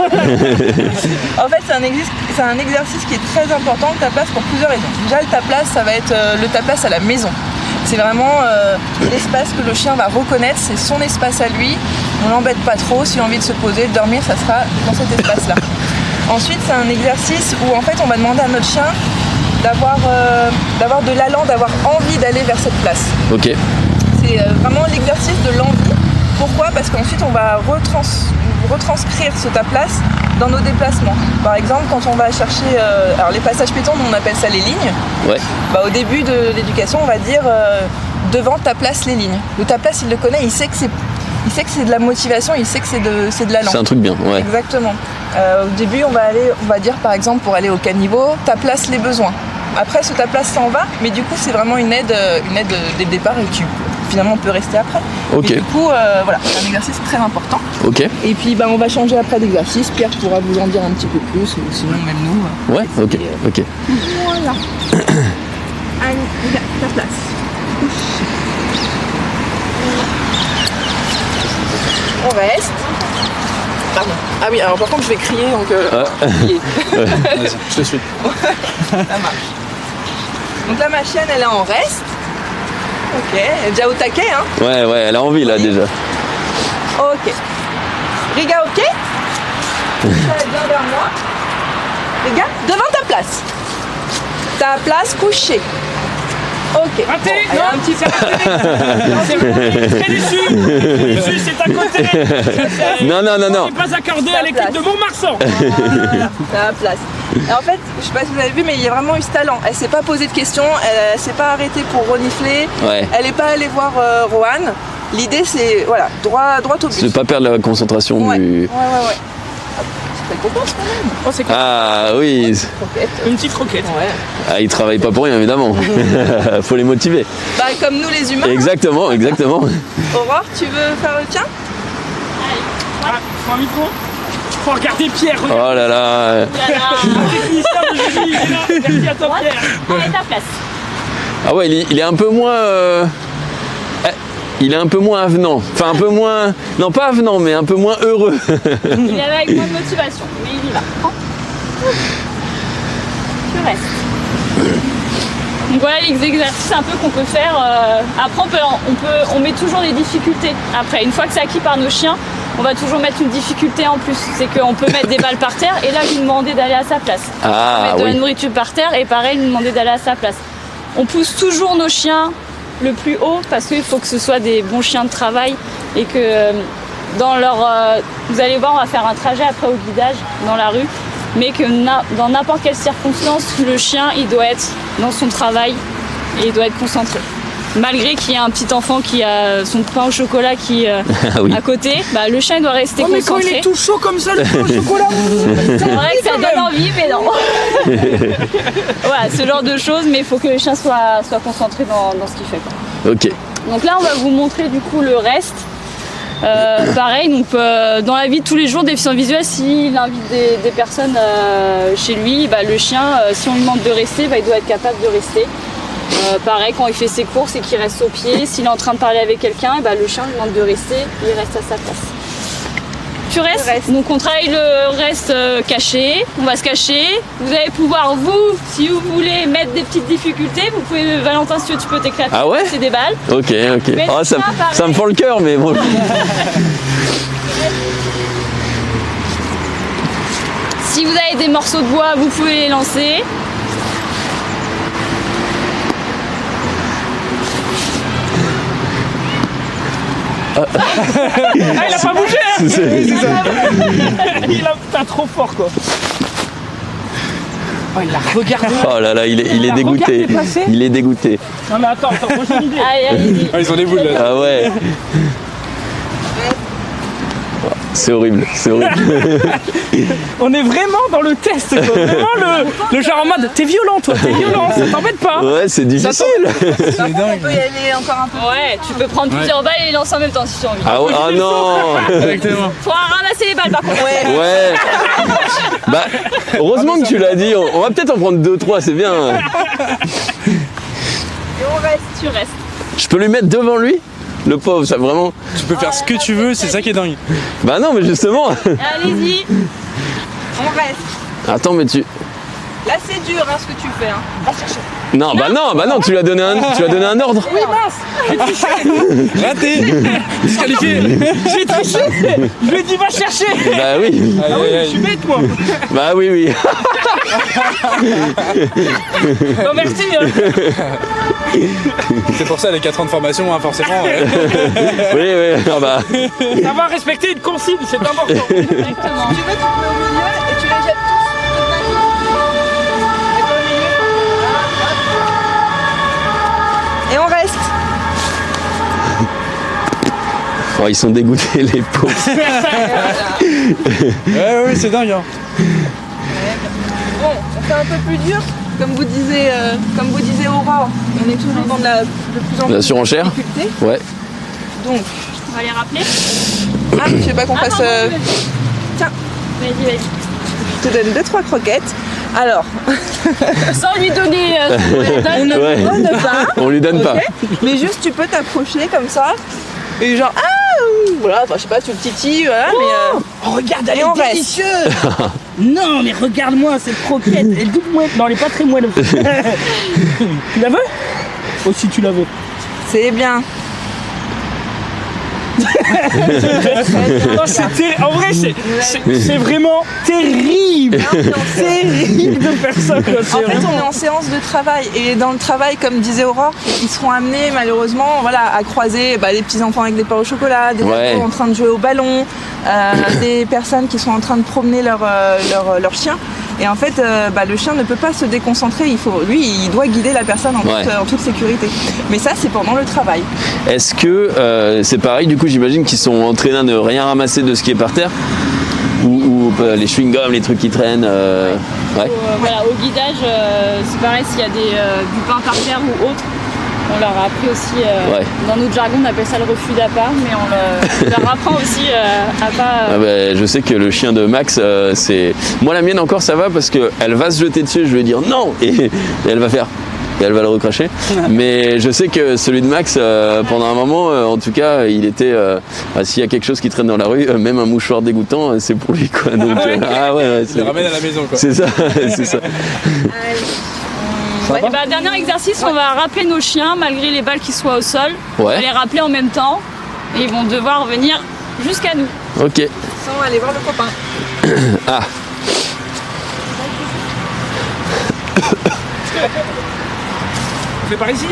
[SPEAKER 4] En fait, c'est un exercice qui est très important, le tape-place, pour plusieurs raisons. Déjà, le tape-place, ça va être le tape-place à la maison. C'est vraiment l'espace que le chien va reconnaître, c'est son espace à lui. On l'embête pas trop, s'il a envie de se poser, de dormir, ça sera dans cet espace-là. Ensuite, c'est un exercice où en fait, on va demander à notre chien d'avoir de l'allant, d'avoir envie d'aller vers cette place.
[SPEAKER 1] Ok.
[SPEAKER 4] C'est vraiment l'exercice de l'envie. Pourquoi? Parce qu'ensuite on va retranscrire ce tape-place dans nos déplacements. Par exemple, quand on va chercher alors les passages piétons, on appelle ça les lignes.
[SPEAKER 1] Ouais.
[SPEAKER 4] Au début de l'éducation, on va dire devant ta place les lignes. Le ta-place, il le connaît, il sait que c'est de la motivation, il sait que c'est de l'allant.
[SPEAKER 1] C'est un truc bien, ouais.
[SPEAKER 4] Exactement. Au début, on va dire par exemple pour aller au caniveau, ta place les besoins. Après, ce ta place s'en va, mais du coup, c'est vraiment une aide dès le départ et qui finalement peut rester après.
[SPEAKER 1] Ok.
[SPEAKER 4] Et du coup, voilà, c'est un exercice très important.
[SPEAKER 1] Ok.
[SPEAKER 4] Et puis, on va changer après d'exercice. Pierre pourra vous en dire un petit peu plus, ou sinon même nous.
[SPEAKER 1] Ouais. Ok. Ok.
[SPEAKER 4] Voilà. Allez, regarde, ta place. On reste. Pardon. Ah oui, alors par contre je vais crier donc.
[SPEAKER 3] Vas-y, je te suis.
[SPEAKER 4] Ça marche. Donc là ma chienne elle est en reste. Ok, elle est déjà au taquet hein.
[SPEAKER 1] Ouais, elle a envie là déjà.
[SPEAKER 4] Ok. Riga ok. Elle vient vers moi. Riga, devant ta place. Ta place couchée. Ok.
[SPEAKER 2] Raté,
[SPEAKER 4] bon,
[SPEAKER 2] non,
[SPEAKER 4] un petit peu.
[SPEAKER 2] Très déçu, c'est à côté.
[SPEAKER 1] Non.
[SPEAKER 2] On n'est pas accordé à l'équipe de Mont-Marsan.
[SPEAKER 4] Voilà, ta place. Et en fait, je sais pas si vous avez vu, mais il y a vraiment eu ce talent. Elle s'est pas posé de questions, elle s'est pas arrêtée pour renifler.
[SPEAKER 1] Ouais.
[SPEAKER 4] Elle n'est pas allée voir Rohan. L'idée c'est voilà, droit au but.
[SPEAKER 1] C'est pas perdre la concentration
[SPEAKER 4] Ouais.
[SPEAKER 1] du.
[SPEAKER 4] Ouais. C'est contente quand même.
[SPEAKER 2] Oh, c'est cool.
[SPEAKER 1] Ah oui.
[SPEAKER 4] Croquette.
[SPEAKER 2] Une petite croquette.
[SPEAKER 4] Ouais.
[SPEAKER 1] Ah, ils travaillent pas pour rien évidemment. Faut les motiver.
[SPEAKER 4] Comme nous les humains.
[SPEAKER 1] Exactement.
[SPEAKER 4] Aurore, tu veux faire le tien?
[SPEAKER 2] Ah, faut un micro. Faut regarder Pierre. Regarde.
[SPEAKER 1] Oh là là.
[SPEAKER 2] Le technicien de Julie, il est là. Merci à toi Pierre.
[SPEAKER 5] Allez, ta place.
[SPEAKER 1] Ah ouais, il est un peu moins. Il est un peu moins avenant. Enfin, un peu moins. Non, pas avenant, mais un peu moins heureux.
[SPEAKER 5] Il est avec moins de motivation, mais il y va. Tu restes. Donc voilà les exercices un peu qu'on peut faire. Après, on met toujours des difficultés. Après, une fois que c'est acquis par nos chiens, on va toujours mettre une difficulté en plus. C'est qu'on peut mettre des balles par terre et là, lui demander d'aller à sa place.
[SPEAKER 1] Ah,
[SPEAKER 5] mettre de la
[SPEAKER 1] oui.
[SPEAKER 5] nourriture par terre et pareil, lui demander d'aller à sa place. On pousse toujours nos chiens le plus haut parce qu'il faut que ce soit des bons chiens de travail et que dans vous allez voir, on va faire un trajet après au guidage dans la rue, mais que dans n'importe quelle circonstance, le chien il doit être dans son travail et il doit être concentré. Malgré qu'il y ait un petit enfant qui a son pain au chocolat qui
[SPEAKER 1] Ah oui.
[SPEAKER 5] à côté, le chien il doit rester
[SPEAKER 2] Oh, mais quand il
[SPEAKER 5] concentré.
[SPEAKER 2] est tout chaud comme ça, le pain au chocolat.
[SPEAKER 5] C'est vrai que ça donne envie, mais non. Voilà, ce genre de choses, mais il faut que le chien soit concentré dans ce qu'il fait, quoi.
[SPEAKER 1] Ok.
[SPEAKER 5] Donc là, on va vous montrer du coup le reste. Pareil, donc dans la vie de tous les jours, déficient visuel, s'il invite des personnes chez lui, le chien, si on lui demande de rester, il doit être capable de rester. Pareil, quand il fait ses courses et qu'il reste au pied, s'il est en train de parler avec quelqu'un, et bah, le chien lui demande de rester et il reste à sa place. Tu restes. Donc on travaille le reste caché, on va se cacher. Vous allez pouvoir, vous, si vous voulez mettre des petites difficultés, vous pouvez, Valentin, si tu peux t'éclater,
[SPEAKER 1] Ah ouais,
[SPEAKER 5] c'est des balles.
[SPEAKER 1] Ok. Oh, ça me fend le cœur, mais bon.
[SPEAKER 5] Si vous avez des morceaux de bois, vous pouvez les lancer.
[SPEAKER 2] Ah, il a pas bougé hein. T'as trop fort quoi. Oh, il l'a regardé.
[SPEAKER 1] Oh là là, il est dégoûté. Il est dégoûté.
[SPEAKER 2] Non mais attends, moi j'ai une idée.
[SPEAKER 5] Allez.
[SPEAKER 3] Ah, ils ont des boules là.
[SPEAKER 1] Ah ouais. C'est horrible.
[SPEAKER 2] On est vraiment dans le test quoi. Vraiment le genre en mode t'es violent toi, ça t'embête pas.
[SPEAKER 1] Ouais, c'est difficile.
[SPEAKER 3] C'est dingue.
[SPEAKER 4] On peut y aller encore un peu.
[SPEAKER 5] Ouais, tu peux prendre plusieurs balles et les lancer en même temps si tu as envie.
[SPEAKER 1] Ah, ouais, ah non.
[SPEAKER 3] Exactement.
[SPEAKER 5] Faudra ramasser les balles par contre.
[SPEAKER 1] Ouais. Bah, heureusement que tu l'as dit. On va peut-être en prendre 2-3, c'est bien.
[SPEAKER 5] Et on reste, tu restes.
[SPEAKER 1] Je peux lui mettre devant lui? Le pauvre, ça vraiment.
[SPEAKER 3] Tu peux faire ce que tu veux, c'est ça qui est dingue.
[SPEAKER 1] Bah non, mais justement.
[SPEAKER 5] Allez-y.
[SPEAKER 4] On reste.
[SPEAKER 1] Attends, mais tu.
[SPEAKER 4] Là, c'est dur hein, ce que tu fais. Hein. Va chercher.
[SPEAKER 1] Non, bah non, tu lui as donné un ordre.
[SPEAKER 2] Oui mince.
[SPEAKER 3] Raté. Disqualifié.
[SPEAKER 2] J'ai triché. Je lui ai dit va chercher.
[SPEAKER 1] Bah oui.
[SPEAKER 2] Ah oui, je suis bête moi.
[SPEAKER 1] Bah oui.
[SPEAKER 2] Non merci.
[SPEAKER 3] C'est pour ça les 4 ans de formation, hein, forcément.
[SPEAKER 1] Oui. Ah bah.
[SPEAKER 2] Ça va respecter une consigne, c'est important.
[SPEAKER 5] Exactement.
[SPEAKER 4] Tu veux, tu te mets au milieu et tu les jettes tous. Et on reste.
[SPEAKER 1] Oh, ils sont dégoûtés, les pauvres.
[SPEAKER 3] Ouais, c'est dingue. Hein.
[SPEAKER 4] Bon, on fait un peu plus dur. Comme vous disiez Aurore, on est toujours dans de plus en plus
[SPEAKER 1] La surenchère.
[SPEAKER 4] de difficulté.
[SPEAKER 1] Ouais.
[SPEAKER 4] Donc,
[SPEAKER 5] On va les rappeler.
[SPEAKER 4] je sais pas qu'on fasse. Tiens,
[SPEAKER 5] Vas-y.
[SPEAKER 4] je te donne 2-3 croquettes. Alors,
[SPEAKER 5] Sans lui donner.
[SPEAKER 4] on ne
[SPEAKER 1] Ouais.
[SPEAKER 4] donne pas,
[SPEAKER 1] On lui donne pas.
[SPEAKER 4] mais juste tu peux t'approcher comme ça. Et genre, voilà, enfin, je sais pas, tu le titilles, voilà, mais.
[SPEAKER 2] Oh, regarde, elle
[SPEAKER 4] Et on
[SPEAKER 2] est
[SPEAKER 4] reste.
[SPEAKER 2] délicieuse. Non mais regarde-moi cette croquette, elle est toute moelle. Non elle est pas très moelle. Tu la veux? Oh si tu la veux.
[SPEAKER 4] C'est bien.
[SPEAKER 2] Non, en vrai c'est vraiment terrible. Terrible de faire ça quoi.
[SPEAKER 4] En fait, on est en séance de travail et dans le travail, comme disait Aurore, ils seront amenés malheureusement à croiser des petits enfants avec des pains au chocolat, des ados en train de jouer au ballon, des personnes qui sont en train de promener leur chien. Et en fait, le chien ne peut pas se déconcentrer. Il doit guider la personne en toute sécurité. Mais ça, c'est pendant le travail.
[SPEAKER 1] Est-ce que c'est pareil, du coup, j'imagine qu'ils sont entraînés à ne rien ramasser de ce qui est par terre? Ou les chewing-gums, les trucs qui traînent ouais.
[SPEAKER 5] Voilà, au guidage, c'est pareil, s'il y a du pain par terre ou autre, on leur a appris aussi, dans notre jargon on appelle ça le refus d'appât, mais on leur apprend aussi à pas...
[SPEAKER 1] Ah bah, je sais que le chien de Max, c'est... Moi la mienne encore ça va parce qu'elle va se jeter dessus, je vais dire non et elle va faire... Et elle va le recracher. Mais je sais que celui de Max, pendant un moment, en tout cas, il était... s'il y a quelque chose qui traîne dans la rue, même un mouchoir dégoûtant, c'est pour lui quoi. Donc,
[SPEAKER 3] Je le ramène à la maison quoi.
[SPEAKER 1] C'est ça, c'est ça.
[SPEAKER 5] Dernier exercice, on va rappeler nos chiens malgré les balles qui soient au sol. On va les rappeler en même temps et ils vont devoir venir jusqu'à nous.
[SPEAKER 1] Ok.
[SPEAKER 4] Sans aller voir le copain.
[SPEAKER 1] Ah.
[SPEAKER 2] On fait par ici?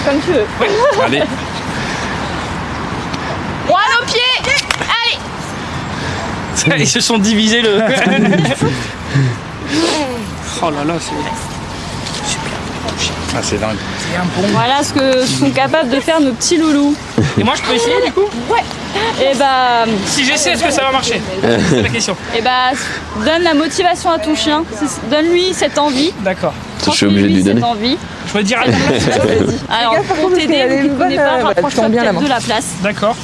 [SPEAKER 4] Comme tu veux.
[SPEAKER 2] Ouais.
[SPEAKER 3] Allez.
[SPEAKER 5] On a nos pieds. Allez.
[SPEAKER 2] Ils se sont divisés le... Oh là là, c'est...
[SPEAKER 3] Ah, c'est dingue.
[SPEAKER 2] C'est un bon...
[SPEAKER 5] Voilà ce que sont capables de faire nos petits loulous.
[SPEAKER 2] Et moi je peux essayer du coup?
[SPEAKER 5] Ouais. Et
[SPEAKER 2] si j'essaie, est-ce que ça va marcher? C'est la question.
[SPEAKER 5] Et donne la motivation à ton chien. Donne-lui cette envie.
[SPEAKER 2] D'accord.
[SPEAKER 1] Je suis obligé de lui donner.
[SPEAKER 5] Cette envie.
[SPEAKER 2] Je vais dire...
[SPEAKER 5] Alors, pour t'aider, vu qu'il ne connaît pas, rapproche-toi peut-être de la place.
[SPEAKER 2] D'accord.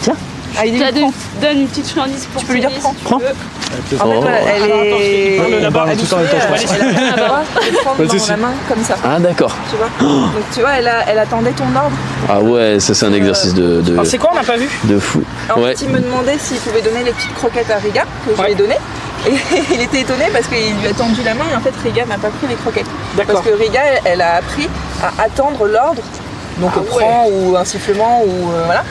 [SPEAKER 3] Tiens.
[SPEAKER 4] Allez,
[SPEAKER 5] Je te donne une petite friandise pour
[SPEAKER 4] tu peux lui dire prends.
[SPEAKER 1] Prends.
[SPEAKER 4] En fait, voilà, elle est
[SPEAKER 3] tout le temps avec toi, je pense.
[SPEAKER 4] elle a le droit de prendre dans la main comme ça.
[SPEAKER 1] Ah d'accord.
[SPEAKER 4] Tu vois. Donc tu vois, elle attendait ton ordre.
[SPEAKER 1] Ah ouais, ça c'est un exercice de
[SPEAKER 2] Alors, c'est quoi, on n'a pas vu?
[SPEAKER 1] de fou.
[SPEAKER 4] En
[SPEAKER 1] Ouais.
[SPEAKER 4] fait, il me demandait s'il pouvait donner les petites croquettes à Riga, que je lui ai donné. Et il était étonné parce qu'il lui a tendu la main et en fait Riga n'a pas pris les croquettes.
[SPEAKER 2] D'accord.
[SPEAKER 4] Parce que Riga, elle a appris à attendre l'ordre, donc prend ou un sifflement ou voilà.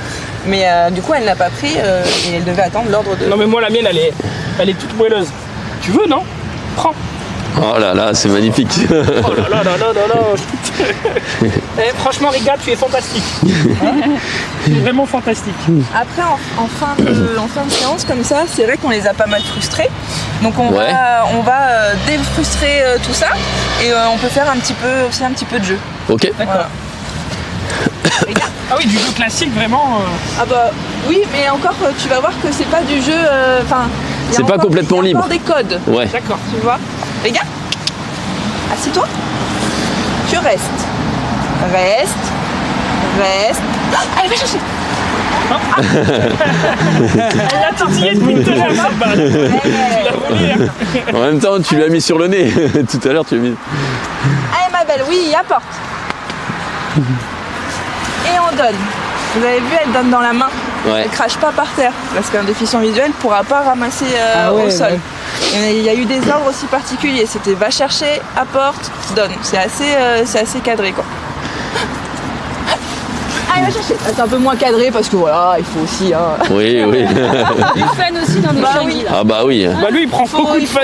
[SPEAKER 4] Mais du coup, elle n'a pas pris et elle devait attendre l'ordre de.
[SPEAKER 2] Non mais moi la mienne elle est toute moelleuse. Tu veux, non? Prends.
[SPEAKER 1] Oh là là, c'est magnifique.
[SPEAKER 2] Oh là là là là là là. Franchement Riga, tu es fantastique. Tu es vraiment fantastique.
[SPEAKER 4] Après, en fin de séance comme ça, c'est vrai qu'on les a pas mal frustrés. Donc on
[SPEAKER 1] Ouais.
[SPEAKER 4] va défrustrer tout ça et on peut faire aussi un petit peu de jeu.
[SPEAKER 1] Ok.
[SPEAKER 4] Voilà.
[SPEAKER 2] Ah oui, du jeu classique vraiment.
[SPEAKER 4] Ah bah oui, mais encore tu vas voir que c'est pas du jeu. Il y a
[SPEAKER 1] C'est pas
[SPEAKER 4] encore-
[SPEAKER 1] complètement
[SPEAKER 4] il y a encore
[SPEAKER 1] libre.
[SPEAKER 4] des codes.
[SPEAKER 1] Ouais.
[SPEAKER 2] D'accord.
[SPEAKER 4] Tu vois. Les gars, assieds-toi. Tu restes. Reste. Ah, allez, va chercher.
[SPEAKER 2] Elle l'a tortillé depuis tout à l'heure, cette balle. Tu l'as volée, hein.
[SPEAKER 1] En même temps, tu l'as mis sur le nez. Tout à l'heure, tu l'as mis.
[SPEAKER 4] Allez, ma belle, oui, apporte. Et on donne. Vous avez vu, elle donne dans la main.
[SPEAKER 1] Ouais.
[SPEAKER 4] Elle crache pas par terre. Parce qu'un déficient visuel ne pourra pas ramasser au sol. Et il y a eu des ordres aussi particuliers. C'était va chercher, apporte, donne. C'est assez cadré, quoi. Allez, va chercher. C'est un peu moins cadré parce que voilà, il faut aussi.
[SPEAKER 1] Oui, oui.
[SPEAKER 5] Du fun aussi dans nos
[SPEAKER 4] Bah
[SPEAKER 5] chiens
[SPEAKER 4] oui.
[SPEAKER 5] guides.
[SPEAKER 1] Ah bah oui.
[SPEAKER 2] Bah lui il prend beaucoup de fun.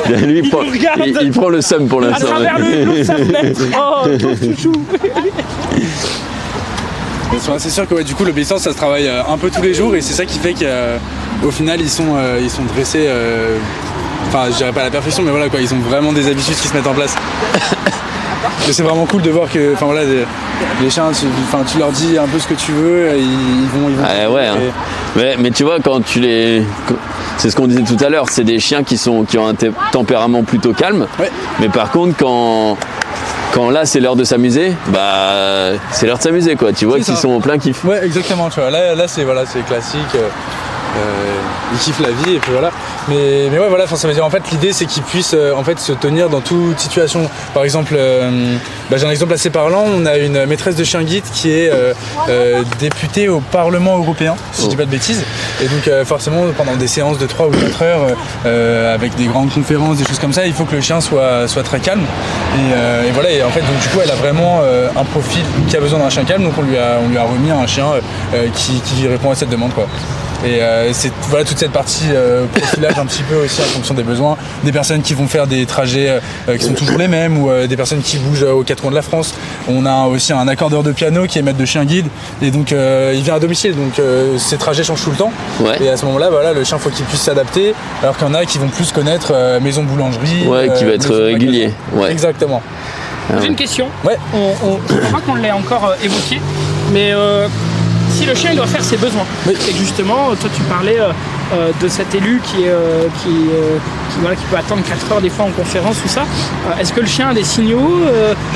[SPEAKER 1] Lui, il prend,
[SPEAKER 2] nous regarde.
[SPEAKER 1] il prend le seum pour
[SPEAKER 2] À
[SPEAKER 1] l'instant.
[SPEAKER 2] travers le sa fenêtre. Oh, ton chouchou.
[SPEAKER 3] C'est sûr que ouais, du coup l'obéissance ça se travaille un peu tous les jours et c'est ça qui fait qu'au final ils sont dressés, enfin je dirais pas à la perfection mais voilà quoi, ils ont vraiment des habitudes qui se mettent en place. Et c'est vraiment cool de voir que enfin voilà les chiens tu leur dis un peu ce que tu veux et ils vont
[SPEAKER 1] Ah ouais. Hein. Mais tu vois quand tu les, c'est ce qu'on disait tout à l'heure, c'est des chiens qui ont un tempérament plutôt calme.
[SPEAKER 3] Ouais.
[SPEAKER 1] Mais par contre quand là c'est l'heure de s'amuser, bah c'est l'heure de s'amuser quoi. Tu vois
[SPEAKER 3] C'est
[SPEAKER 1] qu'ils
[SPEAKER 3] ça.
[SPEAKER 1] sont en plein kiff.
[SPEAKER 3] Ouais exactement tu vois là c'est classique. Ils kiffent la vie et puis voilà. Mais ouais voilà, ça veut dire en fait l'idée c'est qu'ils puissent en fait se tenir dans toute situation. Par exemple, j'ai un exemple assez parlant. On a une maîtresse de chien guide qui est députée au Parlement européen, si je dis pas de bêtises. Et donc forcément pendant des séances de 3 ou 4 heures avec des grandes conférences, des choses comme ça, il faut que le chien soit très calme. Et voilà, et en fait donc du coup elle a vraiment un profil qui a besoin d'un chien calme, donc on lui a remis un chien qui répond à cette demande quoi. Et c'est voilà toute cette partie profilage un petit peu aussi en fonction des besoins, des personnes qui vont faire des trajets qui sont toujours les mêmes ou des personnes qui bougent aux quatre coins de la France. On a aussi un accordeur de piano qui est maître de chien guide et donc il vient à domicile donc ces trajets changent tout le temps.
[SPEAKER 1] Ouais.
[SPEAKER 3] Et à ce moment-là voilà le chien faut qu'il puisse s'adapter alors qu'il y en a qui vont plus connaître maison boulangerie.
[SPEAKER 1] Ouais, qui va être
[SPEAKER 3] maison
[SPEAKER 1] régulier.
[SPEAKER 3] magasin.
[SPEAKER 1] Ouais.
[SPEAKER 3] Exactement.
[SPEAKER 2] J'ai une question.
[SPEAKER 3] Ouais.
[SPEAKER 2] Je crois qu'on l'a encore évoqué, mais si le chien il doit faire ses besoins,
[SPEAKER 3] Oui.
[SPEAKER 2] et que justement, toi tu parlais de cet élu qui peut attendre 4 heures des fois en conférence, tout ça, est-ce que le chien a des signaux,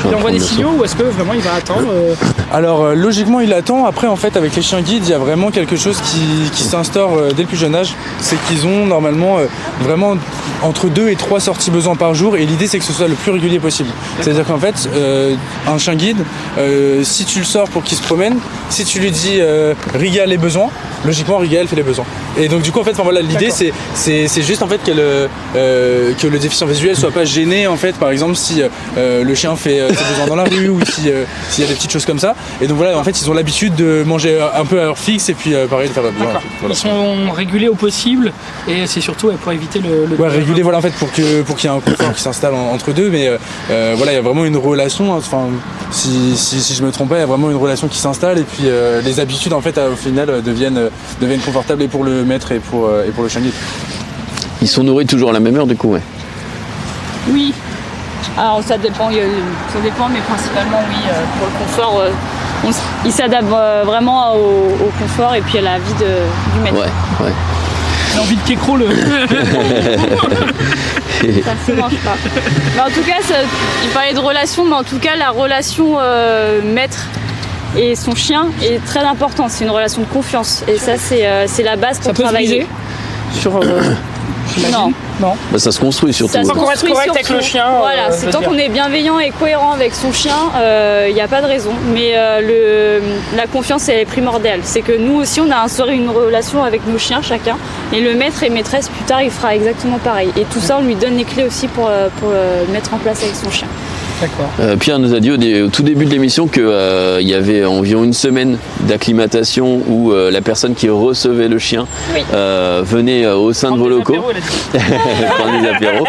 [SPEAKER 2] il envoie des signaux ou est-ce que vraiment il va attendre
[SPEAKER 3] Alors logiquement il attend, après en fait avec les chiens guides il y a vraiment quelque chose qui s'instaure dès le plus jeune âge, c'est qu'ils ont normalement vraiment entre 2 et 3 sorties besoins par jour et l'idée c'est que ce soit le plus régulier possible. C'est-à-dire qu'en fait un chien guide, si tu le sors pour qu'il se promène, si tu lui dis Riga les besoins, logiquement Riga elle fait les besoins. Et donc du coup en fait voilà, l'idée c'est juste en fait que le déficient visuel soit pas gêné en fait par exemple si le chien fait ses besoins dans la rue ou s'il y a des petites choses comme ça. Et donc voilà en fait ils ont l'habitude de manger un peu à heure fixe et puis pareil de faire leurs besoins.
[SPEAKER 2] D'accord.
[SPEAKER 3] Voilà.
[SPEAKER 2] Ils sont régulés au possible et c'est surtout pour éviter le
[SPEAKER 3] Ouais, réguler voilà en fait pour qu'il y ait un confort qui s'installe entre deux mais voilà il y a vraiment une relation enfin si je me trompe pas il y a vraiment une relation qui s'installe et puis les habitudes en fait au final deviennent confortables et pour le maître et pour le chien guide.
[SPEAKER 1] Ils sont nourris toujours à la même heure du coup ouais.
[SPEAKER 5] Oui. Alors ça dépend, mais principalement oui, pour le confort, il s'adapte vraiment au confort et puis à la vie du maître.
[SPEAKER 1] Ouais.
[SPEAKER 2] J'ai envie de kécro le.
[SPEAKER 5] Ça se mange pas. Mais en tout cas, il parlait de relation, mais en tout cas la relation maître et son chien est très important. C'est une relation de confiance et ça c'est la base pour travailler.
[SPEAKER 2] Sur
[SPEAKER 5] non.
[SPEAKER 1] Bah, ça se construit surtout.
[SPEAKER 5] Ça se construit
[SPEAKER 2] correct avec le chien.
[SPEAKER 5] Voilà, c'est tant qu'on est bienveillant et cohérent avec son chien, il n'y a pas de raison. Mais la confiance elle est primordiale. C'est que nous aussi on a instauré une relation avec nos chiens chacun. Et le maître et maîtresse plus tard il fera exactement pareil. Et tout ça on lui donne les clés aussi pour le mettre en place avec son chien.
[SPEAKER 1] Pierre nous a dit au tout début de l'émission qu'il y avait environ une semaine d'acclimatation où la personne qui recevait le chien venait au sein de vos locaux prendre des apéros.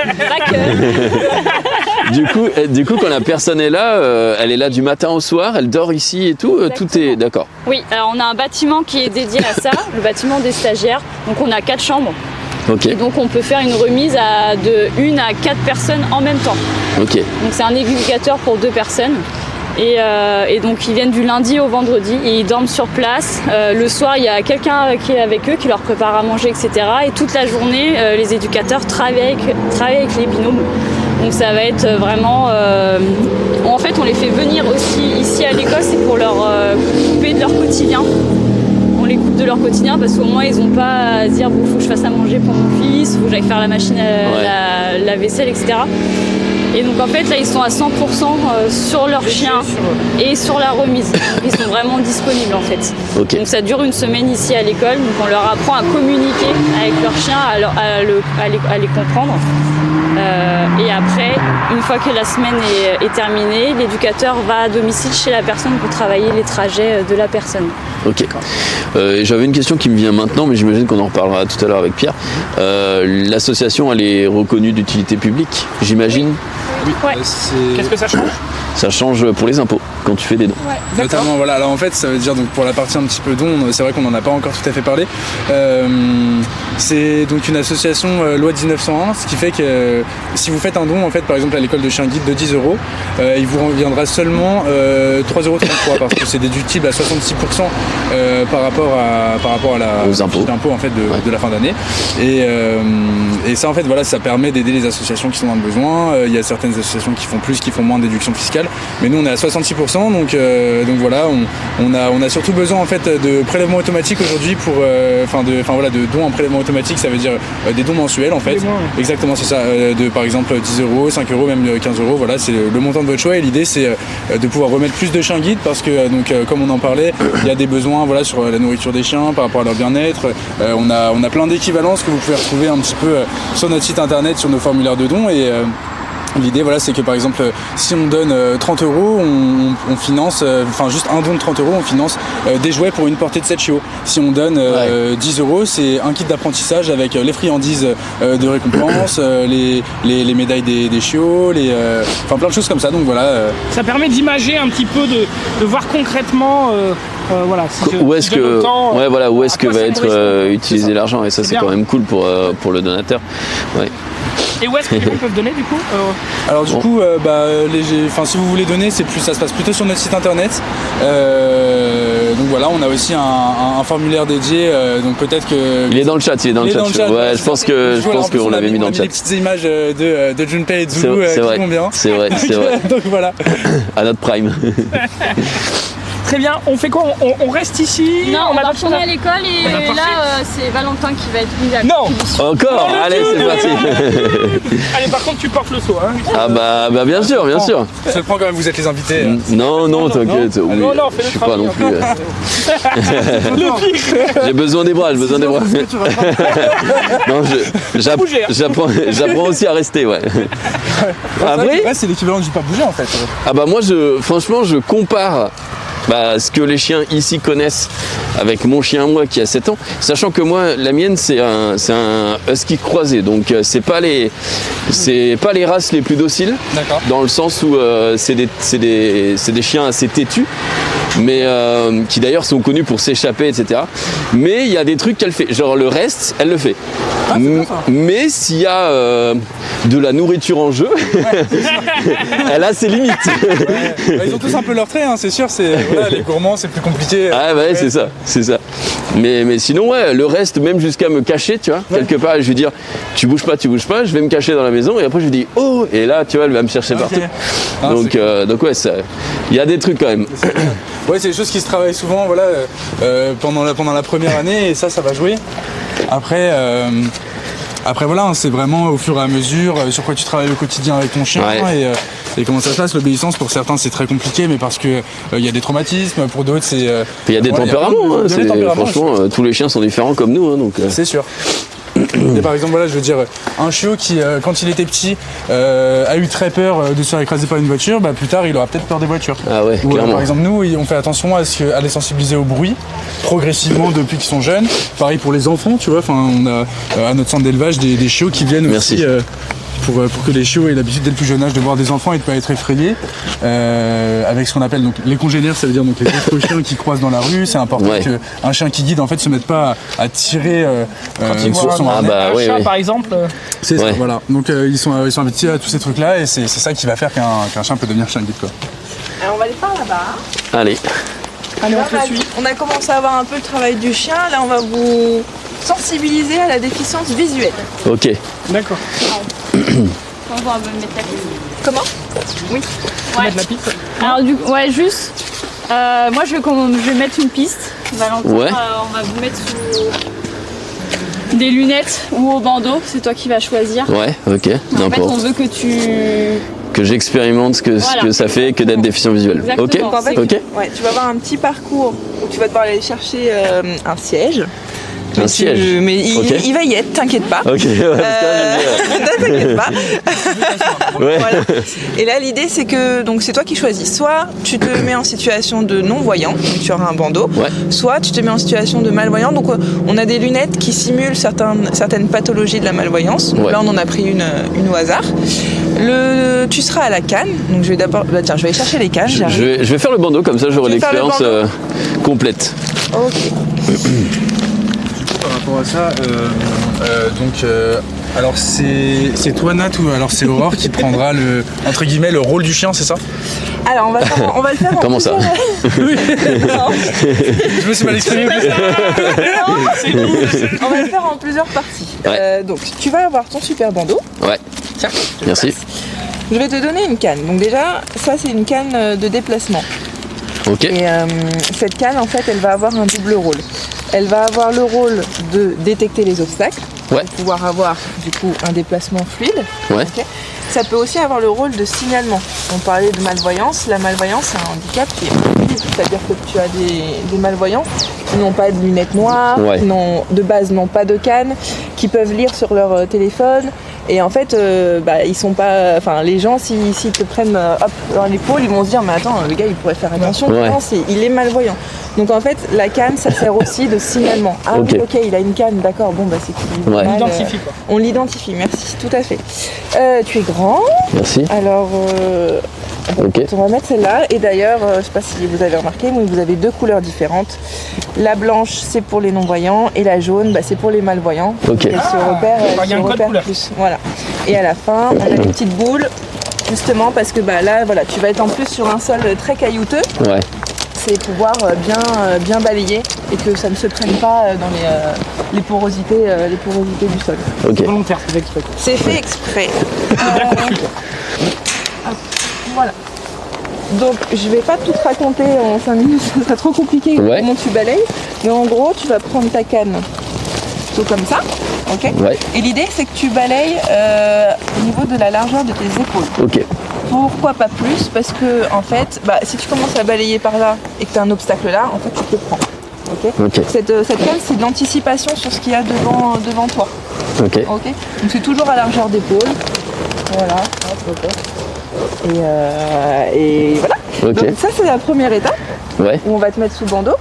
[SPEAKER 1] Du coup, quand la personne est là, elle est là du matin au soir, elle dort ici et tout, tout est d'accord.
[SPEAKER 5] Oui, alors on a un bâtiment qui est dédié à ça, le bâtiment des stagiaires. Donc on a 4 chambres.
[SPEAKER 1] Okay.
[SPEAKER 5] Et donc on peut faire une remise de 1 à 4 personnes en même temps.
[SPEAKER 1] Okay.
[SPEAKER 5] Donc c'est un éducateur pour 2 personnes. Et donc ils viennent du lundi au vendredi et ils dorment sur place. Le soir il y a quelqu'un qui est avec eux, qui leur prépare à manger, etc. Et toute la journée les éducateurs travaillent avec les binômes. Donc ça va être vraiment... en fait on les fait venir aussi ici à l'école, c'est pour leur couper de leur quotidien. On les coupe de leur quotidien parce qu'au moins ils n'ont pas à se dire bon, faut que je fasse à manger pour mon fils, faut que j'aille faire la machine la vaisselle, etc. Et donc en fait là ils sont à 100% sur leur chien et sur la remise. Ils sont vraiment disponibles en fait.
[SPEAKER 1] Okay.
[SPEAKER 5] Donc ça dure une semaine ici à l'école, donc on leur apprend à communiquer avec leur chien, à les comprendre. Et après, une fois que la semaine est terminée, l'éducateur va à domicile chez la personne pour travailler les trajets de la personne.
[SPEAKER 1] Ok. J'avais une question qui me vient maintenant, mais j'imagine qu'on en reparlera tout à l'heure avec Pierre. L'association, elle est reconnue d'utilité publique, j'imagine ?
[SPEAKER 2] Oui. Ouais. Qu'est-ce que ça change ?
[SPEAKER 1] Ça change pour les impôts quand tu fais des dons.
[SPEAKER 3] Ouais, notamment, voilà. Alors en fait, ça veut dire donc pour la partie un petit peu don, c'est vrai qu'on n'en a pas encore tout à fait parlé. C'est donc une association loi 1901, ce qui fait que si vous faites un don, en fait, par exemple à l'école de chien guide de 10 €, il vous reviendra seulement 3,33 € parce que c'est déductible à 66% par rapport à
[SPEAKER 1] aux impôts
[SPEAKER 3] d'impôt en fait de la fin d'année. Et ça en fait voilà, ça permet d'aider les associations qui sont dans le besoin. Il y a certaines associations qui font plus, qui font moins de déduction fiscale, mais nous on est à 66%, donc voilà, on a surtout besoin en fait de prélèvements automatiques aujourd'hui pour de dons en prélèvement automatique, ça veut dire des dons mensuels en fait. Exactement, c'est ça, de par exemple 10 €, 5 €, même 15 €, voilà, c'est le montant de votre choix. Et l'idée c'est de pouvoir remettre plus de chiens guides parce que comme on en parlait, il y a des besoins voilà sur la nourriture des chiens par rapport à leur bien-être. On a plein d'équivalences que vous pouvez retrouver un petit peu sur notre site internet, sur nos formulaires de dons. Et l'idée voilà, c'est que par exemple si on donne 30 €, on finance, juste un don de 30 €, on finance des jouets pour une portée de 7 chiots. Si on donne 10 €, c'est un kit d'apprentissage avec les friandises de récompense, les médailles des chiots, plein de choses comme ça. Donc voilà.
[SPEAKER 2] Ça permet d'imager un petit peu, de voir concrètement voilà,
[SPEAKER 1] où est-ce que va être utilisé l'argent, et ça c'est quand même cool pour le donateur. Ouais.
[SPEAKER 2] Et où est-ce que les gens peuvent donner du coup
[SPEAKER 3] Alors du coup, si vous voulez donner, ça se passe plutôt sur notre site internet. Donc voilà, on a aussi un formulaire dédié. Donc peut-être que
[SPEAKER 1] il est dans le chat. Ouais, je pense qu'on l'avait mis dans le chat.
[SPEAKER 3] Les petites images de Junpei et de Zulu qui vont bien.
[SPEAKER 1] C'est vrai.
[SPEAKER 3] Donc voilà.
[SPEAKER 1] À notre prime.
[SPEAKER 2] Très bien, on fait quoi? On reste ici?
[SPEAKER 5] Non, on va retourner à l'école et là c'est Valentin qui va être mis à
[SPEAKER 2] Non.
[SPEAKER 1] Encore. Allez, c'est parti.
[SPEAKER 2] Allez, par contre tu portes le seau, hein.
[SPEAKER 1] Ah bah bien sûr.
[SPEAKER 3] Je le prends quand même, vous êtes les invités.
[SPEAKER 1] Non, t'inquiète.
[SPEAKER 2] Non, fais le
[SPEAKER 1] je suis pas non plus. J'ai besoin des bras. Non, j'apprends aussi à rester, ouais.
[SPEAKER 3] Après, c'est l'équivalent du pas bouger en fait.
[SPEAKER 1] Ah bah moi franchement je compare ce que les chiens ici connaissent avec mon chien moi qui a 7 ans, sachant que moi la mienne c'est un husky croisé, donc c'est pas les races les plus dociles.
[SPEAKER 3] D'accord.
[SPEAKER 1] Dans le sens où c'est des chiens assez têtus, mais qui d'ailleurs sont connus pour s'échapper, etc. Mais il y a des trucs qu'elle fait, genre le reste elle le fait. Mais s'il y a de la nourriture en jeu, elle a ses limites.
[SPEAKER 3] Ils ont tous un peu leurs traits, hein, c'est sûr. Voilà, les gourmands, c'est plus compliqué.
[SPEAKER 1] Ah ouais, c'est ça. Mais sinon, ouais, le reste, même jusqu'à me cacher, tu vois, quelque part, je lui dire, tu bouges pas, je vais me cacher dans la maison, et après je lui dis, oh, et là, tu vois, elle va me chercher partout. Donc ouais, il y a des trucs quand même.
[SPEAKER 3] Ouais, c'est des choses qui se travaillent souvent, voilà, pendant la première année, et ça va jouer. Après voilà, c'est vraiment au fur et à mesure sur quoi tu travailles au quotidien avec ton chien et comment ça se passe. L'obéissance pour certains c'est très compliqué, mais parce que y a des traumatismes, pour d'autres c'est.
[SPEAKER 1] Il y a des tempéraments. Franchement, tous les chiens sont différents comme nous, donc.
[SPEAKER 3] C'est sûr. Et par exemple, voilà, je veux dire, un chiot qui, quand il était petit, a eu très peur de se faire écraser par une voiture, bah, plus tard, il aura peut-être peur des voitures.
[SPEAKER 1] Ah ouais,
[SPEAKER 3] Ou,
[SPEAKER 1] clairement.
[SPEAKER 3] par exemple, nous, on fait attention à les sensibiliser au bruit, progressivement depuis qu'ils sont jeunes. Pareil pour les enfants, tu vois, on a à notre centre d'élevage des chiots qui viennent aussi. Pour que les chiots aient l'habitude dès le plus jeune âge de voir des enfants et de ne pas être effrayés, avec ce qu'on appelle donc, les congénères, ça veut dire donc, les autres chiens qui croisent dans la rue. C'est important qu'un chien qui guide en fait se mette pas à tirer sur son harnais.
[SPEAKER 2] Un chat par exemple.
[SPEAKER 3] C'est ça, voilà. Donc ils sont habitués à tous ces trucs là et c'est ça qui va faire qu'un chien peut devenir chien guide quoi.
[SPEAKER 4] Alors on va les faire là-bas.
[SPEAKER 1] Allez.
[SPEAKER 2] Allez, on te suit.
[SPEAKER 4] On a commencé à avoir un peu le travail du chien, là on va vous sensibiliser à la déficience visuelle.
[SPEAKER 1] Ok.
[SPEAKER 2] D'accord.
[SPEAKER 5] On va mettre la piste.
[SPEAKER 4] Comment? Oui.
[SPEAKER 2] Mettre la piste.
[SPEAKER 5] Alors du coup, ouais, juste. Moi, je vais mettre une piste. Valentin, on va vous mettre sous des lunettes ou au bandeau. C'est toi qui vas choisir.
[SPEAKER 1] Ouais, ok.
[SPEAKER 5] En fait, on veut que
[SPEAKER 1] j'expérimente ce que ça fait que d'être déficient visuel.
[SPEAKER 5] Exactement.
[SPEAKER 1] Ok.
[SPEAKER 4] Donc en fait,
[SPEAKER 1] Ok.
[SPEAKER 4] ouais, tu vas avoir un petit parcours où tu vas devoir aller chercher un siège.
[SPEAKER 1] Un siège.
[SPEAKER 4] Mais il va y être, t'inquiète pas.
[SPEAKER 1] Ok,
[SPEAKER 4] T'inquiète pas.
[SPEAKER 1] Ouais.
[SPEAKER 4] Voilà. Et là, l'idée, c'est que donc c'est toi qui choisis. Soit tu te mets en situation de non-voyant, donc tu auras un bandeau.
[SPEAKER 1] Ouais.
[SPEAKER 4] Soit tu te mets en situation de malvoyant. Donc on a des lunettes qui simulent certaines pathologies de la malvoyance. Donc là, on en a pris une au hasard. Tu seras à la canne. Donc je vais d'abord, je vais aller chercher les cannes.
[SPEAKER 1] Je vais faire le bandeau comme ça, j'aurai l'expérience complète.
[SPEAKER 4] Ok.
[SPEAKER 3] Par rapport à ça, alors c'est toi Nat ou alors c'est Aurore qui prendra entre guillemets le rôle du chien, c'est ça?
[SPEAKER 4] Alors on va le faire en
[SPEAKER 1] Comment ça?
[SPEAKER 3] Je me suis mal exprimé.
[SPEAKER 4] On va le faire en plusieurs parties.
[SPEAKER 1] Ouais.
[SPEAKER 4] Donc tu vas avoir ton super bandeau.
[SPEAKER 1] Ouais.
[SPEAKER 4] Tiens.
[SPEAKER 1] Merci.
[SPEAKER 4] Je vais te donner une canne. Donc déjà, ça c'est une canne de déplacement.
[SPEAKER 1] Ok.
[SPEAKER 4] Et cette canne, en fait, elle va avoir un double rôle. Elle va avoir le rôle de détecter les obstacles, pour pouvoir avoir du coup un déplacement fluide.
[SPEAKER 1] Ouais.
[SPEAKER 4] Okay. Ça peut aussi avoir le rôle de signalement. On parlait de malvoyance. La malvoyance, c'est un handicap qui est invisible, c'est-à-dire que tu as des malvoyants qui n'ont pas de lunettes noires, qui de base n'ont pas de canne, qui peuvent lire sur leur téléphone. Et en fait, ils sont pas. Enfin, les gens, s'ils te prennent dans l'épaule, ils vont se dire mais attends, le gars, il pourrait faire attention. Non, il est malvoyant. Donc en fait, la canne, ça sert aussi de signalement. Ah oui, ok, il a une canne, d'accord. Bon, c'est qu'il
[SPEAKER 2] on l'identifie quoi.
[SPEAKER 4] On l'identifie. Merci, tout à fait. Tu es grand.
[SPEAKER 1] Merci.
[SPEAKER 4] Alors, on va mettre celle-là. Et d'ailleurs, je sais pas si vous avez remarqué, mais vous avez deux couleurs différentes. La blanche, c'est pour les non-voyants, et la jaune, c'est pour les malvoyants.
[SPEAKER 1] Ok.
[SPEAKER 4] Elle se repère, plus. Voilà. Et à la fin, on a des petites boules, justement parce que là, voilà, tu vas être en plus sur un sol très caillouteux. Ouais. C'est pouvoir bien balayer et que ça ne se prenne pas dans les porosités du sol.
[SPEAKER 1] Ok.
[SPEAKER 2] C'est volontaire, c'est fait exprès.
[SPEAKER 4] C'est fait exprès. Voilà. Donc je vais pas tout te raconter en 5 minutes, ça sera trop compliqué comment tu balayes. Mais en gros, tu vas prendre ta canne plutôt comme ça, ok. Et l'idée c'est que tu balayes au niveau de la largeur de tes épaules.
[SPEAKER 1] Ok.
[SPEAKER 4] Pourquoi pas plus? Parce que en fait, si tu commences à balayer par là et que tu as un obstacle là, en fait tu te prends. Okay. Cette canne, c'est de l'anticipation sur ce qu'il y a devant toi. Ok. Donc c'est toujours à largeur d'épaule. Voilà. Et voilà. Donc ça c'est la première étape où on va te mettre sous bandeau.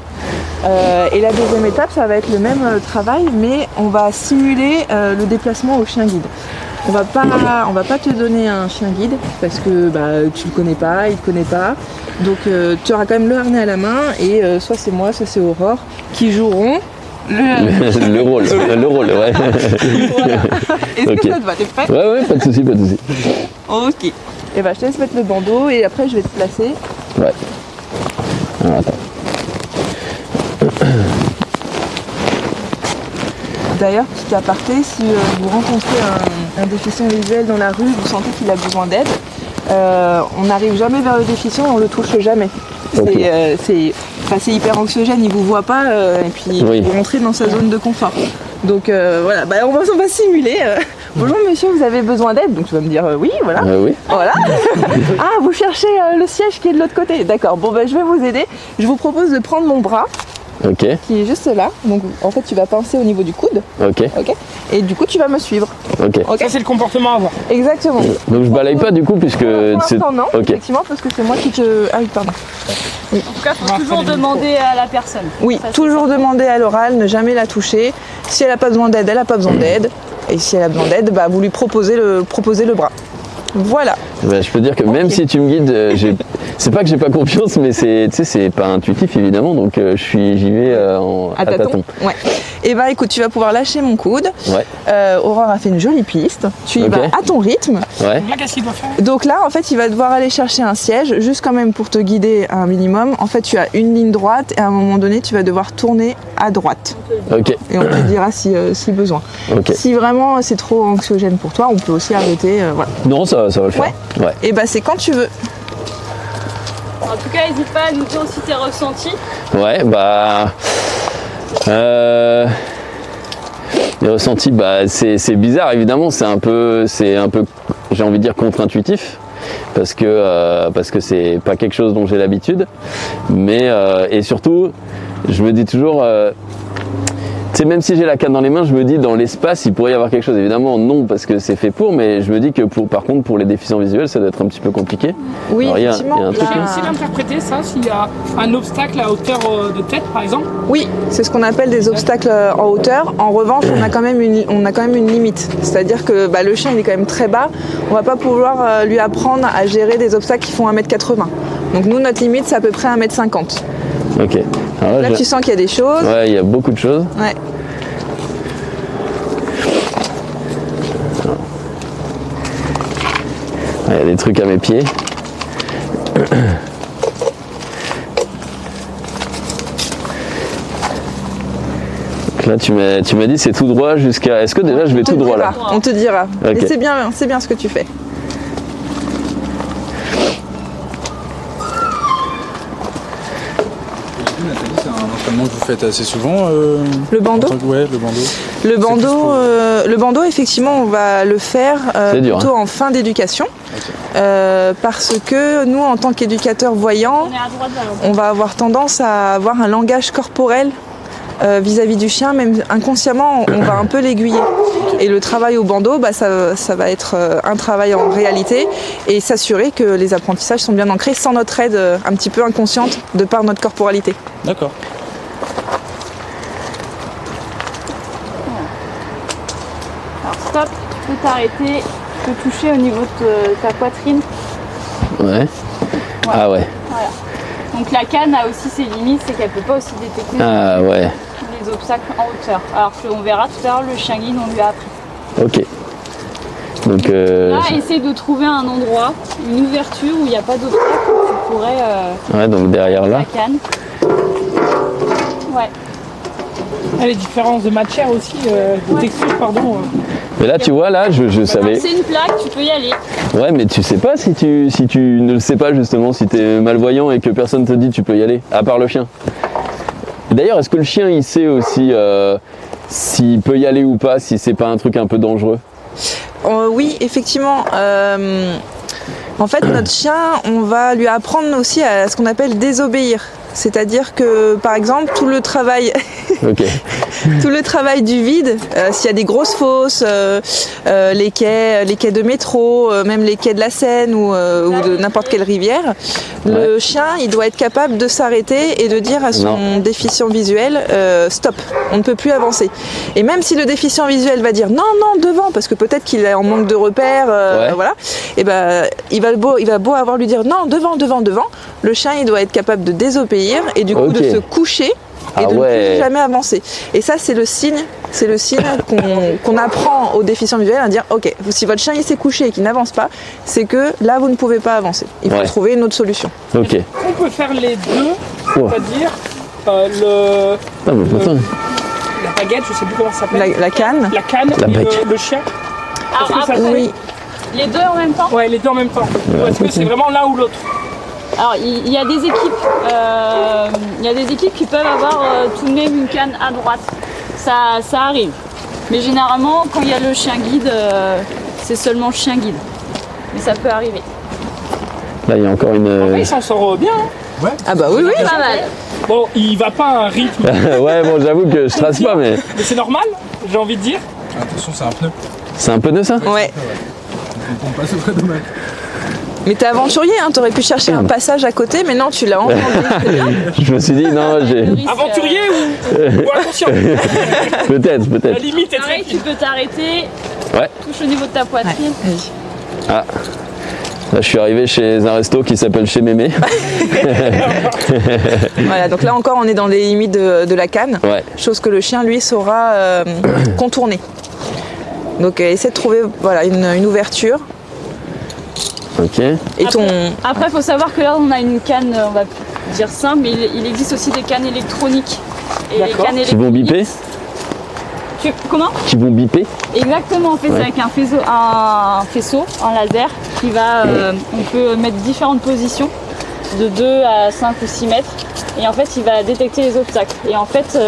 [SPEAKER 4] Et la deuxième étape, ça va être le même travail, mais on va simuler le déplacement au chien guide. On va pas te donner un chien guide parce que tu le connais pas, il te connaît pas. Donc tu auras quand même le harnais à la main et soit c'est moi, soit c'est Aurore qui joueront
[SPEAKER 1] le rôle, ouais.
[SPEAKER 4] Voilà. Est-ce que ça te va? T'es prêt?
[SPEAKER 1] Ouais, pas de soucis.
[SPEAKER 4] Ok. Et je te laisse mettre le bandeau et après je vais te placer.
[SPEAKER 1] Ouais. Alors attends.
[SPEAKER 4] D'ailleurs, petit aparté, si vous rencontrez un déficient visuel dans la rue, vous sentez qu'il a besoin d'aide, on n'arrive jamais vers le déficient, on le touche jamais.
[SPEAKER 1] Okay.
[SPEAKER 4] C'est hyper anxiogène, il vous voit pas et puis vous rentrez dans sa zone de confort. Donc voilà, on va simuler. Bonjour monsieur, vous avez besoin d'aide? Donc tu vas me dire oui, voilà.
[SPEAKER 1] Oui.
[SPEAKER 4] Voilà. Ah, vous cherchez le siège qui est de l'autre côté. D'accord, bon je vais vous aider. Je vous propose de prendre mon bras.
[SPEAKER 1] Ok.
[SPEAKER 4] Qui est juste là. Donc en fait tu vas pincer au niveau du coude.
[SPEAKER 1] Ok.
[SPEAKER 4] Et du coup tu vas me suivre.
[SPEAKER 1] Ok.
[SPEAKER 2] Ça c'est le comportement à avoir.
[SPEAKER 4] Exactement.
[SPEAKER 1] Donc je balaye pas du coup puisque
[SPEAKER 4] c'est. Non, effectivement parce que c'est moi qui te. Ah oui, pardon.
[SPEAKER 5] Oui. En tout cas, il faut toujours demander à la personne.
[SPEAKER 4] Oui, ça, toujours demander à l'oral, ne jamais la toucher. Si elle n'a pas besoin d'aide, elle n'a pas besoin d'aide. Et si elle a besoin d'aide, vous lui proposez le bras. Voilà.
[SPEAKER 1] Je peux dire que même si tu me guides, c'est pas que j'ai pas confiance, mais c'est pas intuitif évidemment, donc j'y vais à tâtons.
[SPEAKER 4] Ouais. Et écoute, tu vas pouvoir lâcher mon coude.
[SPEAKER 1] Ouais.
[SPEAKER 4] Aurore a fait une jolie piste. Tu y vas à ton rythme.
[SPEAKER 1] Ouais.
[SPEAKER 2] Donc là, qu'est-ce qu'il doit faire?
[SPEAKER 4] Donc là, en fait, il va devoir aller chercher un siège, juste quand même pour te guider un minimum. En fait, tu as une ligne droite et à un moment donné, tu vas devoir tourner à droite.
[SPEAKER 1] Ok.
[SPEAKER 4] Et on te dira si besoin.
[SPEAKER 1] Okay.
[SPEAKER 4] Si vraiment c'est trop anxiogène pour toi, on peut aussi arrêter. Voilà.
[SPEAKER 1] Non, ça va le faire. Ouais.
[SPEAKER 4] Et c'est quand tu veux.
[SPEAKER 5] En tout cas, n'hésite pas à nous dire aussi tes ressentis.
[SPEAKER 1] Ouais, les ressentis, c'est bizarre évidemment, c'est un peu, j'ai envie de dire contre-intuitif. Parce que c'est pas quelque chose dont j'ai l'habitude. Mais et surtout, je me dis toujours. Même si j'ai la canne dans les mains, je me dis dans l'espace il pourrait y avoir quelque chose. Évidemment non parce que c'est fait pour, mais je me dis que par contre pour les déficients visuels ça doit être un petit peu compliqué.
[SPEAKER 4] Oui, effectivement.
[SPEAKER 1] Il y a un truc,
[SPEAKER 2] c'est l'interpréter ça s'il y a un obstacle à hauteur de tête par exemple.
[SPEAKER 4] Oui, c'est ce qu'on appelle des obstacles en hauteur. En revanche, on a quand même une limite. C'est-à-dire que le chien il est quand même très bas. On va pas pouvoir lui apprendre à gérer des obstacles qui font 1m80. Donc nous notre limite c'est à peu près 1m50.
[SPEAKER 1] Ok. Alors
[SPEAKER 4] là tu sens qu'il y a des choses.
[SPEAKER 1] Ouais, il y a beaucoup de choses.
[SPEAKER 4] Ouais.
[SPEAKER 1] Il y a des trucs à mes pieds. Donc là, tu m'as dit c'est tout droit jusqu'à. Est-ce que déjà je vais tout droit là?
[SPEAKER 4] On te dira.
[SPEAKER 1] Okay.
[SPEAKER 4] Et c'est bien ce que tu fais.
[SPEAKER 3] Nathalie, c'est un entraînement que vous faites assez souvent.
[SPEAKER 4] Le bandeau.
[SPEAKER 3] Ouais, le bandeau.
[SPEAKER 4] Le bandeau, effectivement, on va le faire plutôt en fin d'éducation. Okay. Parce que nous, en tant qu'éducateurs voyants, on va avoir tendance à avoir un langage corporel vis-à-vis du chien, même inconsciemment, on va un peu l'aiguiller. Et le travail au bandeau, ça va être un travail en réalité et s'assurer que les apprentissages sont bien ancrés sans notre aide un petit peu inconsciente de par notre corporalité.
[SPEAKER 3] D'accord.
[SPEAKER 5] Alors stop, tu peux t'arrêter, tu peux toucher au niveau de ta poitrine.
[SPEAKER 1] Ouais. Ah ouais.
[SPEAKER 5] Voilà. Donc la canne a aussi ses limites, c'est qu'elle ne peut pas aussi détecter les obstacles en hauteur. Alors qu'on verra tout à l'heure, le chien guide, on lui a appris.
[SPEAKER 1] Ok. Donc
[SPEAKER 5] là, essaye de trouver un endroit, une ouverture où il n'y a pas d'obstacle, où tu pourrais...
[SPEAKER 1] ouais, donc derrière là.
[SPEAKER 5] La canne. Ouais.
[SPEAKER 2] Ah, les différences de matière aussi, de texture, pardon.
[SPEAKER 1] Mais là, tu vois, là, je savais.
[SPEAKER 5] C'est une plaque, tu peux y aller.
[SPEAKER 1] Ouais, mais tu sais pas si tu ne le sais pas justement, si tu es malvoyant et que personne te dit tu peux y aller, à part le chien. D'ailleurs, est-ce que le chien il sait aussi s'il peut y aller ou pas, si c'est pas un truc un peu dangereux?
[SPEAKER 4] Oui, effectivement. En fait, notre chien, on va lui apprendre aussi à ce qu'on appelle désobéir. C'est-à-dire que, par exemple, tout le travail, tout le travail du vide, s'il y a des grosses fosses, les quais de métro, même les quais de la Seine ou de n'importe quelle rivière, le chien, il doit être capable de s'arrêter et de dire à son déficient visuel, stop, on ne peut plus avancer. Et même si le déficient visuel va dire non, devant, parce que peut-être qu'il est en manque de repères, voilà, et il va beau avoir lui dire non, devant, le chien, il doit être capable de désobéir et du coup de se coucher et de ne plus jamais avancer. Et ça, c'est le signe qu'on apprend aux déficients visuels à dire ok, si votre chien il s'est couché et qu'il n'avance pas, c'est que là vous ne pouvez pas avancer. Il faut trouver une autre solution.
[SPEAKER 1] Ok.
[SPEAKER 2] On peut faire les deux, c'est-à-dire baguette, je sais plus comment ça s'appelle.
[SPEAKER 4] La canne.
[SPEAKER 2] La canne
[SPEAKER 1] La
[SPEAKER 2] et
[SPEAKER 1] bec.
[SPEAKER 2] le chien.
[SPEAKER 5] Alors,
[SPEAKER 2] Est-ce que ça
[SPEAKER 5] après,
[SPEAKER 2] fait-
[SPEAKER 4] Oui.
[SPEAKER 5] les deux en même temps.
[SPEAKER 2] Ouais, les deux en même temps. Ou est-ce que c'est vraiment l'un ou l'autre?
[SPEAKER 5] Alors, il y a des équipes qui peuvent avoir tout de même une canne à droite. Ça arrive. Mais généralement, quand il y a le chien guide, c'est seulement le chien guide. Mais ça peut arriver.
[SPEAKER 1] Là, il y a encore
[SPEAKER 2] Ouais,
[SPEAKER 1] une.
[SPEAKER 2] il s'en sort bien. Hein.
[SPEAKER 4] Ah bah oui, oui.
[SPEAKER 5] Pas mal.
[SPEAKER 2] Bon, il va pas à un rythme,
[SPEAKER 1] Ouais, bon, j'avoue que je trace pas, mais.
[SPEAKER 2] mais c'est normal, j'ai envie de dire.
[SPEAKER 3] Attention, c'est un pneu.
[SPEAKER 1] C'est un pneu ça?
[SPEAKER 4] Ouais.
[SPEAKER 3] On passe au vrai dommage.
[SPEAKER 4] Mais t'es aventurier, hein, t'aurais pu chercher un passage à côté, mais non, tu l'as entendu. c'est bien.
[SPEAKER 1] Je me suis dit, non, j'ai.
[SPEAKER 5] Le risque,
[SPEAKER 2] Aventurier ou inconscient?
[SPEAKER 1] Peut-être,
[SPEAKER 2] La
[SPEAKER 1] peut-être.
[SPEAKER 2] limite est très
[SPEAKER 5] pareil, tu peux t'arrêter,
[SPEAKER 1] Ouais.
[SPEAKER 5] touche au niveau de ta poitrine.
[SPEAKER 4] Vas-y.
[SPEAKER 1] Ah. Là, je suis arrivé chez un resto qui s'appelle Chez Mémé.
[SPEAKER 4] Voilà, donc là encore, on est dans les limites de la canne.
[SPEAKER 1] Ouais.
[SPEAKER 4] Chose que le chien, lui, saura contourner. Donc essaie de trouver voilà, une ouverture.
[SPEAKER 1] Ok.
[SPEAKER 4] Et ton...
[SPEAKER 5] Après, il faut savoir que là, on a une canne, on va dire simple, mais il existe aussi des cannes électroniques. Et les
[SPEAKER 2] D'accord.
[SPEAKER 5] cannes
[SPEAKER 1] Qui vont
[SPEAKER 5] électroniques.
[SPEAKER 1] biper?
[SPEAKER 5] Comment?
[SPEAKER 1] Qui vont biper?
[SPEAKER 5] Exactement, en fait, c'est avec un faisceau, un laser, qui va. On peut mettre différentes positions, de 2 à 5 ou 6 mètres. Et en fait, il va détecter les obstacles. Et en fait,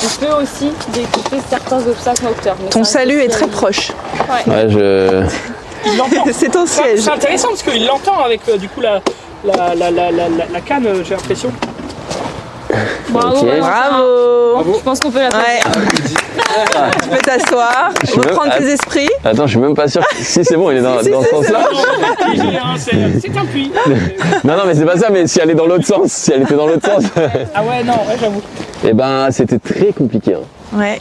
[SPEAKER 5] il peut aussi détecter certains obstacles à hauteur. Mais
[SPEAKER 4] Ton
[SPEAKER 5] ça
[SPEAKER 4] salut
[SPEAKER 5] reste
[SPEAKER 4] est très
[SPEAKER 5] aussi,
[SPEAKER 4] proche.
[SPEAKER 1] Ouais, je.
[SPEAKER 2] Il l'entend.
[SPEAKER 4] C'est ton siège.
[SPEAKER 2] C'est intéressant parce qu'il l'entend avec du coup la canne, j'ai l'impression.
[SPEAKER 5] Bravo,
[SPEAKER 1] Ok.
[SPEAKER 5] Valentin.
[SPEAKER 4] Bravo.
[SPEAKER 5] Je pense qu'on peut la
[SPEAKER 4] Ouais. Tu peux t'asseoir,
[SPEAKER 1] suis même-
[SPEAKER 4] reprendre tes esprits.
[SPEAKER 1] Attends, je suis même pas sûr. Si c'est bon, il est dans
[SPEAKER 4] Si,
[SPEAKER 1] ce
[SPEAKER 4] si,
[SPEAKER 1] sens-là.
[SPEAKER 2] C'est un puits.
[SPEAKER 1] Non, non, mais c'est pas ça, mais si elle est dans l'autre sens, si elle était dans l'autre sens,
[SPEAKER 2] Ah ouais, non, ouais, j'avoue.
[SPEAKER 1] eh ben, c'était très compliqué. Hein.
[SPEAKER 4] Ouais.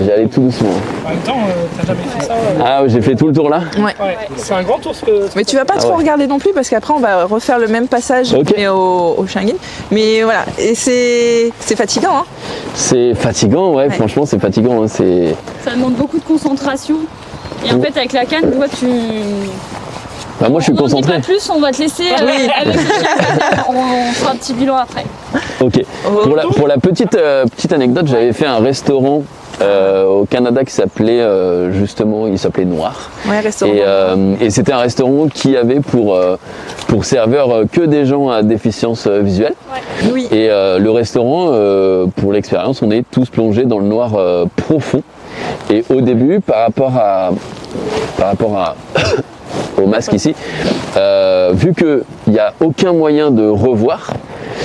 [SPEAKER 1] J'allais tout doucement.
[SPEAKER 2] En même temps, t'as jamais fait ça.
[SPEAKER 1] Ah, j'ai fait tout le tour là?
[SPEAKER 2] Ouais. C'est un grand tour ce que.
[SPEAKER 4] Mais tu vas pas trop
[SPEAKER 1] ouais.
[SPEAKER 4] regarder non plus parce qu'après on va refaire le même passage
[SPEAKER 1] Ok.
[SPEAKER 4] mais au chien guide. Mais voilà, et c'est fatigant. Hein.
[SPEAKER 1] C'est fatigant, ouais, franchement, c'est fatigant. Hein. C'est.
[SPEAKER 5] Ça demande beaucoup de concentration. Et en fait, avec la canne, toi, tu.
[SPEAKER 1] Bah, moi, je suis
[SPEAKER 5] On n'en dit
[SPEAKER 1] concentré.
[SPEAKER 5] pas plus, on va te laisser avec le chien. On fera un petit bilan après.
[SPEAKER 1] Ok. Pour la petite anecdote, j'avais fait un restaurant au Canada qui s'appelait justement, il s'appelait Noir.
[SPEAKER 4] Ouais, restaurant.
[SPEAKER 1] Et c'était un restaurant qui avait pour serveur que des gens à déficience visuelle.
[SPEAKER 4] Oui.
[SPEAKER 1] Et le restaurant, pour l'expérience, on est tous plongés dans le noir profond. Et au début, par rapport à au masque ici, vu qu'il n'y a aucun moyen de revoir,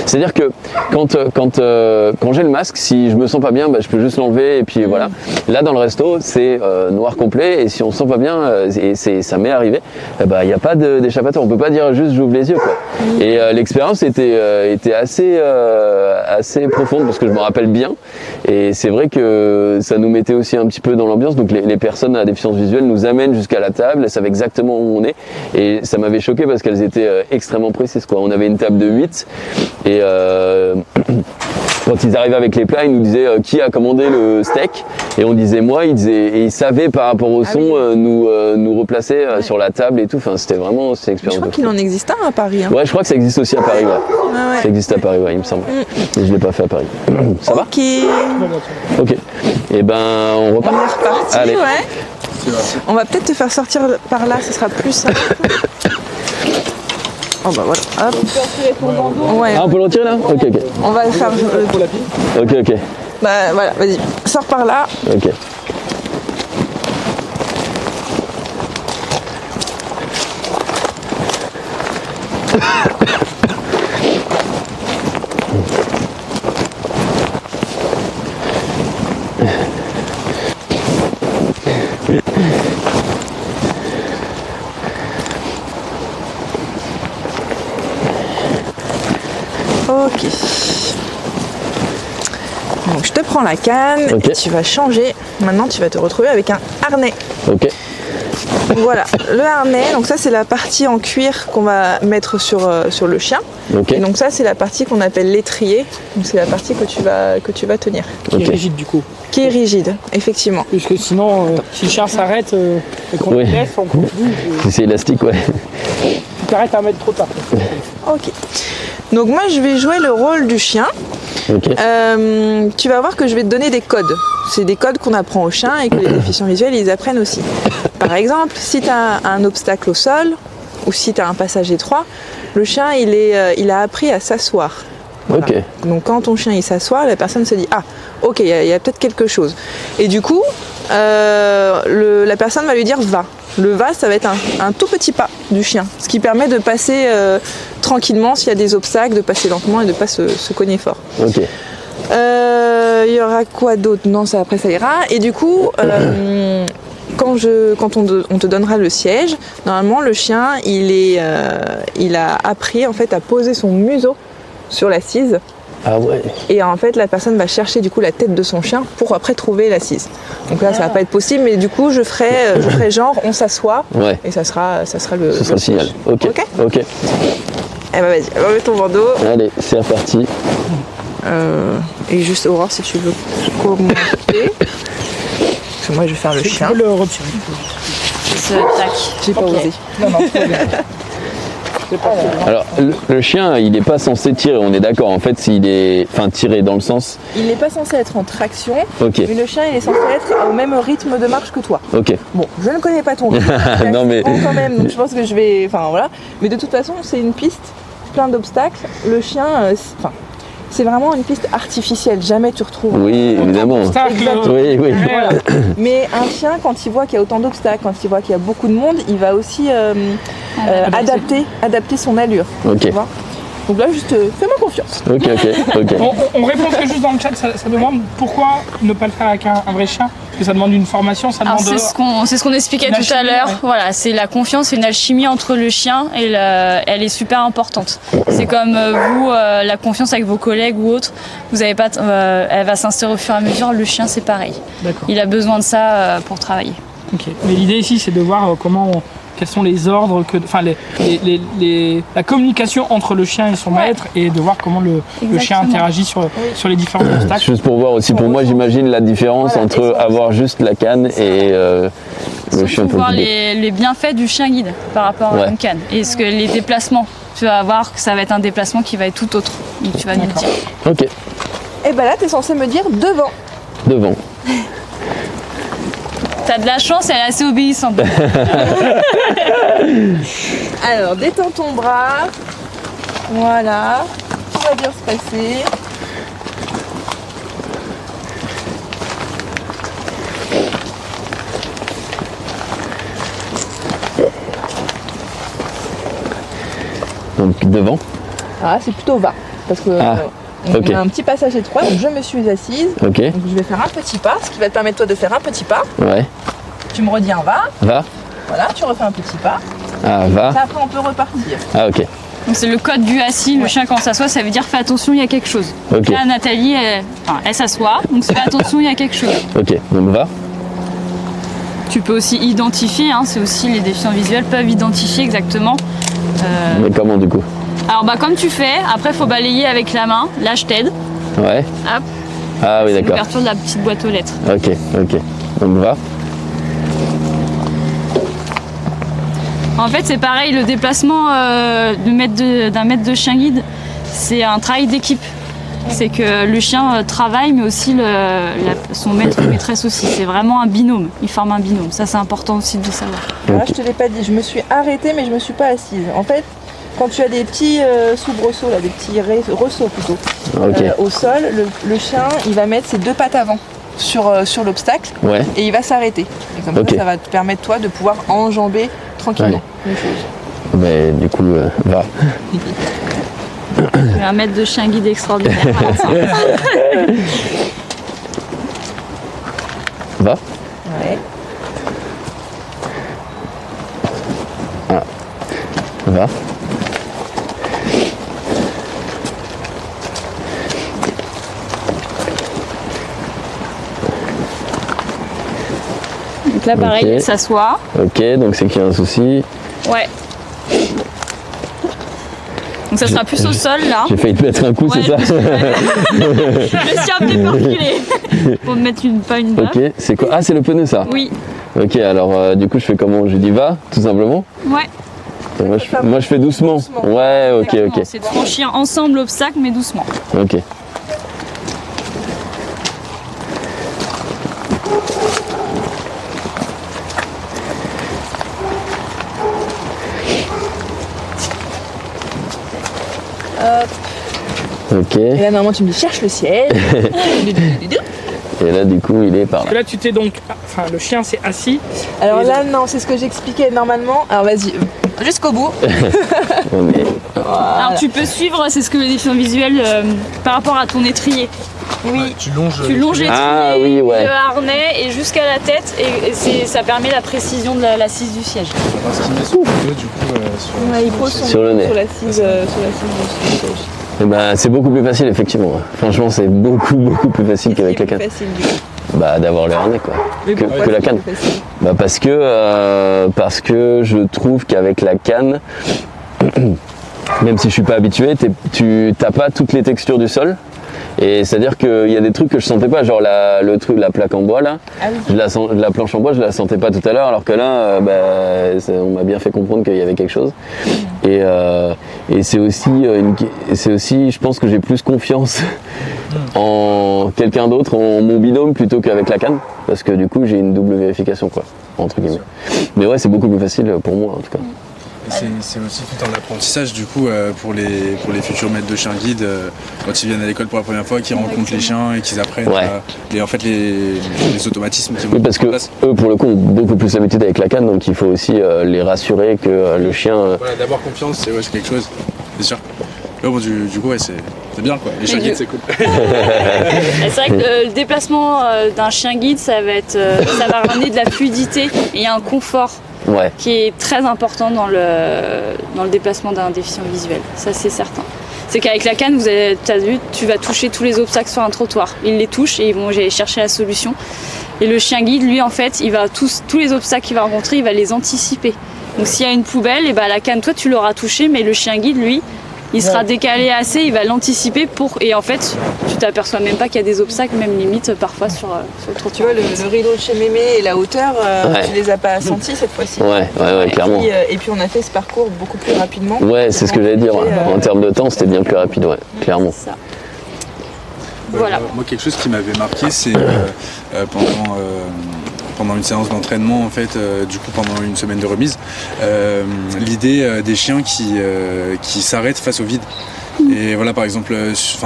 [SPEAKER 1] c'est-à-dire que quand j'ai le masque, si je me sens pas bien, bah, je peux juste l'enlever et puis voilà. Là dans le resto, c'est noir complet et si on se sent pas bien, et ça m'est arrivé, bah, il n'y a pas d'échappatoire, on peut pas dire juste j'ouvre les yeux quoi. Et l'expérience était assez profonde parce que je me rappelle bien et c'est vrai que ça nous mettait aussi un petit peu dans l'ambiance. Donc les personnes à déficience visuelle nous amènent jusqu'à la table, elles savent exactement où on est et ça m'avait choqué parce qu'elles étaient extrêmement précises quoi. On avait une table de 8 et quand ils arrivaient avec les plats, ils nous disaient qui a commandé le steak et on disait moi, et ils savaient par rapport au son nous replacer sur la table et tout. Enfin, c'était vraiment cette
[SPEAKER 4] Je
[SPEAKER 1] expérience.
[SPEAKER 4] crois qu'il en existe un à Paris. Hein.
[SPEAKER 1] Ouais, je crois que ça existe aussi à Paris. Ouais.
[SPEAKER 4] Ouais.
[SPEAKER 1] Ça existe à Paris, ouais, il me semble. Mais je l'ai pas fait à Paris. Ça va?
[SPEAKER 4] Ok.
[SPEAKER 1] Ok. Et ben, on repart.
[SPEAKER 4] On est reparti.
[SPEAKER 1] Allez.
[SPEAKER 4] Ouais. On va peut-être te faire sortir par là, ce sera plus simple. Oh bah voilà. Hop.
[SPEAKER 5] Tu peux retirer ton bandeau.
[SPEAKER 4] Ouais.
[SPEAKER 1] Ah, on peut le retirer là? Ok, ok.
[SPEAKER 4] On va le faire.
[SPEAKER 1] Ok, ok.
[SPEAKER 4] Bah voilà, vas-y. Sors par là.
[SPEAKER 1] Ok.
[SPEAKER 4] Ok. Donc je te prends la canne,
[SPEAKER 1] Ok.
[SPEAKER 4] et tu vas changer. Maintenant tu vas te retrouver avec un harnais.
[SPEAKER 1] Ok.
[SPEAKER 4] Voilà, le harnais, donc ça c'est la partie en cuir qu'on va mettre sur le chien.
[SPEAKER 1] Ok.
[SPEAKER 4] Et donc ça c'est la partie qu'on appelle l'étrier. Donc c'est la partie que tu vas tenir.
[SPEAKER 2] Qui est
[SPEAKER 1] Ok.
[SPEAKER 2] rigide du coup.
[SPEAKER 4] Qui est rigide, effectivement.
[SPEAKER 2] Puisque sinon, si le chien s'arrête et qu'on
[SPEAKER 1] Oui.
[SPEAKER 2] le laisse, on continue.
[SPEAKER 1] Si c'est élastique, ouais.
[SPEAKER 2] Tu t'arrêtes à un mètre trop tard.
[SPEAKER 4] Ok. Donc moi je vais jouer le rôle du chien.
[SPEAKER 1] Ok.
[SPEAKER 4] Tu vas voir que je vais te donner des codes. C'est des codes qu'on apprend aux chiens et que les déficients visuels ils apprennent aussi. Par exemple, si tu as un obstacle au sol ou si tu as un passage étroit, le chien il a appris à s'asseoir. Voilà.
[SPEAKER 1] Ok.
[SPEAKER 4] Donc quand ton chien il s'assoit, la personne se dit ah ok il y a peut-être quelque chose. Et du coup la personne va lui dire va. Le va ça va être un tout petit pas du chien, ce qui permet de passer tranquillement s'il y a des obstacles, de passer lentement et de pas se cogner fort.
[SPEAKER 1] Ok.
[SPEAKER 4] Il y aura quoi d'autre? Non, ça après ça ira. Et du coup, quand on te donnera le siège, normalement le chien il a appris en fait à poser son museau sur l'assise.
[SPEAKER 1] Ah ouais.
[SPEAKER 4] Et en fait la personne va chercher du coup la tête de son chien pour après trouver l'assise. Donc là ça va pas être possible, mais du coup je ferai genre on s'assoit et ça sera le
[SPEAKER 1] signal. Ok.
[SPEAKER 4] Ok. Eh ben vas-y, remets ton bandeau.
[SPEAKER 1] Allez, c'est reparti.
[SPEAKER 4] Et juste Aurore si tu veux commencer. Parce que moi je vais faire le chien.
[SPEAKER 2] Je peux le retirer.
[SPEAKER 5] Tac.
[SPEAKER 4] J'ai pas osé.
[SPEAKER 2] Non, très bien.
[SPEAKER 1] Alors, le chien, il n'est pas censé tirer, on est d'accord. En fait, s'il est. Enfin, tirer dans le sens.
[SPEAKER 4] Il n'est pas censé être en traction,
[SPEAKER 1] Ok.
[SPEAKER 4] mais le chien, il est censé être au même rythme de marche que toi.
[SPEAKER 1] Ok.
[SPEAKER 4] Bon, je ne connais pas ton rythme.
[SPEAKER 1] Non, mais-
[SPEAKER 4] Bon, quand même, donc je pense que je vais. Enfin, voilà. Mais de toute façon, c'est une piste, plein d'obstacles. Le chien, c'est vraiment une piste artificielle. Jamais tu retrouves.
[SPEAKER 1] Oui, évidemment.
[SPEAKER 4] Exactement.
[SPEAKER 1] Oui, oui.
[SPEAKER 4] Voilà. Mais un chien, quand il voit qu'il y a autant d'obstacles, quand il voit qu'il y a beaucoup de monde, il va aussi adapter son allure.
[SPEAKER 1] Ok.
[SPEAKER 4] Tu vois. Donc là, juste fais-moi confiance.
[SPEAKER 1] Ok.
[SPEAKER 2] On répond que juste dans le chat, ça demande pourquoi ne pas le faire avec un vrai chien. Parce que ça demande une formation, ça
[SPEAKER 5] Alors
[SPEAKER 2] demande.
[SPEAKER 5] c'est ce qu'on expliquait
[SPEAKER 2] une
[SPEAKER 5] tout à
[SPEAKER 2] alchimie,
[SPEAKER 5] l'heure.
[SPEAKER 2] ouais.
[SPEAKER 5] Voilà, c'est la confiance, c'est une alchimie entre le chien et elle est super importante. C'est comme vous, la confiance avec vos collègues ou autres. Vous avez pas, elle va s'instaurer au fur et à mesure. Le chien, c'est pareil.
[SPEAKER 2] D'accord.
[SPEAKER 5] Il a besoin de ça pour travailler.
[SPEAKER 2] Ok. Mais l'idée ici, c'est de voir quels sont les ordres, la communication entre le chien et son maître et de voir comment le chien
[SPEAKER 5] Exactement.
[SPEAKER 2] interagit sur les différents obstacles.
[SPEAKER 1] Juste pour voir aussi, pour moi, j'imagine la différence
[SPEAKER 4] Voilà,
[SPEAKER 1] entre
[SPEAKER 4] et
[SPEAKER 1] avoir juste la canne et le chien
[SPEAKER 5] Surtout
[SPEAKER 1] pour
[SPEAKER 5] voir
[SPEAKER 1] le guider.
[SPEAKER 5] les bienfaits du chien guide par rapport à une canne. Et ce que les déplacements, tu vas voir que ça va être un déplacement qui va être tout autre. Donc tu vas nous le dire.
[SPEAKER 1] Ok.
[SPEAKER 4] Et ben là, t'es censé me dire devant.
[SPEAKER 1] Devant.
[SPEAKER 5] T'as de la chance, elle est assez obéissante.
[SPEAKER 4] Alors, détends ton bras. Voilà. Tout va bien se passer.
[SPEAKER 1] Donc devant.
[SPEAKER 4] Ah, c'est plutôt va. Parce que
[SPEAKER 1] ok.
[SPEAKER 4] on a un petit passage étroit, donc je me suis assise.
[SPEAKER 1] Ok.
[SPEAKER 4] Donc je vais faire un petit pas, ce qui va te permettre toi de faire un petit pas.
[SPEAKER 1] Ouais.
[SPEAKER 4] Tu me redis un va.
[SPEAKER 1] Va.
[SPEAKER 4] Voilà, tu refais un petit pas.
[SPEAKER 1] Ah, va.
[SPEAKER 4] Ça, après, on peut repartir.
[SPEAKER 1] Ah, ok.
[SPEAKER 5] Donc c'est le code du assis. Le chien quand s'assoit, ça veut dire fais attention, il y a quelque chose.
[SPEAKER 1] Ok.
[SPEAKER 5] Là, Nathalie, elle s'assoit, donc fais attention, il y a quelque chose.
[SPEAKER 1] Ok. Donc va.
[SPEAKER 5] Tu peux aussi identifier, c'est aussi les déficients visuels peuvent identifier exactement.
[SPEAKER 1] Mais comment du coup?
[SPEAKER 5] Alors comme tu fais, après il faut balayer avec la main. Là je t'aide.
[SPEAKER 1] Ouais.
[SPEAKER 5] Hop.
[SPEAKER 1] Ah oui,
[SPEAKER 5] C'est
[SPEAKER 1] d'accord.
[SPEAKER 5] l'ouverture de la petite boîte aux lettres.
[SPEAKER 1] Ok. Donc va.
[SPEAKER 5] En fait c'est pareil, le déplacement d'un maître de chien guide, c'est un travail d'équipe. C'est que le chien travaille, mais aussi son maître ou maîtresse aussi. C'est vraiment un binôme. Ils forment un binôme. Ça, c'est important aussi de le savoir.
[SPEAKER 4] Là, je te l'ai pas dit, je me suis arrêtée, mais je me suis pas assise. En fait, quand tu as des petits soubresauts, là, des petits ressauts plutôt, au sol, le chien, il va mettre ses deux pattes avant sur l'obstacle et il va s'arrêter. Et comme ça va te permettre, toi, de pouvoir enjamber tranquillement une chose.
[SPEAKER 1] Mais du coup, va.
[SPEAKER 5] Un maître de chien guide extraordinaire.
[SPEAKER 1] Va.
[SPEAKER 4] Ouais.
[SPEAKER 1] Ah. Va.
[SPEAKER 5] Donc là, pareil, il s'assoit.
[SPEAKER 1] Ok, donc c'est qu'il y a un souci.
[SPEAKER 5] Ouais. Donc ça sera plus au sol là.
[SPEAKER 1] J'ai failli te mettre un coup, c'est ça?
[SPEAKER 5] Je me suis un petit peu reculée. Pour me mettre pas une baffe.
[SPEAKER 1] Ok, c'est quoi? Ah, c'est le pneu ça?
[SPEAKER 5] Oui.
[SPEAKER 1] Ok, alors du coup, je fais comment? Je dis va, tout simplement?
[SPEAKER 5] Ouais.
[SPEAKER 1] Et moi, je fais doucement. Ouais, ok.
[SPEAKER 5] C'est de franchir ensemble l'obstacle, mais doucement.
[SPEAKER 1] Ok. Ok.
[SPEAKER 4] Et là, normalement, tu me dis cherche le ciel.
[SPEAKER 1] Et là, du coup, il est par
[SPEAKER 2] Parce que
[SPEAKER 1] là.
[SPEAKER 2] là, tu t'es donc. Enfin, le chien s'est assis.
[SPEAKER 4] Alors là, non, c'est ce que j'expliquais normalement. Alors vas-y, jusqu'au bout.
[SPEAKER 5] Alors tu peux suivre, c'est ce que le déficient visuel par rapport à ton étrier.
[SPEAKER 4] Oui.
[SPEAKER 3] Tu longes.
[SPEAKER 5] Tu longes l'étrier,
[SPEAKER 1] Ah oui, ouais.
[SPEAKER 5] le harnais et jusqu'à la tête et ça permet la précision de l'assise du siège.
[SPEAKER 3] Parce qu'il met son couteau, du coup,
[SPEAKER 4] Ouais, il pose son
[SPEAKER 1] Sur le nez.
[SPEAKER 4] sur l'assise du siège.
[SPEAKER 1] Eh ben, c'est beaucoup plus facile, effectivement. Franchement, c'est beaucoup plus facile qu'avec la canne.
[SPEAKER 4] C'est plus facile, du coup.
[SPEAKER 1] Bah, d'avoir le harnais, quoi.
[SPEAKER 4] Mais
[SPEAKER 1] Que
[SPEAKER 4] pourquoi
[SPEAKER 1] la
[SPEAKER 4] c'est
[SPEAKER 1] canne.
[SPEAKER 4] plus facile
[SPEAKER 1] Bah, parce que je trouve qu'avec la canne, même si je suis pas habitué, tu t'as pas toutes les textures du sol. Et c'est-à-dire qu'il y a des trucs que je sentais pas, genre la plaque en bois là,
[SPEAKER 4] Ah oui.
[SPEAKER 1] la planche en bois, je la sentais pas tout à l'heure, alors que là, on m'a bien fait comprendre qu'il y avait quelque chose. Et c'est aussi, je pense que j'ai plus confiance en quelqu'un d'autre, en mon binôme, plutôt qu'avec la canne, parce que du coup j'ai une double vérification, quoi, entre guillemets. Mais ouais, c'est beaucoup plus facile pour moi en tout cas.
[SPEAKER 3] C'est aussi tout un apprentissage du coup pour les futurs maîtres de chiens guides quand ils viennent à l'école pour la première fois, qu'ils rencontrent les chiens et qu'ils apprennent les automatismes qui vont
[SPEAKER 1] Oui, parce que
[SPEAKER 3] en place.
[SPEAKER 1] eux pour le coup ont beaucoup plus l'habitude avec la canne, donc il faut aussi les rassurer que le chien.
[SPEAKER 3] Voilà, d'avoir confiance, c'est quelque chose, c'est sûr. Là, bon, du coup, ouais, c'est bien quoi. Les chiens guides, c'est cool.
[SPEAKER 5] Et c'est vrai que le déplacement d'un chien guide, ça va ramener de la fluidité et il y a un confort
[SPEAKER 1] Ouais.
[SPEAKER 5] qui est très important dans le déplacement d'un déficient visuel. Ça, c'est certain. C'est qu'avec la canne, t'as vu, tu vas toucher tous les obstacles sur un trottoir. Ils les touchent et ils vont aller chercher la solution. Et le chien guide, lui, en fait, il va tous les obstacles qu'il va rencontrer, il va les anticiper. Donc s'il y a une poubelle, et ben la canne, toi, tu l'auras touché, mais le chien guide, lui, il sera décalé assez, il va l'anticiper et en fait, tu t'aperçois même pas qu'il y a des obstacles, même limite parfois sur le trottoir.
[SPEAKER 4] Tu vois, le rideau de chez Mémé et la hauteur, tu les as pas sentis cette fois-ci.
[SPEAKER 1] Ouais, clairement.
[SPEAKER 4] Et puis on a fait ce parcours beaucoup plus rapidement.
[SPEAKER 1] Ouais, c'est ce que j'allais dire. En termes de temps, c'était bien plus rapide, ouais, clairement.
[SPEAKER 5] C'est ça. Voilà.
[SPEAKER 3] Moi, quelque chose qui m'avait marqué, c'est pendant une séance d'entraînement, en fait, du coup pendant une semaine de remise, l'idée des chiens qui s'arrêtent face au vide. Et voilà, par exemple,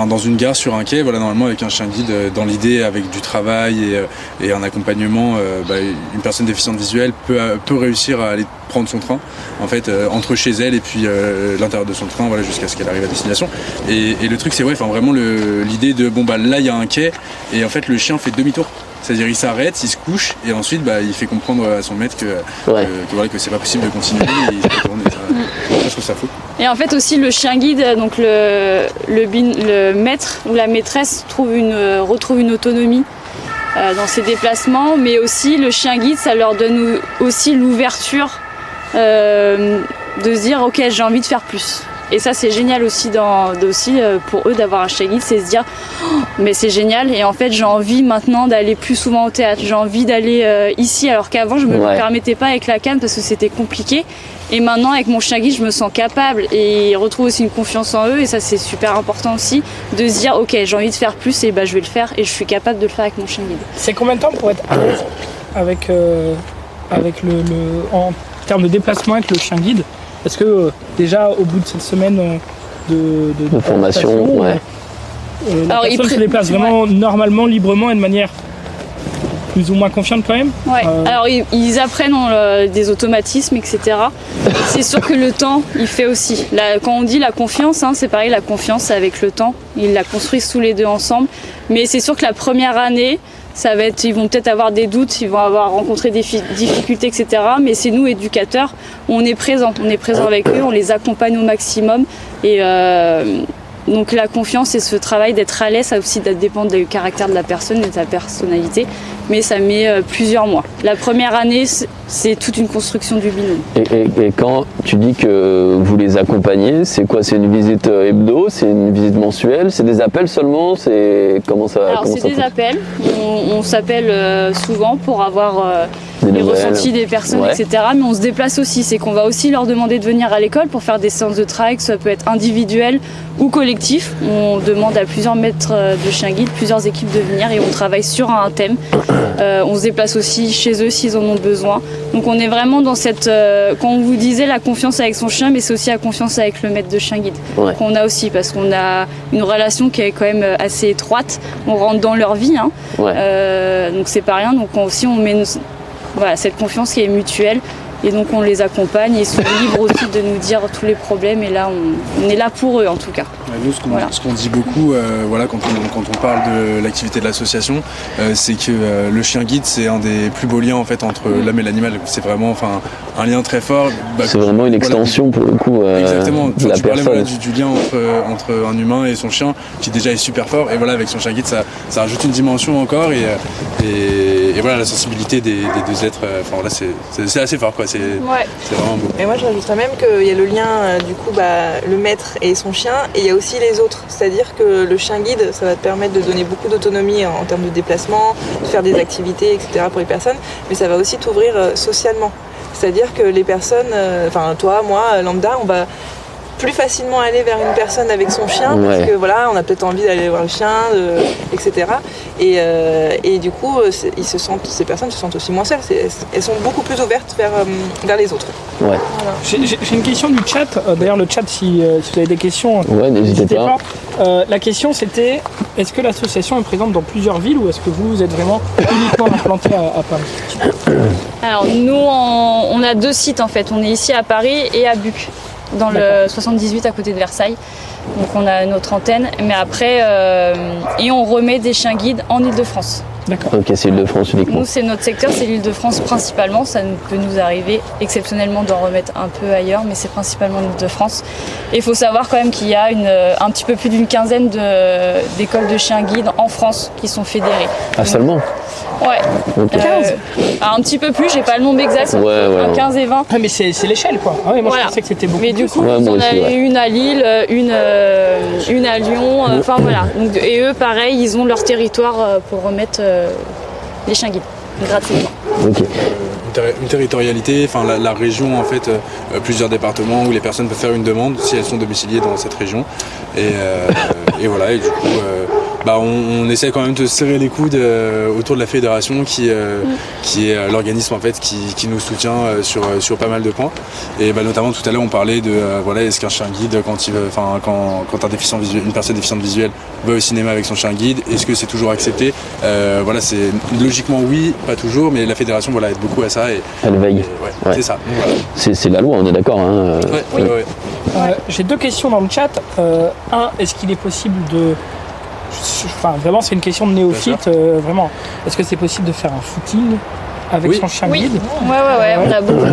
[SPEAKER 3] dans une gare sur un quai, voilà, normalement avec un chien guide, dans l'idée avec du travail et un accompagnement, une personne déficiente visuelle peut réussir à aller prendre son train, en fait, entre chez elle et puis l'intérieur de son train, voilà, jusqu'à ce qu'elle arrive à destination. Et le truc, c'est vraiment l'idée de là il y a un quai et en fait le chien fait demi-tour. C'est-à-dire il s'arrête, il se couche et ensuite il fait comprendre à son maître que c'est pas possible de continuer et il se retourne. Je trouve ça fou.
[SPEAKER 5] Et en fait aussi le chien guide, donc le maître ou la maîtresse retrouve une autonomie dans ses déplacements, mais aussi le chien guide, ça leur donne aussi l'ouverture de se dire ok, j'ai envie de faire plus. Et ça c'est génial aussi pour eux d'avoir un chien guide, c'est se dire oh, mais c'est génial et en fait j'ai envie maintenant d'aller plus souvent au théâtre, j'ai envie d'aller ici alors qu'avant je me le permettais pas avec la canne parce que c'était compliqué. Et maintenant avec mon chien guide je me sens capable et ils retrouvent aussi une confiance en eux et ça c'est super important aussi de se dire ok j'ai envie de faire plus et je vais le faire et je suis capable de le faire avec mon chien guide.
[SPEAKER 2] C'est combien de temps pour être à l'aise avec en termes de déplacement avec le chien guide? Parce que déjà au bout de cette semaine de
[SPEAKER 1] formation, la
[SPEAKER 2] personne se déplace vraiment normalement, librement et de manière plus ou moins confiante quand même.
[SPEAKER 5] Ouais. Alors ils apprennent des automatismes, etc. C'est sûr que le temps, il fait aussi. Quand on dit la confiance, c'est pareil, la confiance c'est avec le temps. Ils la construisent tous les deux ensemble. Mais c'est sûr que la première année, ils vont peut-être avoir des doutes, ils vont avoir rencontré des difficultés, etc. Mais c'est nous, éducateurs, on est présents avec eux, on les accompagne au maximum. Et donc la confiance et ce travail d'être à l'aise, ça aussi dépend du caractère de la personne et de sa personnalité. Mais ça met plusieurs mois. La première année, c'est toute une construction du binôme.
[SPEAKER 1] Et quand tu dis que vous les accompagnez, c'est quoi? C'est une visite hebdo? C'est une visite mensuelle? C'est des appels seulement? C'est comment ça?
[SPEAKER 5] Alors c'est des appels. On s'appelle souvent pour avoir les ressentis des personnes, etc. Mais on se déplace aussi, c'est qu'on va aussi leur demander de venir à l'école pour faire des séances de travail, que ça peut être individuel ou collectif. On demande à plusieurs maîtres de chiens guides, plusieurs équipes de venir et on travaille sur un thème. On se déplace aussi chez eux s'ils en ont besoin. Donc on est vraiment dans cette, quand on vous disait la confiance avec son chien, mais c'est aussi la confiance avec le maître de chien guide qu'on a aussi, parce qu'on a une relation qui est quand même assez étroite. On rentre dans leur vie, hein. Donc c'est pas rien. Donc on met cette confiance qui est mutuelle. Et donc on les accompagne et ils sont libres aussi de nous dire tous les problèmes et là on est là pour eux en tout cas.
[SPEAKER 3] Nous ce qu'on dit beaucoup quand on parle de l'activité de l'association, c'est que le chien guide c'est un des plus beaux liens en fait entre l'homme et l'animal. C'est vraiment un lien très fort.
[SPEAKER 1] C'est vraiment une extension pour le coup
[SPEAKER 3] exactement.
[SPEAKER 1] De la personne.
[SPEAKER 3] Du lien entre un humain et son chien qui déjà est super fort et voilà avec son chien guide ça rajoute une dimension encore et voilà la sensibilité des deux êtres. C'est assez fort quoi. C'est vraiment beau.
[SPEAKER 4] Et moi je rajouterais même qu'il y a le lien le maître et son chien et il y a aussi les autres. C'est-à-dire que le chien guide ça va te permettre de donner beaucoup d'autonomie en termes de déplacement, de faire des activités etc. pour les personnes, mais ça va aussi t'ouvrir socialement. C'est-à-dire que les personnes, toi, moi, lambda, on va plus facilement aller vers une personne avec son chien parce que voilà, on a peut-être envie d'aller voir le chien, etc. Et du coup, ces personnes se sentent aussi moins seules. Elles sont beaucoup plus ouvertes vers les autres.
[SPEAKER 1] Ouais.
[SPEAKER 2] Voilà. J'ai une question du chat. D'ailleurs, le chat, si vous avez des questions,
[SPEAKER 1] n'hésitez pas.
[SPEAKER 2] La question, c'était est-ce que l'association est présente dans plusieurs villes ou est-ce que vous êtes vraiment uniquement implanté à Paris?
[SPEAKER 5] Alors nous, on a 2 sites en fait. On est ici à Paris et à Buc, dans le 78 à côté de Versailles. Donc on a notre antenne, mais après, et on remet des chiens guides en Ile-de-France.
[SPEAKER 2] D'accord.
[SPEAKER 1] Ok, c'est Ile-de-France uniquement.
[SPEAKER 5] Nous, c'est notre secteur, c'est l'Île-de-France principalement. Ça peut nous arriver exceptionnellement d'en remettre un peu ailleurs, mais c'est principalement l'Île-de-France. Et il faut savoir quand même qu'il y a un petit peu plus d'une quinzaine d'écoles de chiens guides en France qui sont fédérées.
[SPEAKER 1] Ah, seulement?
[SPEAKER 5] Ouais.
[SPEAKER 1] Okay.
[SPEAKER 2] 15
[SPEAKER 5] un petit peu plus, j'ai pas le nombre exact, 15 et 20.
[SPEAKER 2] Ah, mais c'est l'échelle quoi. Ah oui, moi je pensais que c'était beaucoup.
[SPEAKER 5] Mais du coup,
[SPEAKER 1] on
[SPEAKER 5] en a une à Lille, une à Lyon, enfin voilà. Donc, et eux, pareil, ils ont leur territoire pour remettre les chiens guides gratuitement.
[SPEAKER 1] Okay.
[SPEAKER 3] Une territorialité, la région en fait, plusieurs départements où les personnes peuvent faire une demande si elles sont domiciliées dans cette région. Et voilà, et du coup, on essaie quand même de serrer les coudes autour de la fédération qui est l'organisme en fait qui nous soutient sur pas mal de points. Et notamment tout à l'heure on parlait de est-ce qu'un chien guide quand une personne déficiente visuelle va au cinéma avec son chien guide, est-ce que c'est toujours accepté? C'est logiquement oui, pas toujours, mais la fédération aide beaucoup à ça.
[SPEAKER 1] Elle veille.
[SPEAKER 3] C'est ça. Voilà.
[SPEAKER 1] C'est la loi, on est d'accord. Hein.
[SPEAKER 2] J'ai 2 questions dans le chat. Est-ce qu'il est possible de... vraiment c'est une question de néophyte, vraiment. Est-ce que c'est possible de faire un footing avec son chien guide?
[SPEAKER 5] Ouais. On a beaucoup de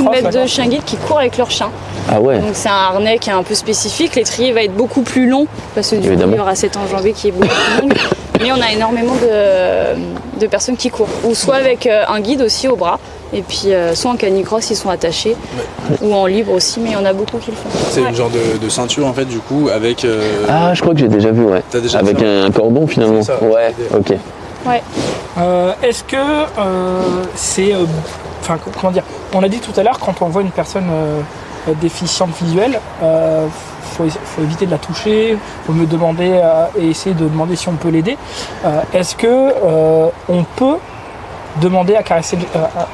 [SPEAKER 5] maîtres de chiens guides qui courent avec leur chien.
[SPEAKER 1] Ah ouais.
[SPEAKER 5] Donc c'est un harnais qui est un peu spécifique. L'étrier va être beaucoup plus long parce que du coup il y aura cette enjambée qui est beaucoup plus longue. Mais on a énormément de personnes qui courent, ou soit avec un guide aussi au bras, et puis soit en canicross ils sont attachés, ou en libre aussi, mais il y en a beaucoup qui le font.
[SPEAKER 3] C'est une genre de ceinture en fait du coup avec...
[SPEAKER 1] Ah je crois que j'ai déjà vu,
[SPEAKER 3] T'as déjà
[SPEAKER 1] avec un cordon finalement.
[SPEAKER 3] Ça,
[SPEAKER 1] ouais, ok.
[SPEAKER 5] Ouais.
[SPEAKER 2] Est-ce que c'est... comment dire, on a dit tout à l'heure, quand on voit une personne déficiente visuelle, faut éviter de la toucher, faut me demander et essayer de demander si on peut l'aider. Est-ce que on peut demander à caresser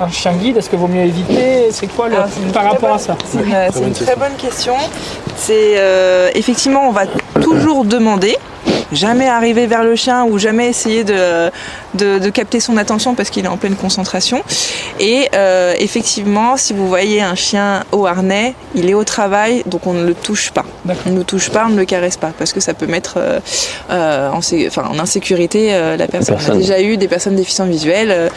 [SPEAKER 2] un chien guide? Est-ce que vaut mieux éviter? C'est quoi par rapport à ça?
[SPEAKER 4] C'est une très bonne question. C'est effectivement on va toujours demander. Jamais arriver vers le chien ou jamais essayer de capter son attention parce qu'il est en pleine concentration. Et effectivement, si vous voyez un chien au harnais, il est au travail, donc on ne le touche pas. On ne le touche pas, on ne le caresse pas parce que ça peut mettre en insécurité la personne. On a déjà eu des personnes déficientes visuelles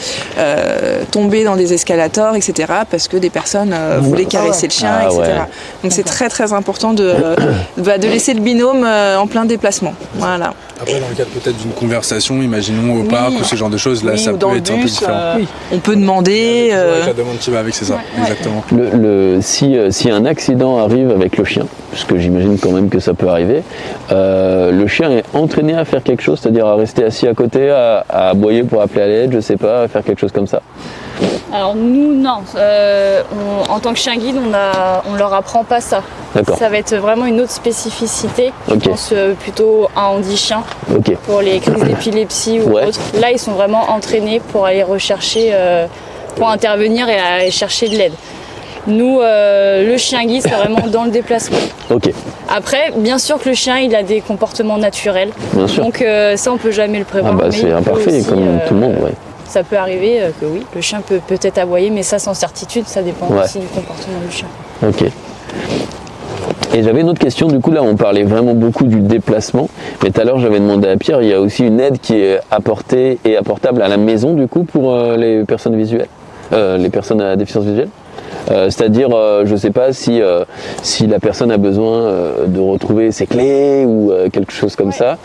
[SPEAKER 4] tomber dans des escalators, etc. parce que des personnes voulaient caresser le chien, etc. Donc c'est très très important de laisser le binôme en plein déplacement. Voilà. Voilà.
[SPEAKER 3] Après, dans le cadre peut-être d'une conversation, imaginons au parc ou ce genre de choses, là, ça
[SPEAKER 4] ou
[SPEAKER 3] peut
[SPEAKER 4] dans le
[SPEAKER 3] être un peu
[SPEAKER 4] bus,
[SPEAKER 3] différent.
[SPEAKER 4] on peut demander.
[SPEAKER 3] La demande qui va avec, c'est ça, exactement.
[SPEAKER 1] Si un accident arrive avec le chien, parce que j'imagine quand même que ça peut arriver, le chien est entraîné à faire quelque chose, c'est-à-dire à rester assis à côté, à aboyer pour appeler à l'aide, je sais pas, à faire quelque chose comme ça.
[SPEAKER 5] Alors nous, non. En tant que chien guide, on leur apprend pas ça.
[SPEAKER 1] D'accord.
[SPEAKER 5] Ça va être vraiment une autre spécificité.
[SPEAKER 1] Ok.
[SPEAKER 5] Je pense plutôt un handi-chien
[SPEAKER 1] Ok.
[SPEAKER 5] pour les crises d'épilepsie ou autre. Là, ils sont vraiment entraînés pour aller rechercher, pour intervenir et aller chercher de l'aide. Nous, le chien guide, c'est vraiment dans le déplacement.
[SPEAKER 1] Ok.
[SPEAKER 5] Après, bien sûr que le chien, il a des comportements naturels.
[SPEAKER 1] Bien sûr.
[SPEAKER 5] Donc ça, on peut jamais le prévoir.
[SPEAKER 1] Ah bah,
[SPEAKER 5] mais
[SPEAKER 1] c'est
[SPEAKER 5] il peut
[SPEAKER 1] imparfait,
[SPEAKER 5] aussi,
[SPEAKER 1] comme tout le monde, ouais.
[SPEAKER 5] Ça peut arriver que oui, le chien peut peut-être aboyer, mais ça sans certitude, ça dépend aussi du comportement du chien.
[SPEAKER 1] Ok. Et j'avais une autre question, du coup là on parlait vraiment beaucoup du déplacement, mais tout à l'heure j'avais demandé à Pierre, il y a aussi une aide qui est apportée et apportable à la maison du coup pour les personnes visuelles, les personnes à déficience visuelle. C'est-à-dire, je ne sais pas si la personne a besoin de retrouver ses clés ou quelque chose comme ça.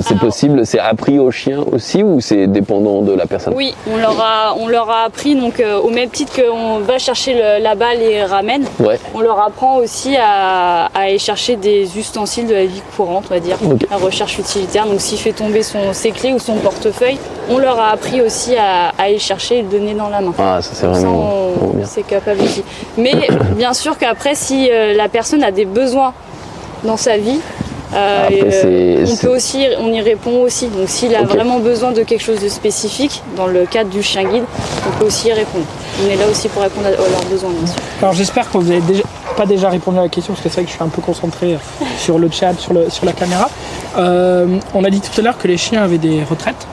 [SPEAKER 1] C'est possible, c'est appris aux chiens aussi ou c'est dépendant de la personne?
[SPEAKER 5] Oui, on leur a appris, donc au même titre qu'on va chercher la balle et ramène, on leur apprend aussi à aller chercher des ustensiles de la vie courante, on va dire, la recherche utilitaire. Donc s'il fait tomber ses clés ou son portefeuille, on leur a appris aussi à aller chercher et le donner dans la main.
[SPEAKER 1] Ah, ça c'est vraiment bien.
[SPEAKER 5] C'est capable aussi. Mais bien sûr qu'après, si la personne a des besoins dans sa vie, on y répond aussi. Donc s'il a vraiment besoin de quelque chose de spécifique, dans le cadre du chien guide, on peut aussi y répondre. On est là aussi pour répondre à leurs besoins, bien sûr.
[SPEAKER 2] Alors j'espère que vous n'avez pas déjà répondu à la question, parce que c'est vrai que je suis un peu concentré sur le chat, sur la caméra. On a dit tout à l'heure que les chiens avaient des retraites.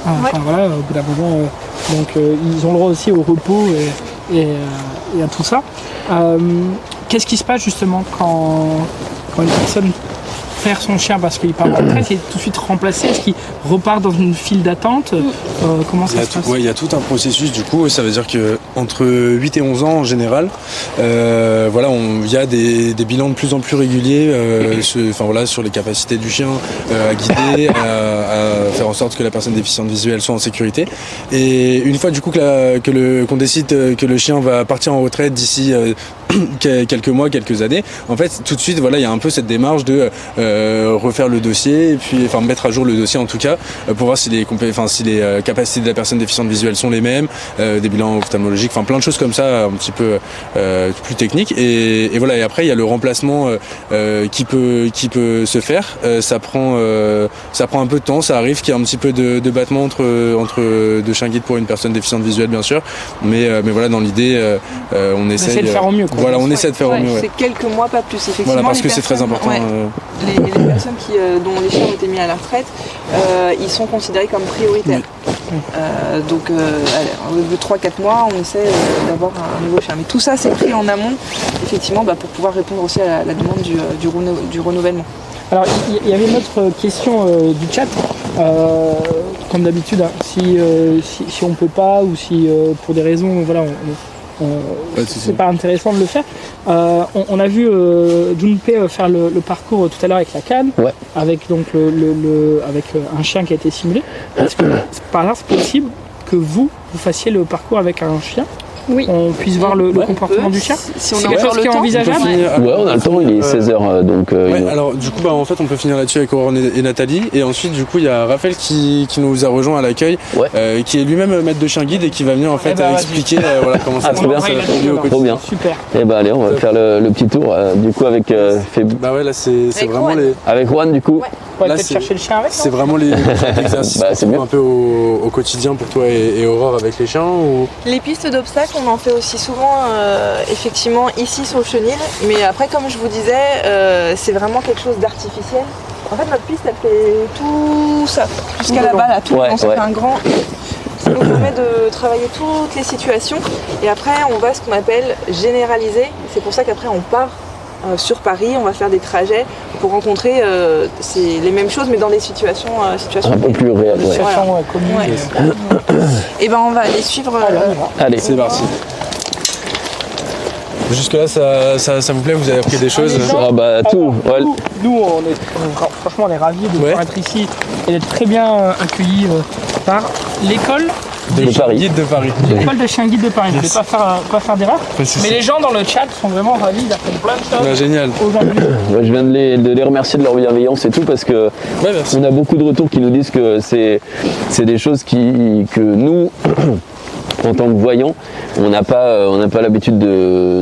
[SPEAKER 2] Enfin, voilà, au bout d'un moment, donc ils ont le droit aussi au repos et à tout ça. Qu'est-ce qui se passe justement quand une personne perd son chien parce qu'il part en retraite, il est tout de suite remplacé? Est-ce qu'il repart dans une file d'attente? Comment ça se passe?
[SPEAKER 3] Il y a tout un processus du coup, ça veut dire que entre 8 et 11 ans en général, voilà, il y a des bilans de plus en plus réguliers sur les capacités du chien à guider, à faire en sorte que la personne déficiente visuelle soit en sécurité. Et une fois du coup qu'on décide que le chien va partir en retraite d'ici quelques mois, quelques années, en fait tout de suite voilà, il y a un peu cette démarche de refaire le dossier et puis mettre à jour le dossier en tout cas pour voir si les capacités de la personne déficiente visuelle sont les mêmes, des bilans ophtalmologiques, plein de choses comme ça un petit peu plus techniques et voilà. Et après il y a le remplacement qui peut se faire, ça prend un peu de temps, ça arrive qu'il y ait un petit peu de battement entre deux chiens guides pour une personne déficiente visuelle bien sûr, mais voilà, dans l'idée on essaie
[SPEAKER 2] de faire au mieux quoi.
[SPEAKER 3] Voilà, on essaie de faire au mieux.
[SPEAKER 4] C'est quelques mois, pas plus, effectivement.
[SPEAKER 3] Voilà, parce que c'est très important.
[SPEAKER 4] Les personnes dont les chiens ont été mis à la retraite, ils sont considérés comme prioritaires. Donc au bout de 3-4 mois, on essaie d'avoir un nouveau chien. Mais tout ça, c'est pris en amont, effectivement, pour pouvoir répondre aussi à la demande du renouvellement.
[SPEAKER 2] Alors, il y avait une autre question du chat. Comme d'habitude, si on ne peut pas ou si pour des raisons, voilà, c'est pas intéressant de le faire. On a vu Junpei faire le parcours tout à l'heure avec la canne, avec donc avec un chien qui a été simulé. Est-ce que par hasard c'est possible que vous fassiez le parcours avec un chien?
[SPEAKER 5] Oui.
[SPEAKER 2] On puisse voir le comportement du chien.
[SPEAKER 4] Si on
[SPEAKER 2] c'est quelque chose qui est envisageable.
[SPEAKER 1] On a le temps, il est 16h donc.
[SPEAKER 3] Alors du coup en fait on peut finir là-dessus avec Aurore et Nathalie, et ensuite du coup il y a Raphaël qui nous a rejoint à l'accueil, qui est lui-même maître de chien guide et qui va venir en fait expliquer comment ça se passe au quotidien.
[SPEAKER 1] Trop bien.
[SPEAKER 2] Super.
[SPEAKER 1] Et bah allez, on va faire le petit tour du coup avec
[SPEAKER 3] Bah ouais, là c'est vraiment
[SPEAKER 4] Juan.
[SPEAKER 1] avec Juan du coup.
[SPEAKER 2] On va peut-être chercher le chien avec.
[SPEAKER 3] C'est vraiment les exercices un peu au quotidien pour toi et Aurore avec les chiens ou...
[SPEAKER 4] Les pistes d'obstacles, on en fait aussi souvent effectivement ici sur le chenil, mais après comme je vous disais, c'est vraiment quelque chose d'artificiel. En fait notre piste elle fait tout ça, jusqu'à là-bas, là, tout ça fait un grand... Ça nous permet de travailler toutes les situations et après on va ce qu'on appelle généraliser. C'est pour ça qu'après on part sur Paris, on va faire des trajets pour rencontrer les mêmes choses mais dans des situations
[SPEAKER 1] un peu plus réelles.
[SPEAKER 4] Et ben on va aller suivre.
[SPEAKER 1] Allez,
[SPEAKER 3] c'est parti. Jusque-là, ça vous plaît? Vous avez appris des choses?
[SPEAKER 1] Ah bah tout. Ouais.
[SPEAKER 2] Nous, franchement, on est ravis de pouvoir être ici et d'être très bien accueillis par l'école
[SPEAKER 3] de Paris. Guide de Paris.
[SPEAKER 2] L'école de chien guide de Paris. Je ne vais pas faire d'erreur. Mais les gens dans le chat sont vraiment ravis d'apprendre plein de choses.
[SPEAKER 3] Génial.
[SPEAKER 1] Ouais, je viens de les remercier de leur bienveillance et tout parce que on a beaucoup de retours qui nous disent que c'est des choses que nous en tant que voyants, on n'a pas l'habitude de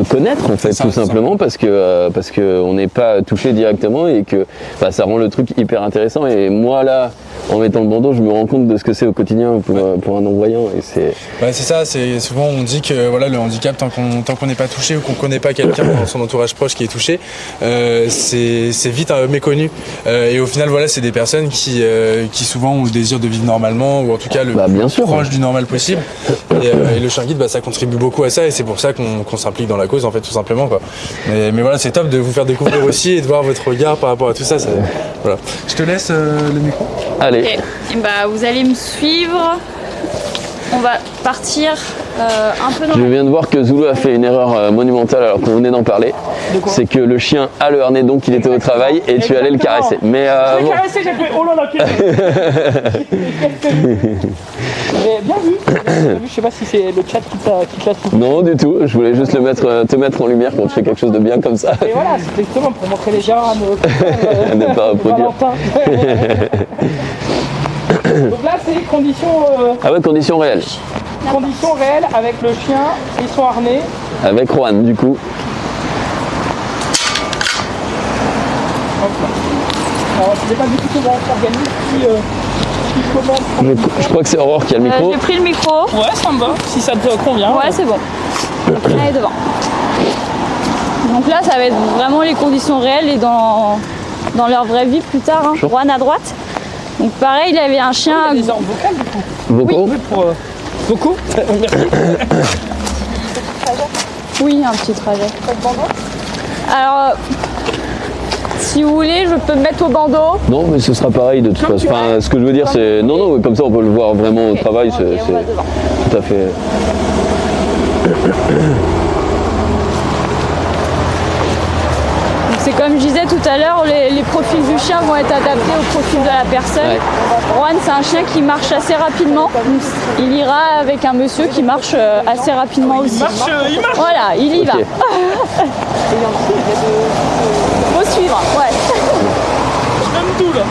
[SPEAKER 1] connaître en fait, tout simplement parce que on n'est pas touché directement et que ça rend le truc hyper intéressant. Et moi là, en mettant le bandeau, je me rends compte de ce que c'est au quotidien pour un non-voyant. Et c'est
[SPEAKER 3] ça, c'est souvent on dit que voilà, le handicap, tant qu'on n'est pas touché ou qu'on ne connaît pas quelqu'un dans son entourage proche qui est touché, c'est vite méconnu. Et au final, voilà, c'est des personnes qui souvent ont le désir de vivre normalement ou en tout cas le plus proche du normal possible. Et le chien guide, ça contribue beaucoup à ça et c'est pour ça qu'on s'implique dans la cause en fait, tout simplement quoi. Mais voilà, c'est top de vous faire découvrir aussi et de voir votre regard par rapport à tout ça. Voilà. Je te laisse le micro.
[SPEAKER 1] Allez.
[SPEAKER 5] Okay. Vous allez me suivre. On va partir un peu dans...
[SPEAKER 1] Je viens de voir que Zoulou a fait une erreur monumentale alors qu'on venait d'en parler. C'est que le chien a le harnais, donc il était au travail et tu allais le caresser. Mais
[SPEAKER 2] je l'ai caressé, j'ai fait oh là là, bien vu. Je sais pas si c'est le chat qui te l'a soufflé.
[SPEAKER 1] Non du tout, je voulais juste te mettre en lumière quand tu fais quelque chose de bien comme ça.
[SPEAKER 2] Et voilà, c'est exactement pour montrer les gens
[SPEAKER 1] à ne pas reproduire.
[SPEAKER 2] Donc là c'est conditions...
[SPEAKER 1] conditions réelles.
[SPEAKER 2] Conditions réelles avec le chien et son harnais.
[SPEAKER 1] Avec Juan du coup.
[SPEAKER 2] Alors je sais pas du tout comment on s'organise qui commande.
[SPEAKER 1] Je crois que c'est Aurore qui a le micro.
[SPEAKER 5] J'ai pris le micro.
[SPEAKER 2] Ouais, ça me va, si ça te convient.
[SPEAKER 5] Ouais, c'est bon. Allez devant. Donc là ça va être vraiment les conditions réelles et dans leur vraie vie plus tard. Hein. Juan à droite. Donc pareil, il avait un chien...
[SPEAKER 2] Il y a des ordres vocales du coup.
[SPEAKER 1] Vocaux.
[SPEAKER 2] Oui, pour... vocaux. Merci.
[SPEAKER 5] Oui, un petit trajet. Alors, si vous voulez, je peux me mettre au bandeau.
[SPEAKER 1] Non, mais ce sera pareil de toute façon. Enfin, ce que je veux dire, c'est... Non, comme ça on peut le voir vraiment au travail.
[SPEAKER 5] Okay,
[SPEAKER 1] c'est tout à fait...
[SPEAKER 5] C'est comme je disais tout à l'heure, les profils du chien vont être adaptés au profil de la personne. Ouais. Juan, c'est un chien qui marche assez rapidement. Il ira avec un monsieur qui marche assez rapidement aussi.
[SPEAKER 2] Il marche.
[SPEAKER 5] Voilà, il y va. Faut suivre, ouais.
[SPEAKER 2] Même tout là.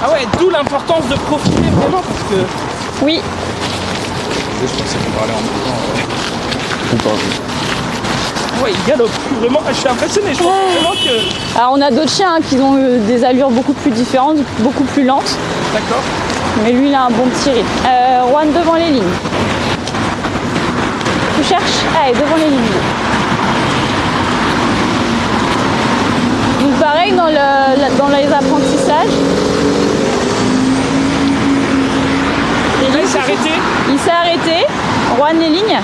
[SPEAKER 2] Ah ouais, d'où l'importance de profiler vraiment parce que...
[SPEAKER 5] Oui.
[SPEAKER 3] Je pense qu'il faut parler en même temps.
[SPEAKER 2] Ouais, il galope. Vraiment, je suis impressionné. Je pense vraiment que...
[SPEAKER 5] Alors on a d'autres chiens qui ont des allures beaucoup plus différentes, beaucoup plus lentes.
[SPEAKER 2] D'accord.
[SPEAKER 5] Mais lui, il a un bon petit rythme. Juan devant les lignes. Tu cherches? Allez, devant les lignes. Donc pareil dans les apprentissages.
[SPEAKER 2] Là, il s'est arrêté.
[SPEAKER 5] Il s'est arrêté. Juan les lignes.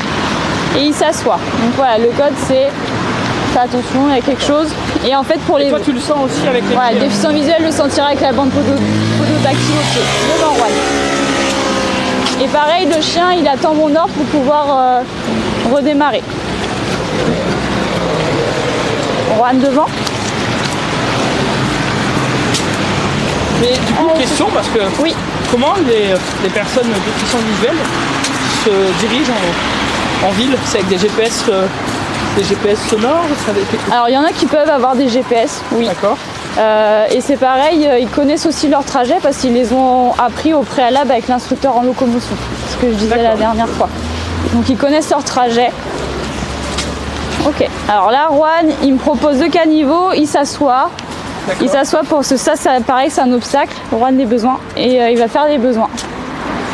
[SPEAKER 5] Et il s'assoit. Donc voilà, le code c'est fais attention, il y a quelque chose. Et en fait pour les...
[SPEAKER 2] Et toi tu le sens aussi avec les...
[SPEAKER 5] Ouais, le déficient visuel le sentira avec la bande podotactile au pied, devant Juan. Et pareil, le chien il attend mon ordre pour pouvoir redémarrer. Juan devant.
[SPEAKER 2] Mais du coup, question parce que...
[SPEAKER 5] Oui.
[SPEAKER 2] Comment les personnes déficientes visuelles se dirigent en ville? C'est avec des GPS sonores?
[SPEAKER 5] Alors il y en a qui peuvent avoir des GPS, oui.
[SPEAKER 2] D'accord.
[SPEAKER 5] Et c'est pareil, ils connaissent aussi leur trajet parce qu'ils les ont appris au préalable avec l'instructeur en locomotion. Ce que je disais la dernière fois. Donc ils connaissent leur trajet. Ok. Alors là, Juan, il me propose 2 caniveaux, il s'assoit. Il s'assoit pour ça, pareil, c'est un obstacle. Juan des besoins et il va faire des besoins.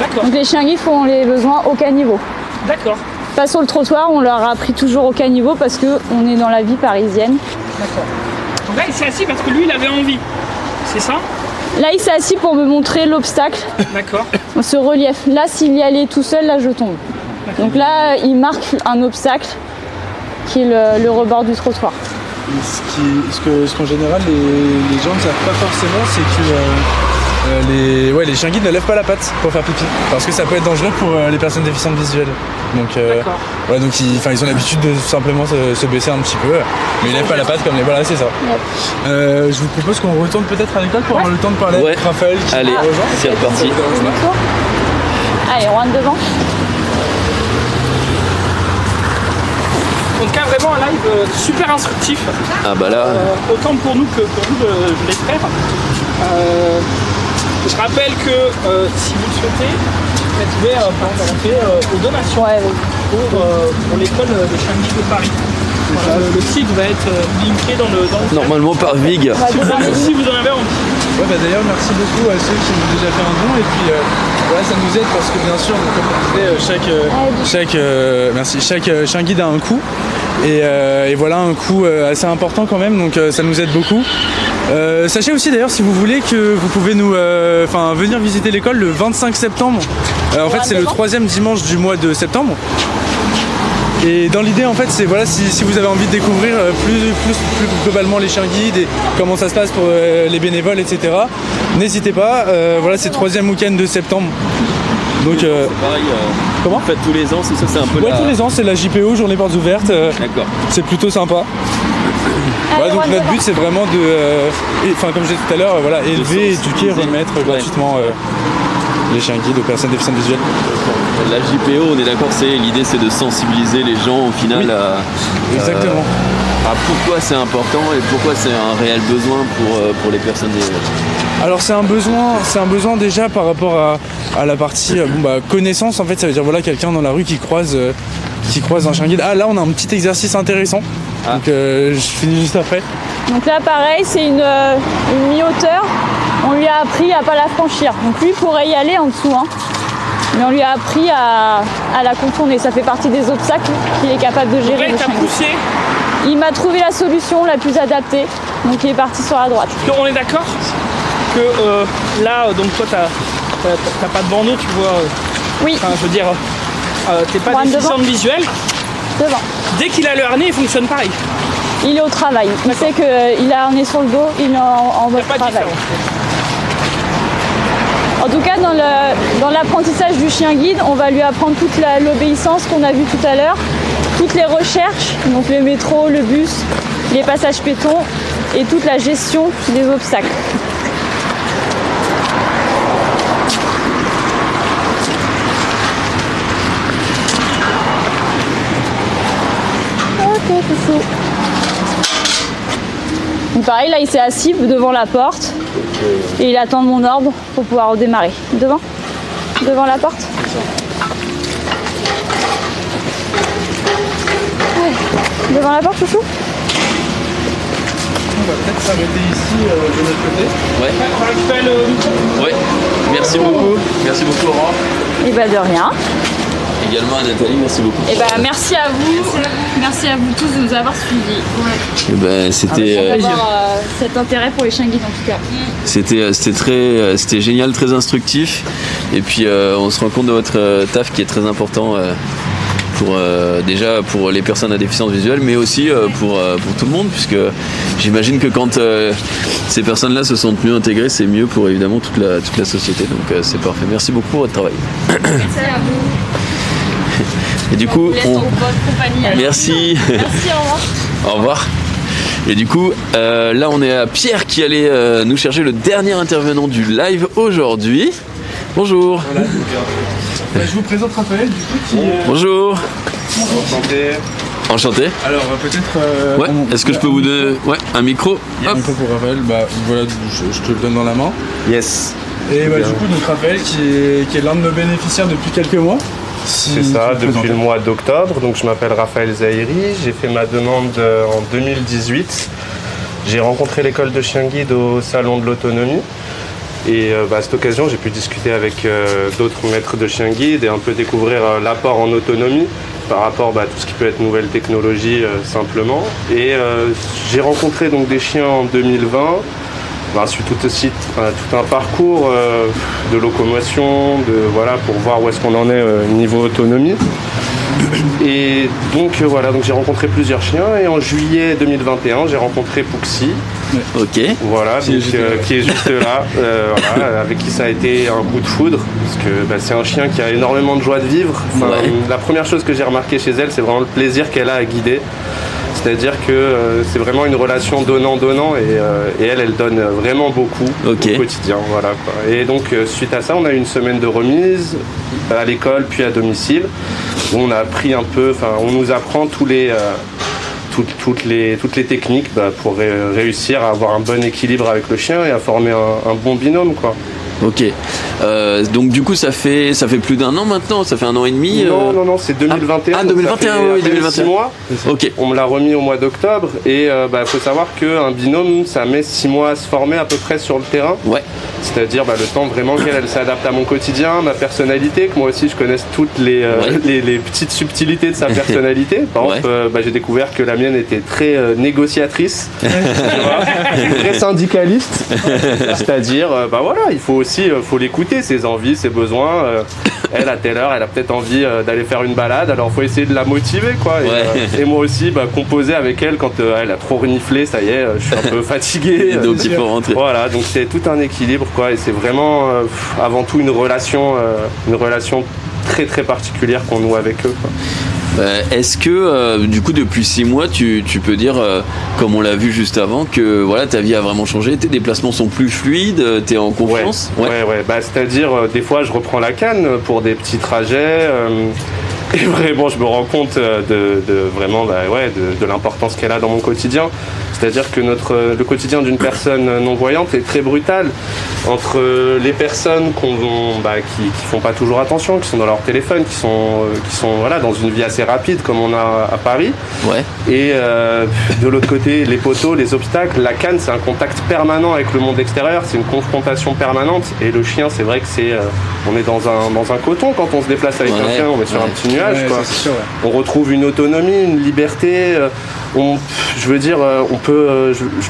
[SPEAKER 2] D'accord.
[SPEAKER 5] Donc les chiens guides font les besoins au caniveau.
[SPEAKER 2] D'accord.
[SPEAKER 5] Pas sur le trottoir, on leur a appris toujours au caniveau parce qu'on est dans la vie parisienne.
[SPEAKER 2] D'accord. Donc là, il s'est assis parce que lui, il avait envie. C'est ça?
[SPEAKER 5] Là, il s'est assis pour me montrer l'obstacle.
[SPEAKER 2] D'accord.
[SPEAKER 5] Ce relief. Là, s'il y allait tout seul, là, je tombe. Donc là, il marque un obstacle qui est le rebord du trottoir.
[SPEAKER 3] Ce qu'en général, les gens ne savent pas forcément, c'est que les chiens guides ne lèvent pas la patte pour faire pipi parce que ça peut être dangereux pour les personnes déficientes visuelles. Donc, ils ont l'habitude de simplement se baisser un petit peu, mais ils lèvent pas la patte comme les. Voilà, c'est ça. Yep. Je vous propose qu'on retourne peut-être à l'école pour avoir le temps de parler avec Raphaël.
[SPEAKER 1] Allez, c'est reparti.
[SPEAKER 5] Allez, on rentre devant.
[SPEAKER 2] Donc, vraiment un live super instructif.
[SPEAKER 1] Ah bah là.
[SPEAKER 2] Autant pour nous que pour vous, je l'espère. Je rappelle que si vous le souhaitez, vous pouvez participer aux donations pour l'école des chiens guides de Paris. Voilà, le site va être linké dans le
[SPEAKER 1] normalement par Vig.
[SPEAKER 2] Si vous en avez envie.
[SPEAKER 3] D'ailleurs, merci beaucoup à ceux qui ont déjà fait un don et puis ça nous aide parce que bien sûr, comme on disait, chaque chien guide a un coût et voilà un coût assez important quand même, donc ça nous aide beaucoup. Sachez aussi d'ailleurs si vous voulez que vous pouvez venir visiter l'école le 25 septembre. En fait, c'est le 3e dimanche du mois de septembre. Et dans l'idée, en fait, c'est si vous avez envie de découvrir plus globalement les chiens guides et comment ça se passe pour les bénévoles, etc. N'hésitez pas. C'est le 3e week-end de septembre. Donc,
[SPEAKER 1] c'est pareil.
[SPEAKER 3] Comment ?
[SPEAKER 1] En fait, tous les ans, c'est ça, c'est un peu.
[SPEAKER 3] Tous les ans, c'est la JPO, Journée Portes Ouvertes.
[SPEAKER 1] D'accord.
[SPEAKER 3] C'est plutôt sympa. Donc notre but, c'est vraiment comme je disais tout à l'heure, élever, éduquer, remettre gratuitement les chiens guides aux personnes déficientes visuelles.
[SPEAKER 1] La JPO, on est d'accord, l'idée c'est de sensibiliser les gens au final
[SPEAKER 3] Exactement.
[SPEAKER 1] À pourquoi c'est important et pourquoi c'est un réel besoin pour les personnes visuelles.
[SPEAKER 3] Alors c'est un besoin déjà par rapport à la partie connaissance, en fait, ça veut dire quelqu'un dans la rue qui croise un chien guide. Ah là on a un petit exercice intéressant. Donc je finis juste après.
[SPEAKER 5] Donc là pareil, c'est une mi-hauteur. On lui a appris à pas la franchir. Donc lui pourrait y aller en dessous, mais on lui a appris à la contourner. Ça fait partie des obstacles qu'il est capable de gérer. Il m'a trouvé la solution la plus adaptée. Donc il est parti sur la droite.
[SPEAKER 2] Donc, on est d'accord que là, donc toi t'as pas de bandeau, tu vois.
[SPEAKER 5] Oui.
[SPEAKER 2] Je veux dire, t'es pas déficiente visuelle.
[SPEAKER 5] Devant.
[SPEAKER 2] Dès qu'il a le harnais, il fonctionne pareil.
[SPEAKER 5] Il est au travail. Il sait qu'il a un harnais sur le dos, il est en mode travail. En tout cas, dans l'apprentissage du chien guide, on va lui apprendre toute l'obéissance qu'on a vue tout à l'heure, toutes les recherches, donc le métro, le bus, les passages piétons et toute la gestion des obstacles. Donc pareil, là il s'est assis devant la porte et il attend mon ordre pour pouvoir redémarrer. Devant la porte. Ouais. Devant la porte, chouchou.
[SPEAKER 3] On va peut-être s'arrêter ici de notre côté.
[SPEAKER 1] Ouais.
[SPEAKER 2] On va récupérer le micro.
[SPEAKER 1] Ouais. Merci beaucoup. Merci beaucoup, Aurore.
[SPEAKER 5] Et de rien.
[SPEAKER 1] Également à Nathalie, merci beaucoup.
[SPEAKER 5] Et merci à vous. Merci à vous tous de nous avoir suivis.
[SPEAKER 1] C'était
[SPEAKER 5] cet intérêt pour les chiens guides en tout cas.
[SPEAKER 1] C'était génial, très instructif. Et puis on se rend compte de votre taf qui est très important déjà pour les personnes à déficience visuelle, mais aussi pour tout le monde, puisque j'imagine que quand ces personnes-là se sentent mieux intégrées, c'est mieux pour évidemment toute la société. Donc c'est parfait. Merci beaucoup pour votre travail.
[SPEAKER 5] Merci à vous.
[SPEAKER 1] Et du coup,
[SPEAKER 5] merci. Merci, au revoir.
[SPEAKER 1] Au revoir. Et du coup, là on est à Pierre qui allait nous chercher le dernier intervenant du live aujourd'hui. Bonjour.
[SPEAKER 3] Voilà, je vous présente Raphaël du coup
[SPEAKER 1] Bonjour.
[SPEAKER 6] Enchanté.
[SPEAKER 1] Enchanté.
[SPEAKER 3] Alors peut-être...
[SPEAKER 1] est-ce que je peux vous donner un micro?
[SPEAKER 3] Un micro pour Raphaël, voilà, je te le donne dans la main.
[SPEAKER 6] Yes.
[SPEAKER 3] Et du coup donc Raphaël qui est l'un de nos bénéficiaires depuis quelques mois.
[SPEAKER 6] C'est ça, depuis le mois d'octobre. Donc je m'appelle Raphaël Zahiri, j'ai fait ma demande en 2018. J'ai rencontré l'école de chien guide au salon de l'autonomie. Et à cette occasion, j'ai pu discuter avec d'autres maîtres de chien guide et un peu découvrir l'apport en autonomie par rapport à tout ce qui peut être nouvelle technologie simplement. Et j'ai rencontré donc des chiens en 2020. Suite tout un parcours de locomotion, pour voir où est-ce qu'on en est niveau autonomie. Et donc voilà, donc j'ai rencontré plusieurs chiens et en juillet 2021 j'ai rencontré Pouxy.
[SPEAKER 1] Ok.
[SPEAKER 6] Voilà, donc, qui est juste là, voilà, avec qui ça a été un coup de foudre, parce que c'est un chien qui a énormément de joie de vivre. Enfin, la première chose que j'ai remarqué chez elle, c'est vraiment le plaisir qu'elle a à guider. C'est-à-dire que c'est vraiment une relation donnant-donnant et elle donne vraiment beaucoup au quotidien. Voilà, quoi. Et donc suite à ça, on a eu une semaine de remise à l'école puis à domicile. Où on a appris un peu, on nous apprend toutes les techniques pour réussir à avoir un bon équilibre avec le chien et à former un bon binôme, quoi.
[SPEAKER 1] Ok. Donc du coup ça fait plus d'1 an maintenant, ça fait 1 an et demi.
[SPEAKER 6] Non, c'est 2021.
[SPEAKER 1] Ah 2021, oui, 2021.
[SPEAKER 6] 6 mois.
[SPEAKER 1] Ok.
[SPEAKER 6] On me l'a remis au mois d'octobre et faut savoir qu'un binôme ça met 6 mois à se former à peu près sur le terrain.
[SPEAKER 1] Ouais.
[SPEAKER 6] C'est-à-dire le temps vraiment qu'elle s'adapte à mon quotidien, ma personnalité, que moi aussi je connaisse toutes les petites subtilités de sa personnalité. Par exemple, j'ai découvert que la mienne était très négociatrice, très syndicaliste. C'est-à-dire, il faut aussi l'écouter, ses envies, ses besoins. Elle, à telle heure, elle a peut-être envie d'aller faire une balade, alors faut essayer de la motiver, quoi. Et moi aussi, composer avec elle quand elle a trop reniflé, ça y est, je suis un peu fatigué.
[SPEAKER 1] Donc il faut rentrer.
[SPEAKER 6] Voilà, donc c'est tout un équilibre, quoi. Et c'est vraiment avant tout une relation très très particulière qu'on noue avec eux, quoi.
[SPEAKER 1] Est-ce que du coup depuis 6 mois tu peux dire comme on l'a vu juste avant que voilà ta vie a vraiment changé, tes déplacements sont plus fluides, t'es en confiance?
[SPEAKER 6] Ouais. C'est-à-dire des fois je reprends la canne pour des petits trajets et vraiment je me rends compte de l'importance qu'elle a dans mon quotidien. C'est-à-dire que le quotidien d'une personne non-voyante est très brutal. Entre les personnes qui font pas toujours attention, qui sont dans leur téléphone, qui sont dans une vie assez rapide comme on a à Paris. Ouais. Et de l'autre côté, les poteaux, les obstacles, la canne, c'est un contact permanent avec le monde extérieur, c'est une confrontation permanente. Et le chien, c'est vrai que on est dans un coton quand on se déplace avec un chien, on est sur un petit nuage, quoi.
[SPEAKER 3] C'est sûr,
[SPEAKER 6] On retrouve une autonomie, une liberté. Je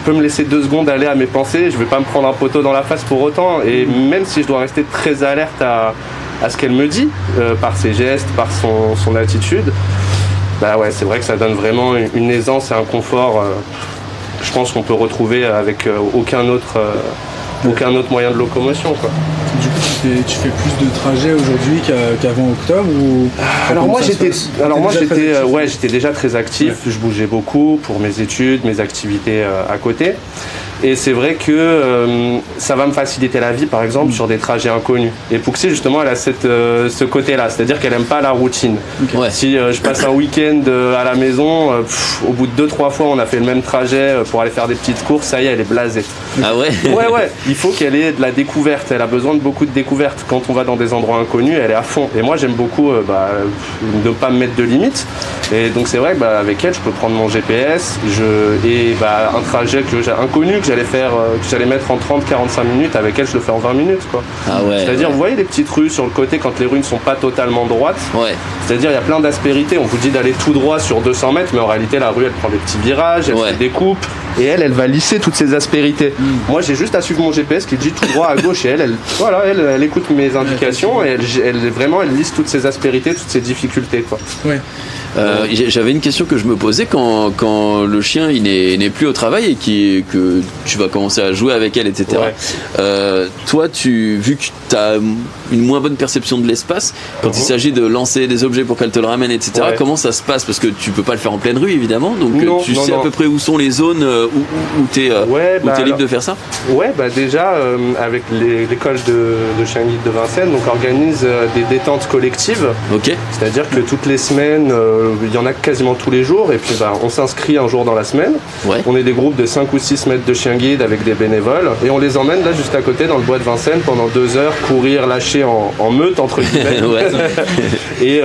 [SPEAKER 6] peux me laisser 2 secondes aller à mes pensées, je vais pas me prendre un poteau dans la face pour autant, et même si je dois rester très alerte à ce qu'elle me dit, par ses gestes, par son attitude, c'est vrai que ça donne vraiment une aisance et un confort, je pense qu'on peut retrouver avec aucun autre moyen de locomotion, quoi.
[SPEAKER 3] Du coup, tu fais plus de trajets aujourd'hui qu'avant octobre ou...
[SPEAKER 6] Alors moi j'étais déjà très actif, je bougeais beaucoup pour mes études, mes activités à côté. Et c'est vrai que ça va me faciliter la vie, par exemple, sur des trajets inconnus. Et Pouxy, justement, elle a ce côté-là, c'est-à-dire qu'elle n'aime pas la routine. Okay. Ouais. Si je passe un week-end à la maison, au bout de 2-3 fois, on a fait le même trajet pour aller faire des petites courses, ça y est, elle est blasée.
[SPEAKER 1] Ah ouais?
[SPEAKER 6] Ouais. Il faut qu'elle ait de la découverte. Elle a besoin de beaucoup de découverte. Quand on va dans des endroits inconnus, elle est à fond. Et moi, j'aime beaucoup ne pas me mettre de limites. Et donc, c'est vrai qu'avec elle, je peux prendre mon GPS un trajet inconnu que j'allais mettre en 30-45 minutes, avec elle je le fais en 20 minutes, quoi.
[SPEAKER 1] Ah ouais,
[SPEAKER 6] c'est-à-dire vous voyez les petites rues sur le côté quand les rues ne sont pas totalement droites, c'est-à-dire il y a plein d'aspérités, on vous dit d'aller tout droit sur 200 mètres mais en réalité la rue elle prend des petits virages, elle se découpe et elle va lisser toutes ces aspérités. Moi j'ai juste à suivre mon GPS qui dit tout droit à gauche et elle écoute mes indications et elle lisse toutes ces aspérités, toutes ces difficultés, quoi.
[SPEAKER 1] J'avais une question que je me posais quand le chien il n'est plus au travail et que tu vas commencer à jouer avec elle, etc. Toi, vu que tu as une moins bonne perception de l'espace, quand il s'agit de lancer des objets pour qu'elle te le ramène, etc., comment ça se passe? Parce que tu peux pas le faire en pleine rue, évidemment, donc tu sais à peu près où sont les zones où tu es libre de faire ça?
[SPEAKER 6] Déjà, avec l'école de chien guide de Vincennes, donc organise des détentes collectives. C'est-à-dire que toutes les semaines, il y en a quasiment tous les jours et puis on s'inscrit un jour dans la semaine. On est des groupes de 5 ou 6 mètres de chiens guides avec des bénévoles et on les emmène là juste à côté dans le bois de Vincennes pendant 2 heures, courir, lâcher en meute entre guillemets. Et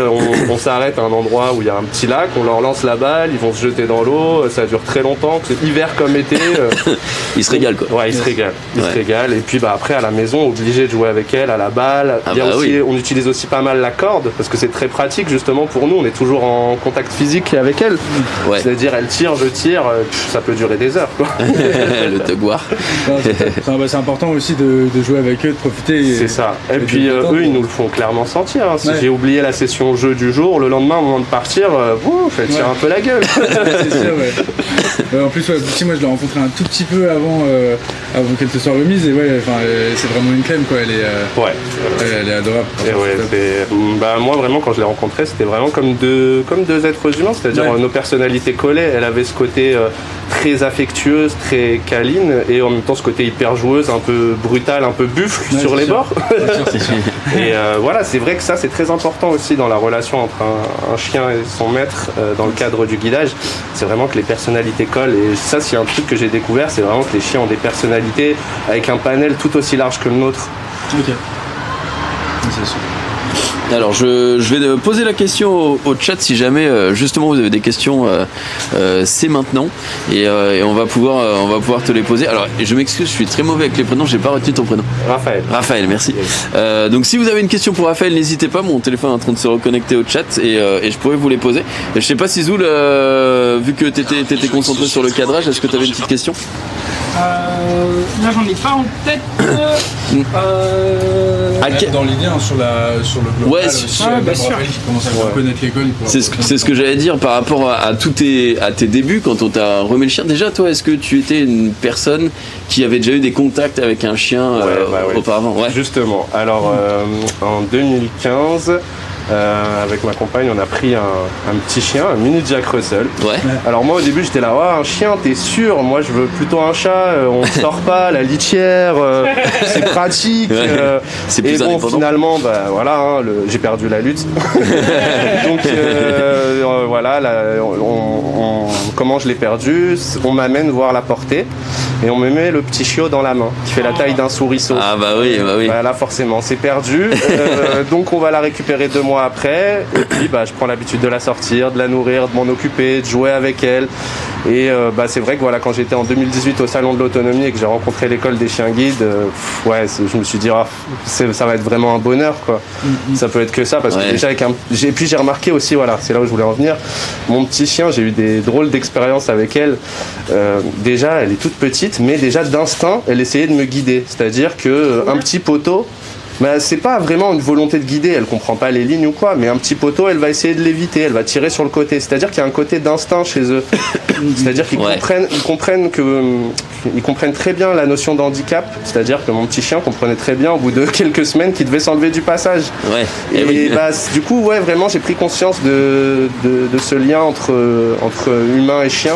[SPEAKER 6] on s'arrête à un endroit où il y a un petit lac, on leur lance la balle, ils vont se jeter dans l'eau, ça dure très longtemps, c'est hiver comme été.
[SPEAKER 1] Ils se régalent, quoi.
[SPEAKER 6] Ils se régalent. Et puis après à la maison, obligé de jouer avec elle à la balle. On utilise aussi pas mal la corde parce que c'est très pratique justement pour nous, on est toujours en contact physique avec elle. C'est-à-dire elle tire, je tire, ça peut durer des heures, quoi.
[SPEAKER 1] le Tug War.
[SPEAKER 3] C'est important aussi de jouer avec eux, de profiter.
[SPEAKER 6] C'est ça. Et puis eux, ils nous le font clairement sentir. Hein. Si j'ai oublié la session jeu du jour, le lendemain, au moment de partir, elle tire un peu la gueule.
[SPEAKER 3] C'est sûr, en plus, moi, je l'ai rencontré un tout petit peu avant qu'elle se soit remise. Et c'est vraiment une crème, quoi. Elle est adorable.
[SPEAKER 6] Moi, vraiment, quand je l'ai rencontrée, c'était vraiment comme deux êtres humains. C'est-à-dire nos personnalités collaient. Elle avait ce côté très affectueuse, très câline, et en même temps ce côté hyper joueuse, un peu brutal, un peu buffle sur les bords. Et c'est vrai que ça c'est très important aussi dans la relation entre un chien et son maître dans le cadre du guidage. C'est vraiment que les personnalités collent, et ça c'est un truc que j'ai découvert, c'est vraiment que les chiens ont des personnalités avec un panel tout aussi large que le nôtre.
[SPEAKER 3] Ok. C'est sûr.
[SPEAKER 1] Alors je vais poser la question au chat si jamais justement vous avez des questions, c'est maintenant et on va pouvoir te les poser. Alors je m'excuse, je suis très mauvais avec les prénoms, j'ai pas retenu ton prénom. Raphaël, merci. Donc si vous avez une question pour Raphaël, n'hésitez pas, mon téléphone est en train de se reconnecter au chat et je pourrais vous les poser. Et je sais pas si Zoul, vu que t'étais concentré sur le cadrage, est-ce que tu avais une petite question?
[SPEAKER 2] Là j'en ai pas en tête.
[SPEAKER 3] Dans l'idée, sur le global,
[SPEAKER 1] bien
[SPEAKER 3] sûr. Qui commence à connaître l'école.
[SPEAKER 1] C'est ce que j'allais dire par rapport à tes débuts quand on t'a remis le chien. Déjà, toi, est-ce que tu étais une personne qui avait déjà eu des contacts avec un chien auparavant?
[SPEAKER 6] Justement. Alors, en 2015... avec ma compagne, on a pris un petit chien, un mini Jack Russell. Alors moi au début j'étais là, un chien, t'es sûr? Moi je veux plutôt un chat, on sort pas, la litière, c'est pratique.
[SPEAKER 1] C'est plus
[SPEAKER 6] et bon finalement, j'ai perdu la lutte. Donc comment je l'ai perdu? On m'amène voir la portée et on me met le petit chiot dans la main, qui fait la taille d'un souriceau.
[SPEAKER 1] Ah bah oui.
[SPEAKER 6] Là forcément c'est perdu. Donc on va la récupérer 2 mois après, et puis je prends l'habitude de la sortir, de la nourrir, de m'en occuper, de jouer avec elle. Et c'est vrai que quand j'étais en 2018 au Salon de l'Autonomie et que j'ai rencontré l'école des chiens guides, je me suis dit ça va être vraiment un bonheur, quoi. Ça peut être que ça, parce que déjà puis j'ai remarqué aussi, c'est là où je voulais en venir, mon petit chien, j'ai eu des drôles d'expériences avec elle. Déjà elle est toute petite, mais déjà d'instinct elle essayait de me guider, c'est-à-dire que un petit poteau, c'est pas vraiment une volonté de guider, elle comprend pas les lignes ou quoi, mais un petit poteau, elle va essayer de l'éviter, elle va tirer sur le côté. C'est-à-dire qu'il y a un côté d'instinct chez eux. C'est-à-dire qu'ils comprennent très bien la notion d'handicap. C'est-à-dire que mon petit chien comprenait très bien au bout de quelques semaines qu'il devait s'enlever du passage. Du coup, vraiment, j'ai pris conscience de ce lien entre humain et chien.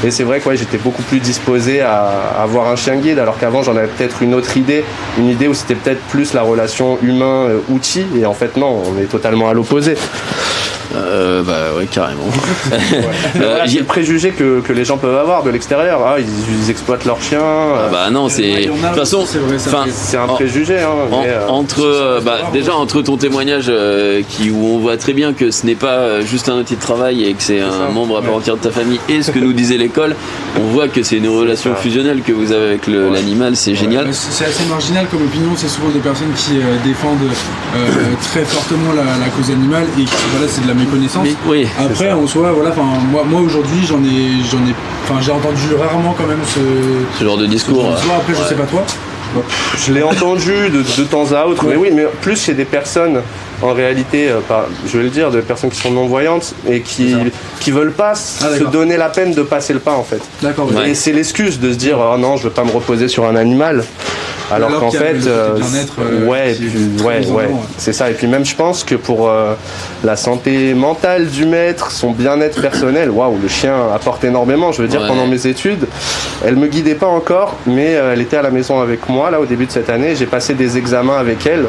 [SPEAKER 6] Et c'est vrai que j'étais beaucoup plus disposé à avoir un chien guide, alors qu'avant j'en avais peut-être une autre idée, une idée où c'était peut-être plus la relation humain-outil, et en fait non, on est totalement à l'opposé.
[SPEAKER 1] Carrément.
[SPEAKER 6] C'est le préjugé que les gens peuvent avoir de l'extérieur. Ils exploitent leur chien.
[SPEAKER 1] Non, c'est de toute façon,
[SPEAKER 6] c'est un préjugé.
[SPEAKER 1] Déjà entre ton témoignage où on voit très bien que ce n'est pas juste un outil de travail et que c'est un membre à part entière de ta famille, et ce que nous disait l'école, on voit que c'est une relation fusionnelle que vous avez avec l'animal, c'est génial.
[SPEAKER 3] C'est assez marginal comme opinion, c'est souvent des personnes qui défendent très fortement la cause animale et qui, c'est de la méconnaissance. Après, en soi, moi aujourd'hui, j'ai entendu rarement quand même ce
[SPEAKER 1] genre de discours.
[SPEAKER 3] Après, je sais pas toi.
[SPEAKER 6] Je l'ai entendu de temps à autre, mais plus chez des personnes, en réalité, je vais le dire, des personnes qui sont non-voyantes et qui veulent pas se donner la peine de passer le pas, en fait.
[SPEAKER 3] D'accord.
[SPEAKER 6] Et c'est l'excuse de se dire, non, je veux pas me reposer sur un animal. Alors qu'en fait, c'est ça. Et puis même, je pense que pour la santé mentale du maître, son bien-être personnel, le chien apporte énormément. Je veux dire, pendant mes études, elle me guidait pas encore, mais elle était à la maison avec moi là au début de cette année. J'ai passé des examens avec elle.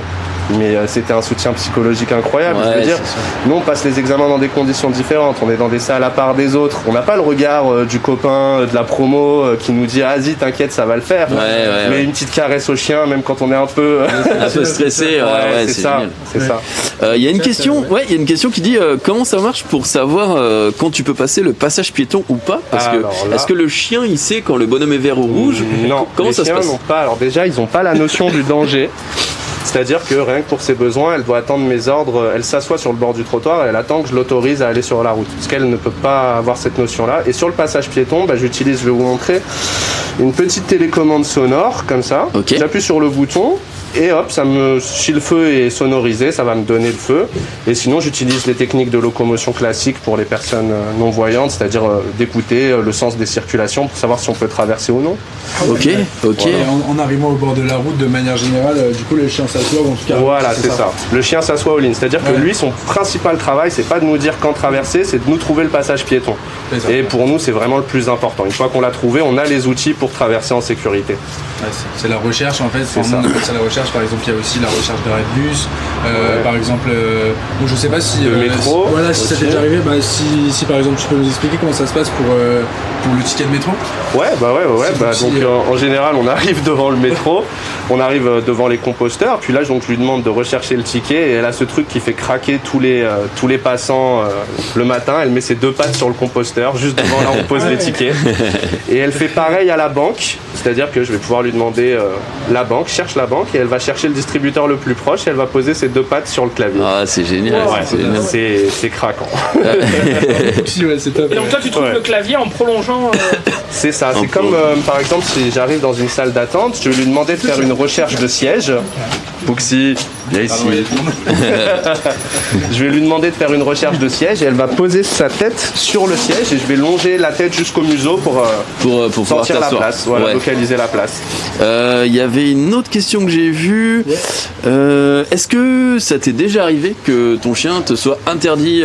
[SPEAKER 6] Mais c'était un soutien psychologique incroyable. Je veux dire, nous on passe les examens dans des conditions différentes, on est dans des salles à part des autres, on n'a pas le regard du copain de la promo qui nous dit vas-y t'inquiète ça va le faire, mais une petite caresse au chien même quand on est un peu
[SPEAKER 1] stressé, c'est ça. Il y a une question qui dit comment ça marche pour savoir quand tu peux passer le passage piéton ou pas, parce que est-ce que le chien il sait quand le bonhomme est vert ou rouge?
[SPEAKER 6] Non, comment ça se passe? Non pas. Alors déjà ils n'ont pas la notion du danger. C'est-à-dire que rien que pour ses besoins, elle doit attendre mes ordres, elle s'assoit sur le bord du trottoir et elle attend que je l'autorise à aller sur la route. Parce qu'elle ne peut pas avoir cette notion-là. Et sur le passage piéton, j'utilise, je vais vous montrer, une petite télécommande sonore, comme ça.
[SPEAKER 1] Okay.
[SPEAKER 6] J'appuie sur le bouton. Et hop, si le feu est sonorisé, ça va me donner le feu. Et sinon, j'utilise les techniques de locomotion classiques pour les personnes non-voyantes, c'est-à-dire d'écouter le sens des circulations pour savoir si on peut traverser ou non.
[SPEAKER 1] Ok.
[SPEAKER 3] Voilà. En arrivant au bord de la route, de manière générale, du coup, le chien s'assoit, en tout cas.
[SPEAKER 6] Voilà, c'est ça. Le chien s'assoit aux lignes. C'est-à-dire que lui, son principal travail, c'est pas de nous dire quand traverser, c'est de nous trouver le passage piéton. Et pour nous, c'est vraiment le plus important. Une fois qu'on l'a trouvé, on a les outils pour traverser en sécurité.
[SPEAKER 3] Ouais, c'est la recherche, en fait. On appelle ça la recherche. Par exemple, il y a aussi la recherche d'arrêt de bus. Par exemple, je sais pas si
[SPEAKER 6] le métro.
[SPEAKER 3] Si ça t'est déjà arrivé, si par exemple tu peux nous expliquer comment ça se passe pour le ticket de métro.
[SPEAKER 6] Donc en général, on arrive devant le métro, on arrive devant les composteurs, puis là donc je lui demande de rechercher le ticket et elle a ce truc qui fait craquer tous les passants le matin. Elle met ses 2 pattes sur le composteur juste devant là où on pose les tickets et elle fait pareil à la banque, c'est-à-dire que je vais pouvoir lui demander la banque, cherche la banque et elle va chercher le distributeur le plus proche et elle va poser ses 2 pattes sur le clavier.
[SPEAKER 1] Ah, c'est génial.
[SPEAKER 6] C'est craquant.
[SPEAKER 3] C'est top.
[SPEAKER 2] Et donc toi tu trouves le clavier en prolongeant.
[SPEAKER 6] C'est ça, c'est comme par exemple si j'arrive dans une salle d'attente, je vais lui demander de faire une recherche de siège. Pouxy, viens ici. Je vais lui demander de faire une recherche de siège et elle va poser sa tête sur le siège et je vais longer la tête jusqu'au museau pour sortir la place, localiser la place.
[SPEAKER 1] Il y avait une autre question que j'ai vue. Est-ce que ça t'est déjà arrivé que ton chien te soit interdit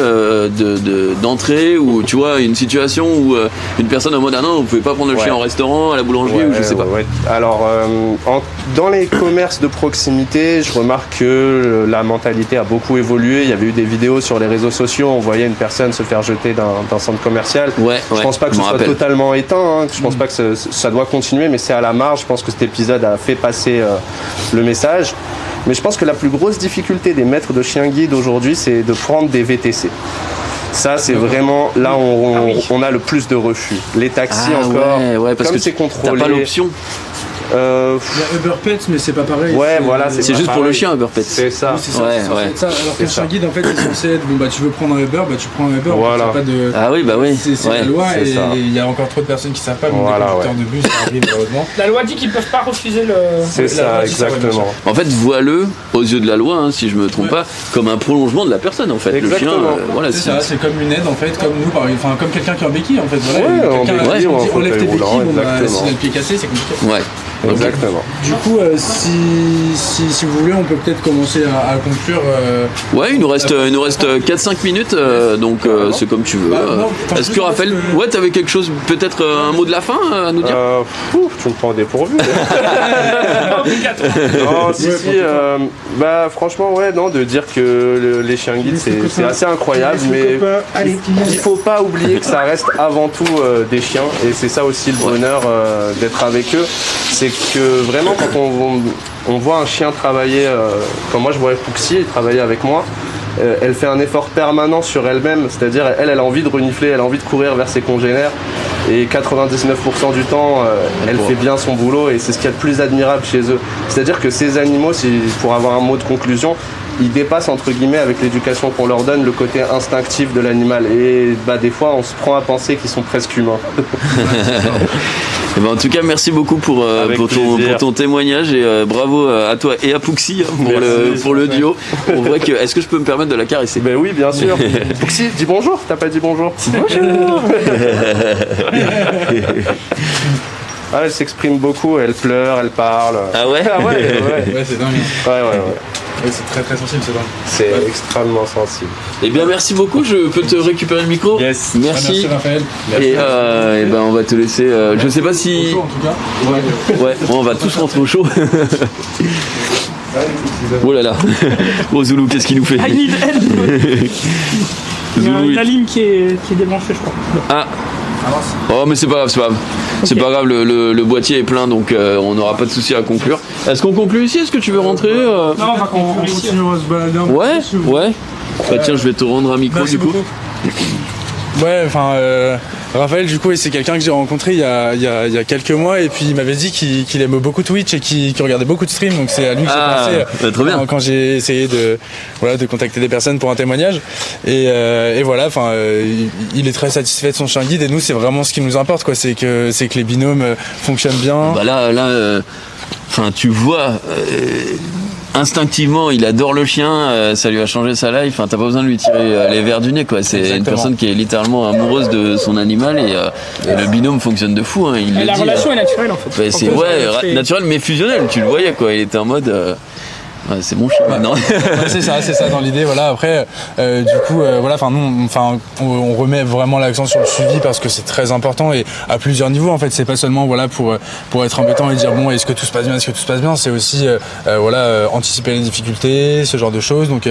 [SPEAKER 1] d'entrer ou tu vois une situation où une personne en mode non, vous pouvez pas prendre le chien en restaurant, à la boulangerie ou je sais pas.
[SPEAKER 6] Alors dans les commerces de proximité, je remarque que la mentalité a beaucoup évolué. Il y avait eu des vidéos sur les réseaux sociaux, on voyait une personne se faire jeter d'un centre commercial. Je pense pas que ce soit totalement éteint, je pense pas que ça doit continuer, mais c'est à la marge. Je pense que cet épisode a fait passer le message. Mais je pense que la plus grosse difficulté des maîtres de chiens guides aujourd'hui, c'est de prendre des VTC. Ça, c'est vraiment là où on a le plus de refus. Les taxis
[SPEAKER 1] parce
[SPEAKER 6] comme
[SPEAKER 1] que
[SPEAKER 6] c'est contrôlé.
[SPEAKER 1] T'as pas l'option.
[SPEAKER 3] Il y a Uber Pets, mais c'est pas pareil.
[SPEAKER 6] C'est
[SPEAKER 1] juste pour le chien Uber Pets.
[SPEAKER 6] C'est ça.
[SPEAKER 3] Ça. Alors que le chien guide, en fait, c'est censé être tu veux prendre un Uber, tu prends un Uber.
[SPEAKER 6] Voilà.
[SPEAKER 3] Pas de...
[SPEAKER 1] Ah oui,
[SPEAKER 3] C'est la loi et il y a encore trop de personnes qui savent pas, donc des conducteurs de bus, ça arrive malheureusement.
[SPEAKER 2] La loi dit qu'ils peuvent pas refuser le.
[SPEAKER 6] C'est ça, exactement.
[SPEAKER 1] En fait, vois-le aux yeux de la loi, si je me trompe pas, comme un prolongement de la personne en fait.
[SPEAKER 6] Exactement.
[SPEAKER 1] Le chien,
[SPEAKER 3] c'est ça, c'est comme une aide en fait, comme nous, comme quelqu'un qui est en béquille en fait.
[SPEAKER 6] On
[SPEAKER 3] lève tes béquilles, si le pied cassé, c'est compliqué.
[SPEAKER 6] Exactement.
[SPEAKER 3] Du coup, si vous voulez, on peut peut-être commencer à conclure.
[SPEAKER 1] Il nous reste 4-5 minutes, donc c'est comme tu veux. Est-ce que Raphaël, t'avais quelque chose, peut-être un mot de la fin à nous dire?
[SPEAKER 6] Tu me prends au dépourvu. Franchement, de dire que les chiens guides, c'est assez incroyable, mais il faut pas oublier que ça reste avant tout des chiens, et c'est ça aussi le bonheur d'être avec eux. C'est que vraiment quand on voit un chien travailler, comme moi je vois Pouxy travailler avec moi, elle fait un effort permanent sur elle-même, c'est-à-dire elle a envie de renifler, elle a envie de courir vers ses congénères et 99% du temps elle fait bien son boulot et c'est ce qu'il y a de plus admirable chez eux. C'est-à-dire que ces animaux, pour avoir un mot de conclusion, ils dépassent entre guillemets avec l'éducation qu'on leur donne le côté instinctif de l'animal et des fois on se prend à penser qu'ils sont presque humains.
[SPEAKER 1] En tout cas, merci beaucoup pour ton témoignage et bravo à toi et à Pouxy pour le duo. On voit que, est-ce que je peux me permettre de la caresser?
[SPEAKER 6] Oui, bien sûr. Pouxy, dis bonjour. T'as pas dit bonjour? Bonjour. Elle s'exprime beaucoup, elle pleure, elle parle.
[SPEAKER 1] Ah ouais?
[SPEAKER 3] C'est dingue.
[SPEAKER 6] Ouais,
[SPEAKER 3] c'est très très sensible, c'est dingue.
[SPEAKER 6] C'est extrêmement sensible.
[SPEAKER 1] Eh bien, merci beaucoup. Je peux te récupérer le micro?
[SPEAKER 6] Yes.
[SPEAKER 1] Merci.
[SPEAKER 3] Merci Raphaël.
[SPEAKER 1] Et on va te laisser. Je sais pas si.
[SPEAKER 3] Chaud, en tout cas.
[SPEAKER 1] On va tous rentrer au chaud. Oh là là. Oh Zoulou, qu'est-ce qu'il nous fait?
[SPEAKER 2] I need help. Il y a une ligne qui est débranchée, je crois.
[SPEAKER 1] Ah. Oh mais c'est pas grave. C'est pas grave, le boîtier est plein donc on n'aura pas de souci à conclure. Est-ce qu'on conclut ici? Est-ce que tu veux rentrer?
[SPEAKER 2] Non, on va conclure ici.
[SPEAKER 3] On va se balader un peu.
[SPEAKER 1] Ouais. Tiens, je vais te rendre un micro du coup.
[SPEAKER 3] Ouais, Raphaël, du coup, c'est quelqu'un que j'ai rencontré il y a quelques mois et puis il m'avait dit qu'il aime beaucoup Twitch et qu'il regardait beaucoup de streams, donc c'est à lui que j'ai pensé quand j'ai essayé de contacter des personnes pour un témoignage. Et voilà, il est très satisfait de son chien guide et nous, c'est vraiment ce qui nous importe, quoi. C'est que les binômes fonctionnent bien.
[SPEAKER 1] Bah là, tu vois. Instinctivement, il adore le chien, ça lui a changé sa life. T'as pas besoin de lui tirer les verres du nez, quoi. C'est une personne qui est littéralement amoureuse de son animal et le binôme fonctionne de fou.
[SPEAKER 2] La relation est naturelle en fait.
[SPEAKER 1] C'est naturel mais fusionnel. Tu le voyais, quoi. Il était en mode. C'est mon chien maintenant.
[SPEAKER 3] C'est ça dans l'idée. Voilà. Après, nous, on remet vraiment l'accent sur le suivi parce que c'est très important et à plusieurs niveaux. En fait, c'est pas seulement pour être embêtant et dire bon, est-ce que tout se passe bien, c'est aussi anticiper les difficultés, ce genre de choses. Donc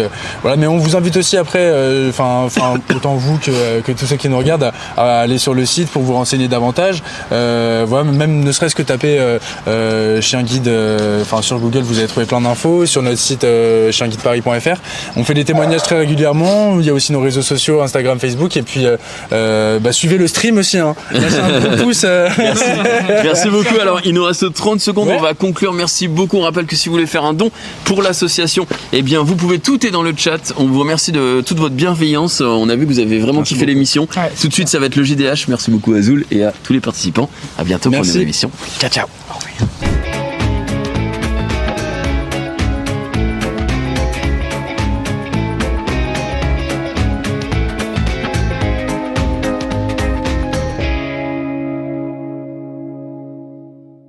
[SPEAKER 3] mais on vous invite aussi après, autant vous que tous ceux qui nous regardent, à aller sur le site pour vous renseigner davantage. Même ne serait-ce que taper chien guide, sur Google, vous allez trouver plein d'infos. Sur notre site chienguideparis.fr. On fait des témoignages très régulièrement. Il y a aussi nos réseaux sociaux, Instagram, Facebook. Et puis, suivez le stream aussi. Lâchez un gros pouce.
[SPEAKER 1] Merci beaucoup. Alors, il nous reste 30 secondes. Ouais. On va conclure. Merci beaucoup. On rappelle que si vous voulez faire un don pour l'association, vous pouvez. Tout est dans le chat. On vous remercie de toute votre bienveillance. On a vu que vous avez vraiment kiffé l'émission. Ouais, tout de suite, ça va être le JDH. Merci beaucoup, Azul, et à tous les participants. À bientôt pour une nouvelle émission. Ciao, ciao.